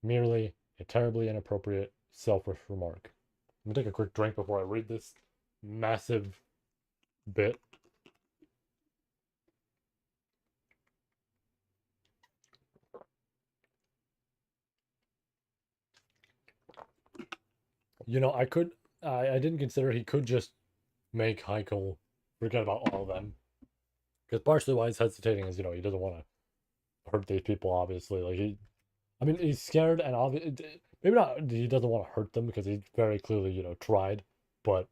Speaker 1: merely a terribly inappropriate, selfish remark. I'm gonna take a quick drink before I read this massive bit. I didn't consider he could just make Heikel forget about all of them. Because partially why he's hesitating is, he doesn't want to hurt these people, obviously. He's scared and obviously, maybe not, he doesn't want to hurt them because he very clearly, tried. But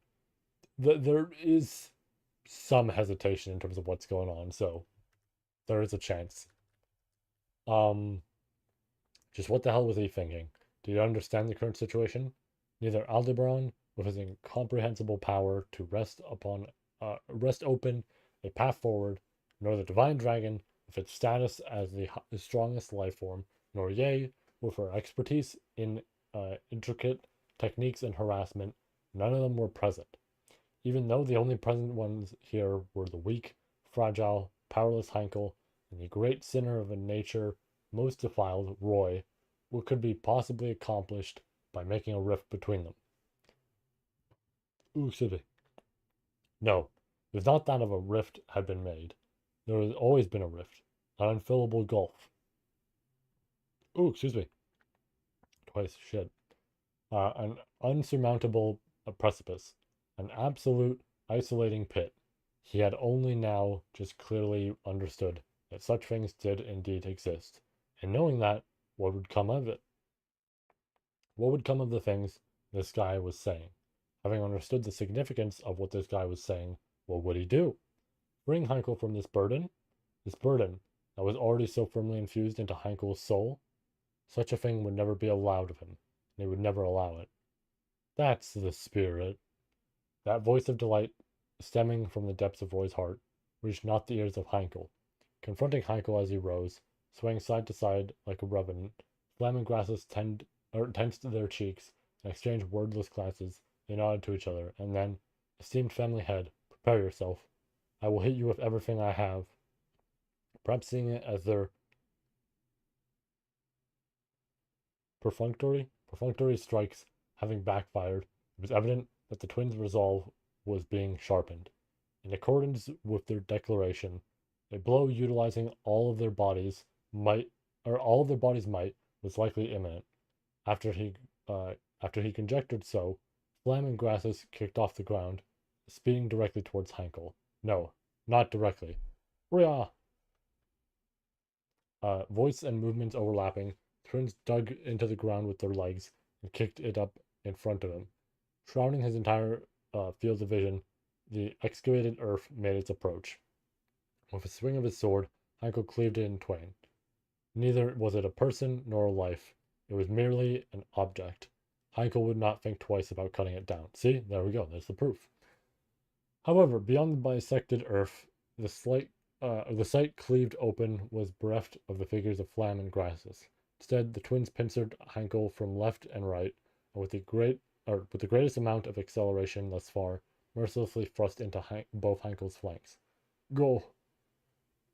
Speaker 1: there is some hesitation in terms of what's going on, so there is a chance. Um, just what the hell was he thinking? Do you understand the current situation? Neither Aldebaran, with his incomprehensible power to rest open a path forward, nor the divine dragon, with its status as the strongest life form, nor Ye, with her expertise in intricate techniques and harassment, none of them were present. Even though the only present ones here were the weak, fragile, powerless Heinkel and the great sinner of a nature most defiled, Roy, what could be possibly accomplished by making a rift between them? Ooh, excuse me. No, it was not that of a rift had been made. There has always been a rift, an unfillable gulf. Ooh, excuse me. Twice, shit. An unsurmountable precipice, an absolute isolating pit. He had only now just clearly understood that such things did indeed exist, and knowing that, what would come of it? What would come of the things this guy was saying? Having understood the significance of what this guy was saying, what would he do? Bring Heinkel from this burden? This burden that was already so firmly infused into Heinkel's soul? Such a thing would never be allowed of him, and he would never allow it. That's the spirit. That voice of delight, stemming from the depths of Roy's heart, reached not the ears of Heinkel. Confronting Heinkel as he rose, swaying side to side like a revenant, flaming grasses tensed their cheeks and exchanged wordless glances. They nodded to each other, and then, esteemed family head, prepare yourself. I will hit you with everything I have. Perhaps seeing it as their perfunctory strikes having backfired, it was evident that the twins' resolve was being sharpened. In accordance with their declaration, a blow utilizing all of their bodies' might, was likely imminent. After he, after he conjectured so, flaming grasses kicked off the ground, speeding directly towards Heinkel. No, not directly. Rhea! Voice and movements overlapping, twins dug into the ground with their legs and kicked it up in front of him. Shrouding his entire field of vision, the excavated earth made its approach. With a swing of his sword, Heinkel cleaved it in twain. Neither was it a person nor a life. It was merely an object. Heinkel would not think twice about cutting it down. See, there we go. There's the proof. However, beyond the bisected earth, the sight cleaved open was bereft of the figures of Flam and Grassus. Instead, the twins pincered Heinkel from left and right, and with the greatest amount of acceleration thus far, mercilessly thrust into both Heinkel's flanks. Go!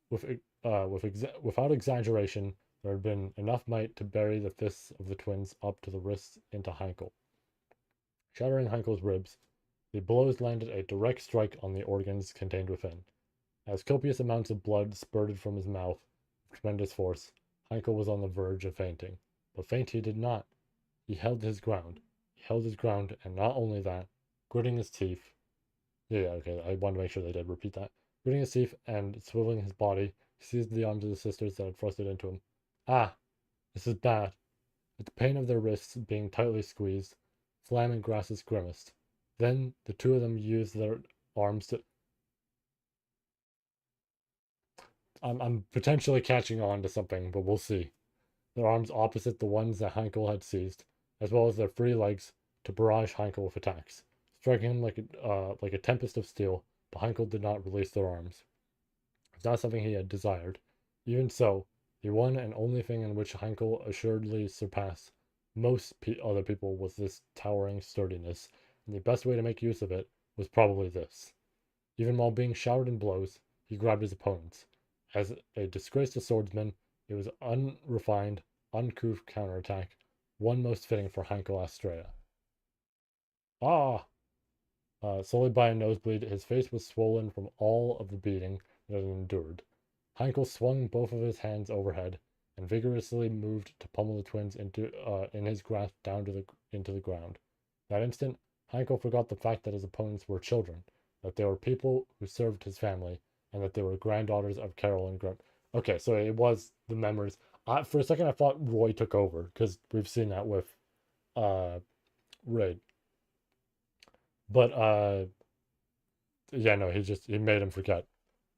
Speaker 1: Without exaggeration, there had been enough might to bury the fists of the twins up to the wrists into Heinkel. Shattering Heinkel's ribs, the blows landed a direct strike on the organs contained within. As copious amounts of blood spurted from his mouth with tremendous force, Heinkel was on the verge of fainting. But faint he did not. He held his ground. He held his ground, and not only that, gritting his teeth. Yeah, okay, I wanted to make sure they did repeat that. Gritting his teeth and swiveling his body, he seized the arms of the sisters that had thrusted into him. Ah, this is bad. At the pain of their wrists being tightly squeezed, Flam and Grassus grimaced. Then the two of them used their arms to. I'm potentially catching on to something, but we'll see. Their arms opposite the ones that Heinkel had seized, as well as their free legs, to barrage Heinkel with attacks, striking him like a tempest of steel. But Heinkel did not release their arms. It was not something he had desired. Even so, The one and only thing in which Heinkel assuredly surpassed most other people was this towering sturdiness, and the best way to make use of it was probably this. Even while being showered in blows, he grabbed his opponents. As a disgraced swordsman, it was unrefined, uncouth counterattack, one most fitting for Heinkel Astrea. Ah! Sullied by a nosebleed, his face was swollen from all of the beating that it endured. Heinkel swung both of his hands overhead and vigorously moved to pummel the twins in his grasp down into the ground. That instant, Heinkel forgot the fact that his opponents were children, that they were people who served his family, and that they were granddaughters of Carol and Grim. Okay, so it was the memories. For a second, I thought Roy took over because we've seen that with uh, Raid, but yeah, no, he made him forget.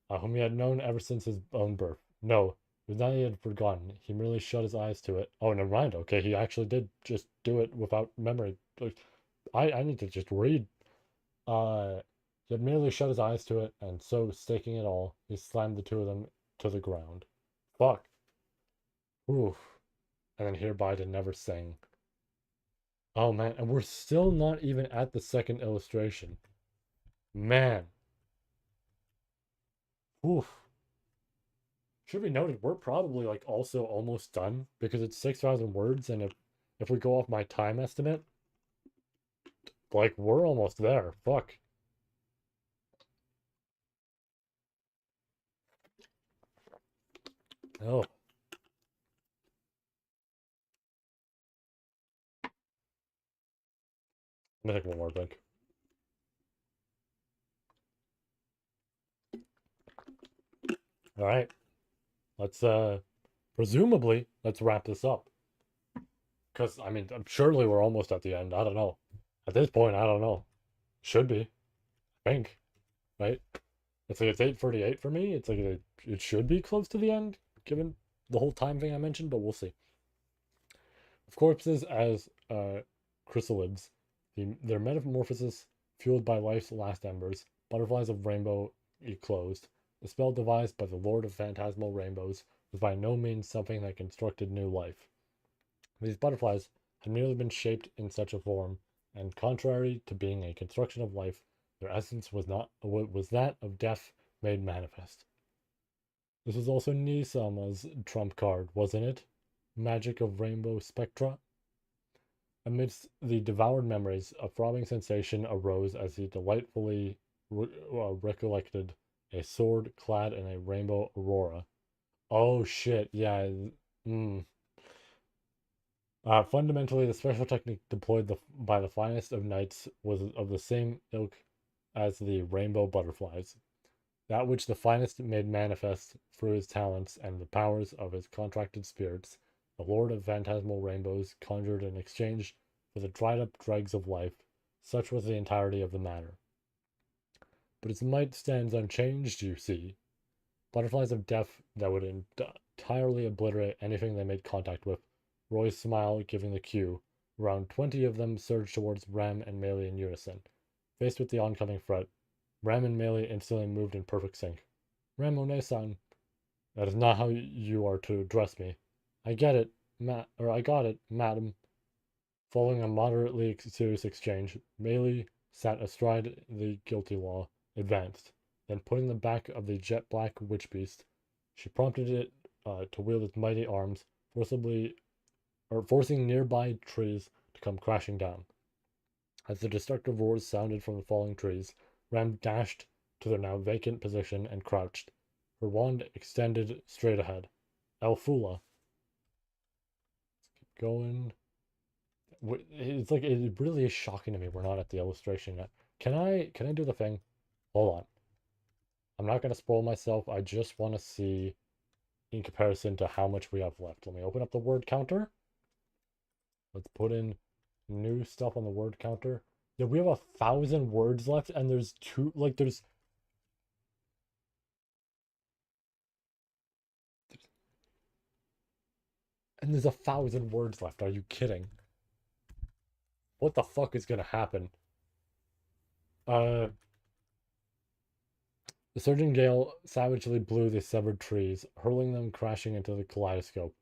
Speaker 1: Whom he had known ever since his own birth. No, it was not that he had forgotten. He merely shut his eyes to it. Oh, never mind. Okay, he actually did just do it without memory. Like, I need to just read. Uh, he had merely shut his eyes to it, and so, staking it all, he slammed the two of them to the ground. Fuck. Oof. And then hereby to never sing. Oh man, and we're still not even at the second illustration. Man. Oof. Should be noted, we're probably like also almost done because it's 6,000 words, and if we go off my time estimate, like we're almost there. Fuck. Oh, I'm gonna take one more drink. All right, let's presumably let's wrap this up because I mean surely we're almost at the end. I don't know. At this point, I don't know. Should be, I think, right? It's like it's 8:38 for me. It's like it should be close to the end given the whole time thing I mentioned, but we'll see. Of corpses as chrysalids, their metamorphosis fueled by life's last embers, butterflies of rainbow eclosed. The spell devised by the Lord of Phantasmal Rainbows was by no means something that constructed new life. These butterflies had merely been shaped in such a form, and contrary to being a construction of life, their essence was that of death made manifest. This was also Nisama's trump card, wasn't it? Magic of Rainbow Spectra. Amidst the devoured memories, a throbbing sensation arose as he delightfully recollected a sword clad in a rainbow aurora. Oh shit, yeah. Mm. Fundamentally, the special technique deployed by the finest of knights was of the same ilk as the rainbow butterflies. That which the finest made manifest through his talents and the powers of his contracted spirits, the Lord of Phantasmal Rainbows conjured in exchange for the dried up dregs of life. Such was the entirety of the matter. But its might stands unchanged, you see. Butterflies of death that would entirely obliterate anything they made contact with. Roy's smile giving the cue. Around 20 of them surged towards Ram and Melee in unison. Faced with the oncoming threat, Ram and Melee instantly moved in perfect sync. Ramone-san, that is not how you are to address me. I get it, I got it, madam. Following a moderately serious exchange, Melee sat astride the guilty law, advanced. Then putting the back of the jet black witch beast, she prompted it to wield its mighty arms, forcing nearby trees to come crashing down. As the destructive roars sounded from the falling trees, Ram dashed to their now vacant position and crouched, her wand extended straight ahead. Elfula. Keep going. It's like it really is shocking to me we're not at the illustration yet. Can I do the thing? Hold on. I'm not gonna spoil myself. I just want to see in comparison to how much we have left. Let me open up the word counter. Let's put in new stuff on the word counter. Yeah, we have 1,000 words left, and there's there's 1,000 words left. Are you kidding? What the fuck is gonna happen? Uh, The surging gale savagely blew the severed trees, hurling them crashing into the kaleidoscope.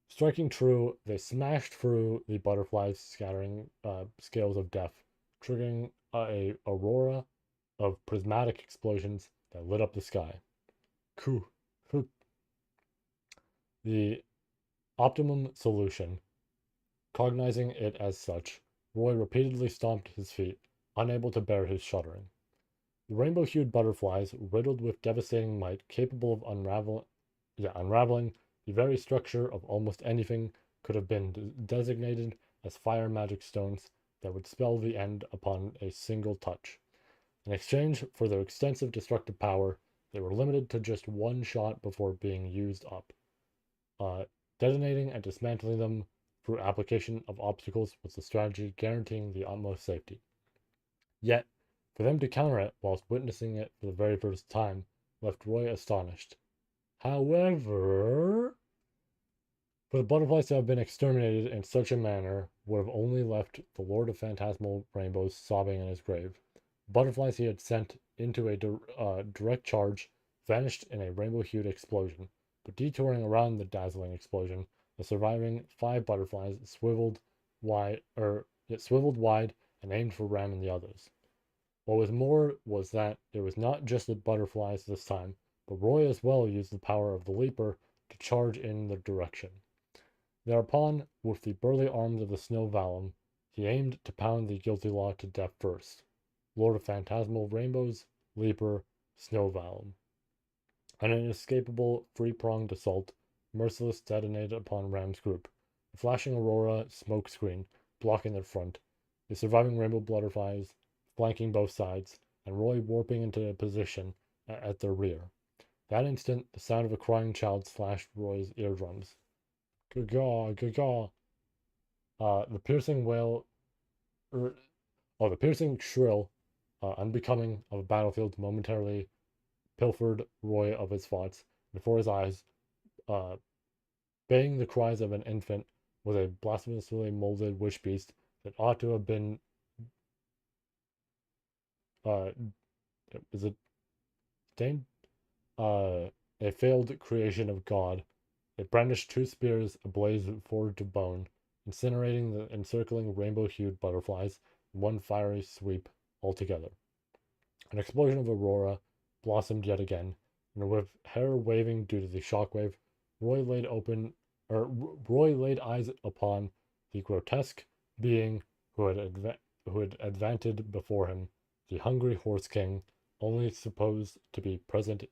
Speaker 1: Striking true, they smashed through the butterflies' scattering scales of death, triggering a aurora of prismatic explosions that lit up the sky. Coup. The optimum solution. Cognizing it as such, Roy repeatedly stomped his feet, unable to bear his shuddering. The rainbow-hued butterflies, riddled with devastating might, capable of unraveling the very structure of almost anything, could have been designated as fire magic stones that would spell the end upon a single touch. In exchange for their extensive destructive power, they were limited to just one shot before being used up. Uh, Detonating and dismantling them through application of obstacles was the strategy guaranteeing the utmost safety. Yet, for them to counter it whilst witnessing it for the very first time left Roy astonished. However, for the butterflies to have been exterminated in such a manner would have only left the Lord of Phantasmal Rainbows sobbing in his grave. The butterflies he had sent into a direct charge vanished in a rainbow-hued explosion, but detouring around the dazzling explosion, the surviving 5 butterflies swiveled wide and aimed for Ram and the others. What was more was that it was not just the butterflies this time, but Roy as well used the power of the Leaper to charge in their direction. Thereupon, with the burly arms of the Snow Vallum, he aimed to pound the guilty law to death first. Lord of Phantasmal Rainbows, Leaper, Snow Vallum. An inescapable three-pronged assault, merciless detonated upon Ram's group, a flashing aurora smoke screen blocking their front, the surviving rainbow butterflies flanking both sides, and Roy warping into a position at their rear. That instant, the sound of a crying child slashed Roy's eardrums. Gaga, gaga. The piercing wail, er, the piercing shrill, unbecoming of a battlefield, momentarily pilfered Roy of his thoughts. Before his eyes, uh, baying the cries of an infant, was a blasphemously molded wish beast that ought to have been, uh, is it Dane? A failed creation of God. It brandished 2 spears ablaze with forged of bone, incinerating the encircling rainbow-hued butterflies in one fiery sweep altogether. An explosion of aurora blossomed yet again, and with hair waving due to the shockwave, Roy laid open, Roy laid eyes upon the grotesque being who had advanced before him, the hungry horse king, only supposed to be present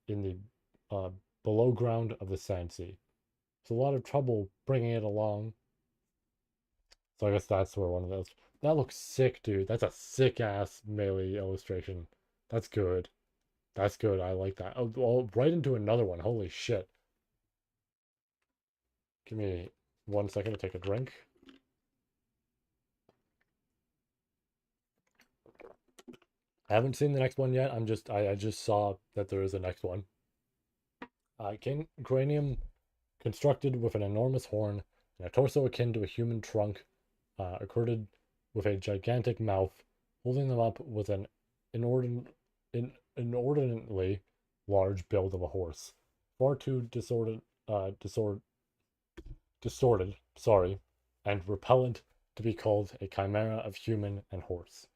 Speaker 1: in the below ground of the sand sea. It's a lot of trouble bringing it along. So I guess that's where one of those. That looks sick, dude. That's a sick ass melee illustration. That's good. That's good. I like that. Oh, right into another one. Holy shit. Give me 1 second to take a drink. I haven't seen the next one yet. I just saw that there is a next one. Cranium constructed with an enormous horn and a torso akin to a human trunk, accorded with a gigantic mouth. Holding them up with an inordinately large build of a horse, far too distorted, sorry, and repellent to be called a chimera of human and horse.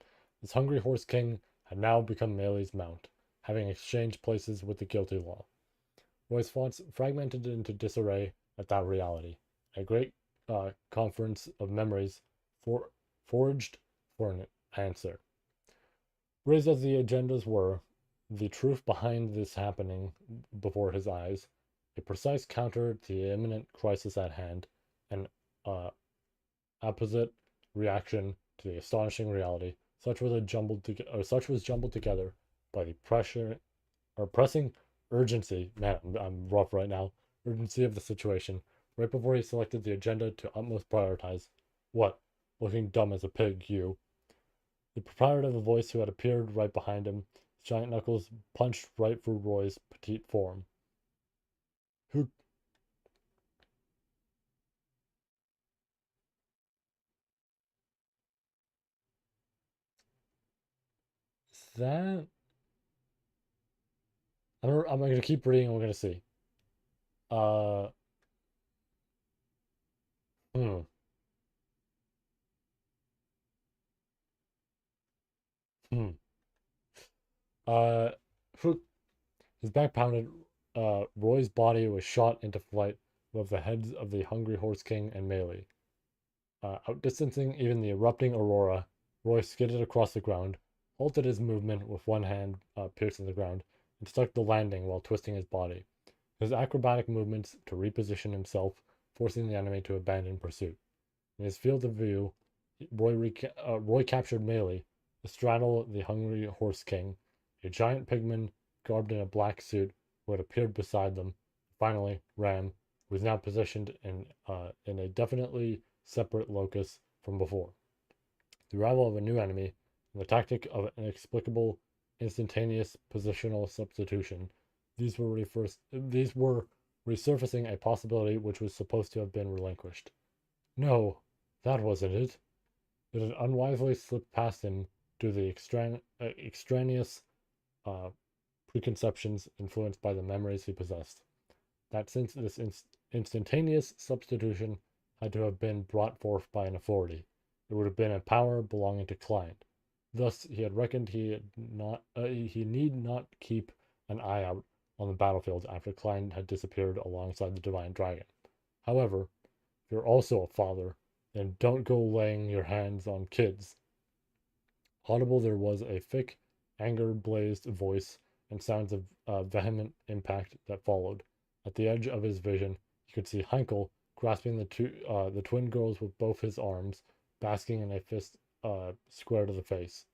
Speaker 1: This hungry horse king had now become Melee's mount, having exchanged places with the guilty law. Roy's thoughts fragmented into disarray at that reality. A great conference of memories forged for an answer. Raised as the agendas were, the truth behind this happening before his eyes, a precise counter to the imminent crisis at hand, an uh, opposite reaction to the astonishing reality, such was jumbled together by the pressing urgency. Man, I'm rough right now. Urgency of the situation. Right before he selected the agenda to utmost prioritize. What? Looking dumb as a pig, you. The proprietor of the voice who had appeared right behind him, his giant knuckles punched right through Roy's petite form. Who is that? I'm gonna keep reading and we're gonna see. Uh, hmm, hmm. Uh, his back pounded. Roy's body was shot into flight above the heads of the Hungry Horse King and Melee. Outdistancing even the erupting Aurora, Roy skidded across the ground, halted his movement with one hand piercing the ground, and stuck the landing while twisting his body. His acrobatic movements to reposition himself, forcing the enemy to abandon pursuit. In his field of view, Roy captured Melee, astraddle the Hungry Horse King, a giant pigman garbed in a black suit who had appeared beside them. Finally, Ram, who was now positioned in a definitely separate locus from before. The arrival of a new enemy and the tactic of inexplicable instantaneous positional substitution. These were resurfacing a possibility which was supposed to have been relinquished. No, that wasn't it. It had unwisely slipped past him due to the extraneous uh, preconceptions influenced by the memories he possessed. That since this instantaneous substitution had to have been brought forth by an authority, it would have been a power belonging to Client. Thus, he had reckoned he need not keep an eye out on the battlefield after Client had disappeared alongside the Divine Dragon. However, if you're also a father, then don't go laying your hands on kids. Audible there was a thick, anger-blazed voice and sounds of vehement impact that followed. At the edge of his vision, he could see Heinkel grasping the twin girls with both his arms, basking in a fist square to the face.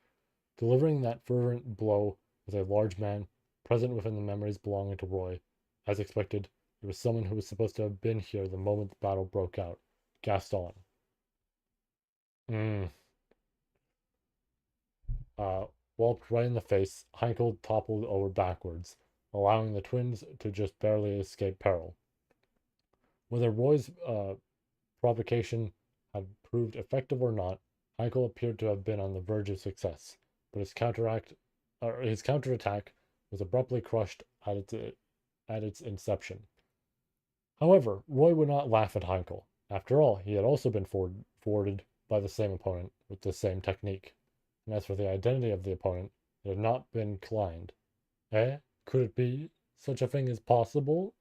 Speaker 1: Delivering that fervent blow was a large man, present within the memories belonging to Roy. As expected, it was someone who was supposed to have been here the moment the battle broke out. Gaston. Mm. Uh, Walloped right in the face, Heinkel toppled over backwards, allowing the twins to just barely escape peril. Whether Roy's provocation had proved effective or not, Heinkel appeared to have been on the verge of success, but his counterattack was abruptly crushed at its inception. However, Roy would not laugh at Heinkel. After all, he had also been forwarded by the same opponent with the same technique. And as for the identity of the opponent, it had not been Klein. Eh? Could it be? Such a thing is possible?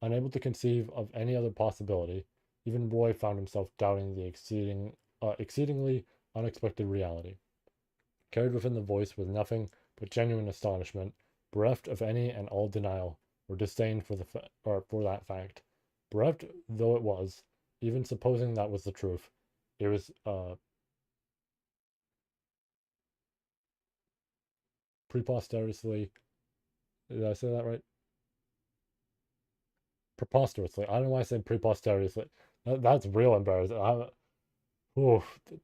Speaker 1: Unable to conceive of any other possibility, even Roy found himself doubting the exceedingly unexpected reality. Carried within the voice was nothing but genuine astonishment, bereft of any and all denial or disdain for that fact. Bereft though it was, even supposing that was the truth, it was preposterously. Did I say that right? Preposterously. I don't know why I said preposterously. That's real embarrassing.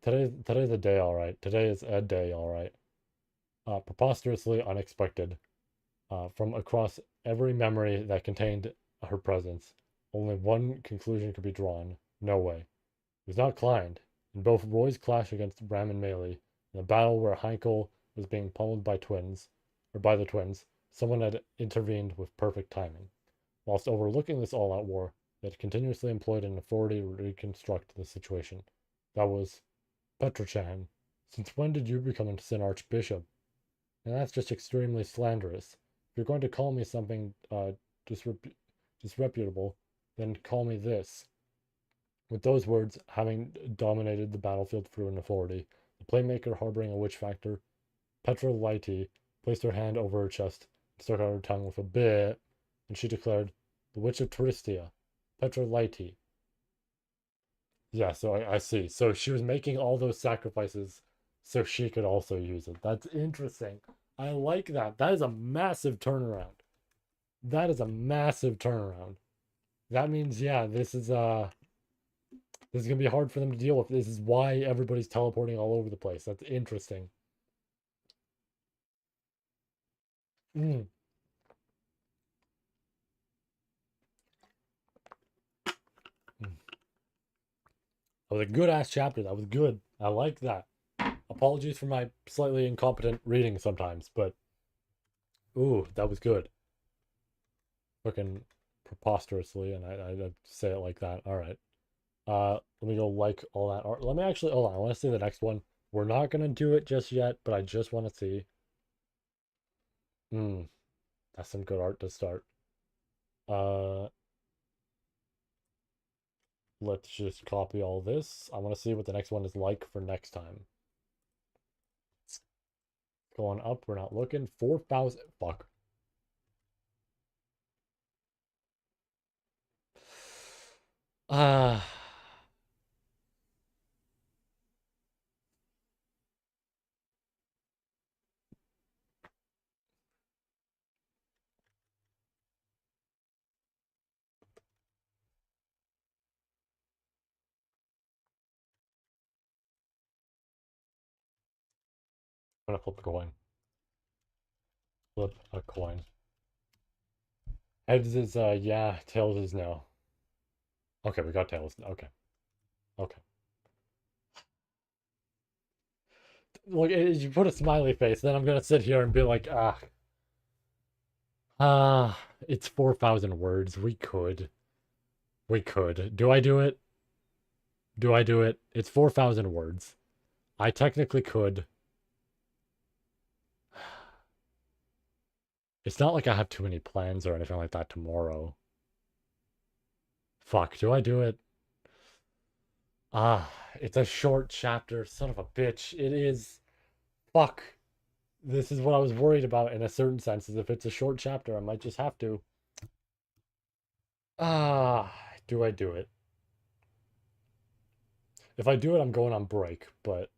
Speaker 1: Today's a day, all right. Today is a day, all right. Preposterously unexpected. From across every memory that contained her presence, only one conclusion could be drawn. No way. It was not Klein. In both Roy's clash against Ram and Melee, and the battle where Heinkel was being pummeled by the twins, someone had intervened with perfect timing. Whilst overlooking this all-out war, they had continuously employed an authority to reconstruct the situation. That was Petrochan. Since when did you become a Sin Archbishop? And that's just extremely slanderous. If you're going to call me something disreputable, then call me this. With those words, having dominated the battlefield through an authority, the playmaker harboring a witch factor, Petra Lighty placed her hand over her chest and stuck out her tongue with a bit, and she declared, "The Witch of Touristia, Petra Lighty." Yeah, so I see. So she was making all those sacrifices so she could also use it. That's interesting. I like that. That is a massive turnaround. That is a massive turnaround. That means, yeah, this is gonna be hard for them to deal with. This is why everybody's teleporting all over the place. That's interesting. Mm. That was a good ass chapter. That was good. I like that. Apologies for my slightly incompetent reading sometimes, but ooh, that was good. fucking preposterously, and I say it like that. All right. Let me go like all that art. Let me actually hold on. I want to see the next one. We're not gonna do it just yet, but I just want to see. Hmm, that's some good art to start. Uh, let's just copy all this. I want to see what the next one is like for next time. Going up, we're not looking. 4,000. Fuck. Ah, I'm gonna flip a coin. Flip a coin. Heads is yeah, tails is no. Okay, we got tails. Okay. Okay. Look, you put a smiley face, then I'm gonna sit here and be like, it's 4,000 words. We could. We could. Do I do it? Do I do it? It's 4,000 words. I technically could. It's not like I have too many plans or anything like that tomorrow. Fuck, do I do it? Ah, it's a short chapter. Son of a bitch. It is. Fuck. This is what I was worried about in a certain sense, is if it's a short chapter, I might just have to. Ah, do I do it? If I do it, I'm going on break, but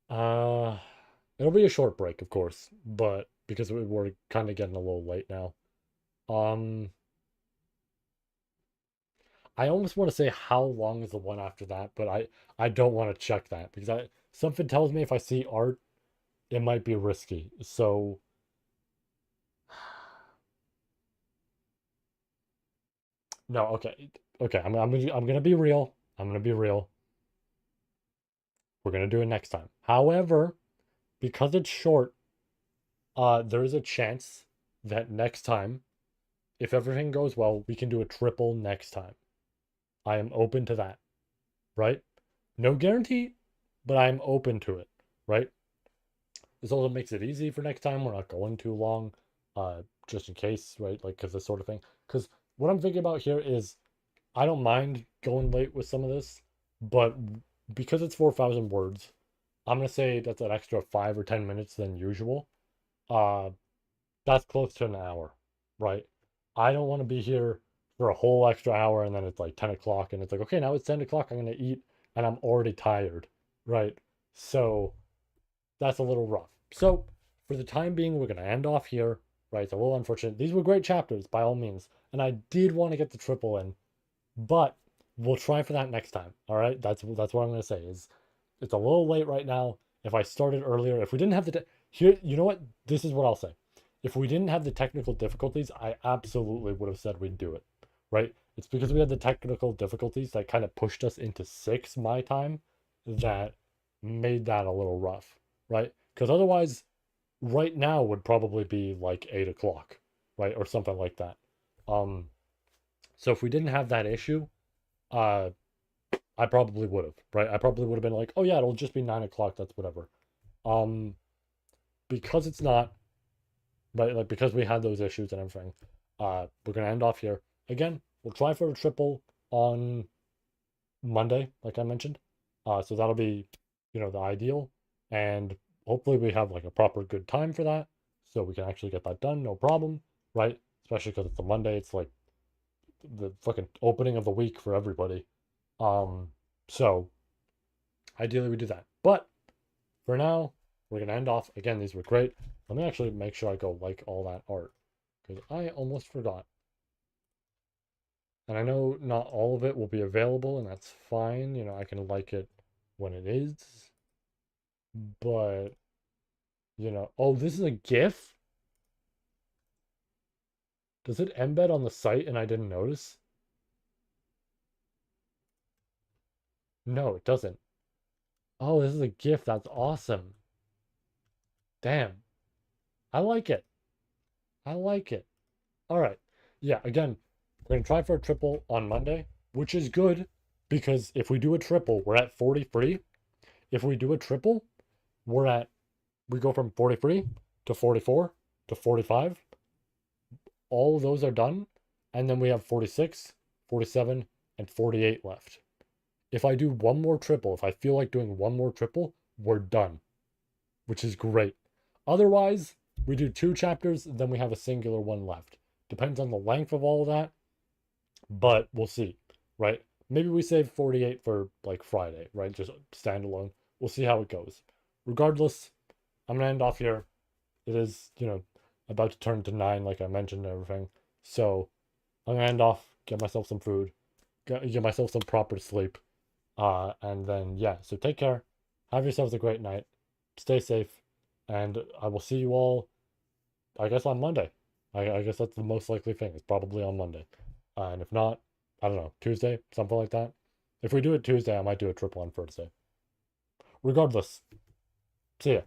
Speaker 1: uh it'll be a short break, of course, but because we're kind of getting a little late now. Um, I almost want to say how long is the one after that, but I don't want to check that because I something tells me if I see art, it might be risky. So no, okay, okay. I'm gonna be real. I'm gonna be real. We're gonna do it next time. However, because it's short, there is a chance that next time, if everything goes well, we can do a triple next time. I am open to that, right? No guarantee, but I'm open to it, right? This also makes it easy for next time. We're not going too long, just in case, right? Like, because this sort of thing. Because what I'm thinking about here is I don't mind going late with some of this, but because it's 4,000 words, I'm gonna say that's an extra 5 or 10 minutes than usual. Uh, that's close to an hour, right? I don't want to be here for a whole extra hour and then it's like 10 o'clock and it's like, okay, now it's 10 o'clock. I'm gonna eat and I'm already tired, right? So that's a little rough. So for the time being, we're gonna end off here, right? It's a little unfortunate. These were great chapters by all means, and I did want to get the triple in, but we'll try for that next time. All right, that's what I'm gonna say. Is it's a little late right now. If I started earlier, if we didn't have here, you know what? This is what I'll say. If we didn't have the technical difficulties, I absolutely would have said we'd do it, right? It's because we had the technical difficulties that kind of pushed us into 6 my time that made that a little rough, right? Because otherwise, right now would probably be like 8 o'clock, right? Or something like that. Um, so if we didn't have that issue, uh, I probably would have, right? I probably would have been like, oh yeah, it'll just be 9 o'clock. That's whatever. Um, because it's not, right? Like because we had those issues and everything, we're gonna end off here. Again, we'll try for a triple on Monday, like I mentioned. So that'll be, the ideal, and hopefully we have like a proper good time for that, so we can actually get that done, no problem, right? Especially because it's a Monday. It's like the fucking opening of the week for everybody. Um, so ideally we do that. But for now, we're gonna end off. Again, these were great. Let me actually make sure I go like all that art because I almost forgot. And I know not all of it will be available, and that's fine. I can like it when it is. But, oh, this is a GIF? Does it embed on the site and I didn't notice? No, it doesn't. Oh, this is a GIF. That's awesome. Damn. I like it. I like it. All right. Yeah, again, we're gonna try for a triple on Monday, which is good because if we do a triple, we're at 43. If we do a triple, we're at we go from 43 to 44 to 45. All of those are done, and then we have 46, 47, and 48 left. If I do one more triple, if I feel like doing one more triple, we're done, which is great. Otherwise, we do two chapters, then we have a singular one left. Depends on the length of all of that, but we'll see, right? Maybe we save 48 for like Friday, right? Just standalone. We'll see how it goes. Regardless, I'm gonna end off here. It is, about to turn to 9, like I mentioned and everything. So I'm gonna end off, get myself some food, get myself some proper sleep. And then yeah, so take care. Have yourselves a great night. Stay safe, and I will see you all, I guess, on Monday. I guess that's the most likely thing. It's probably on Monday. And if not, I don't know, Tuesday, something like that. If we do it Tuesday, I might do a triple on Thursday. Regardless, see ya.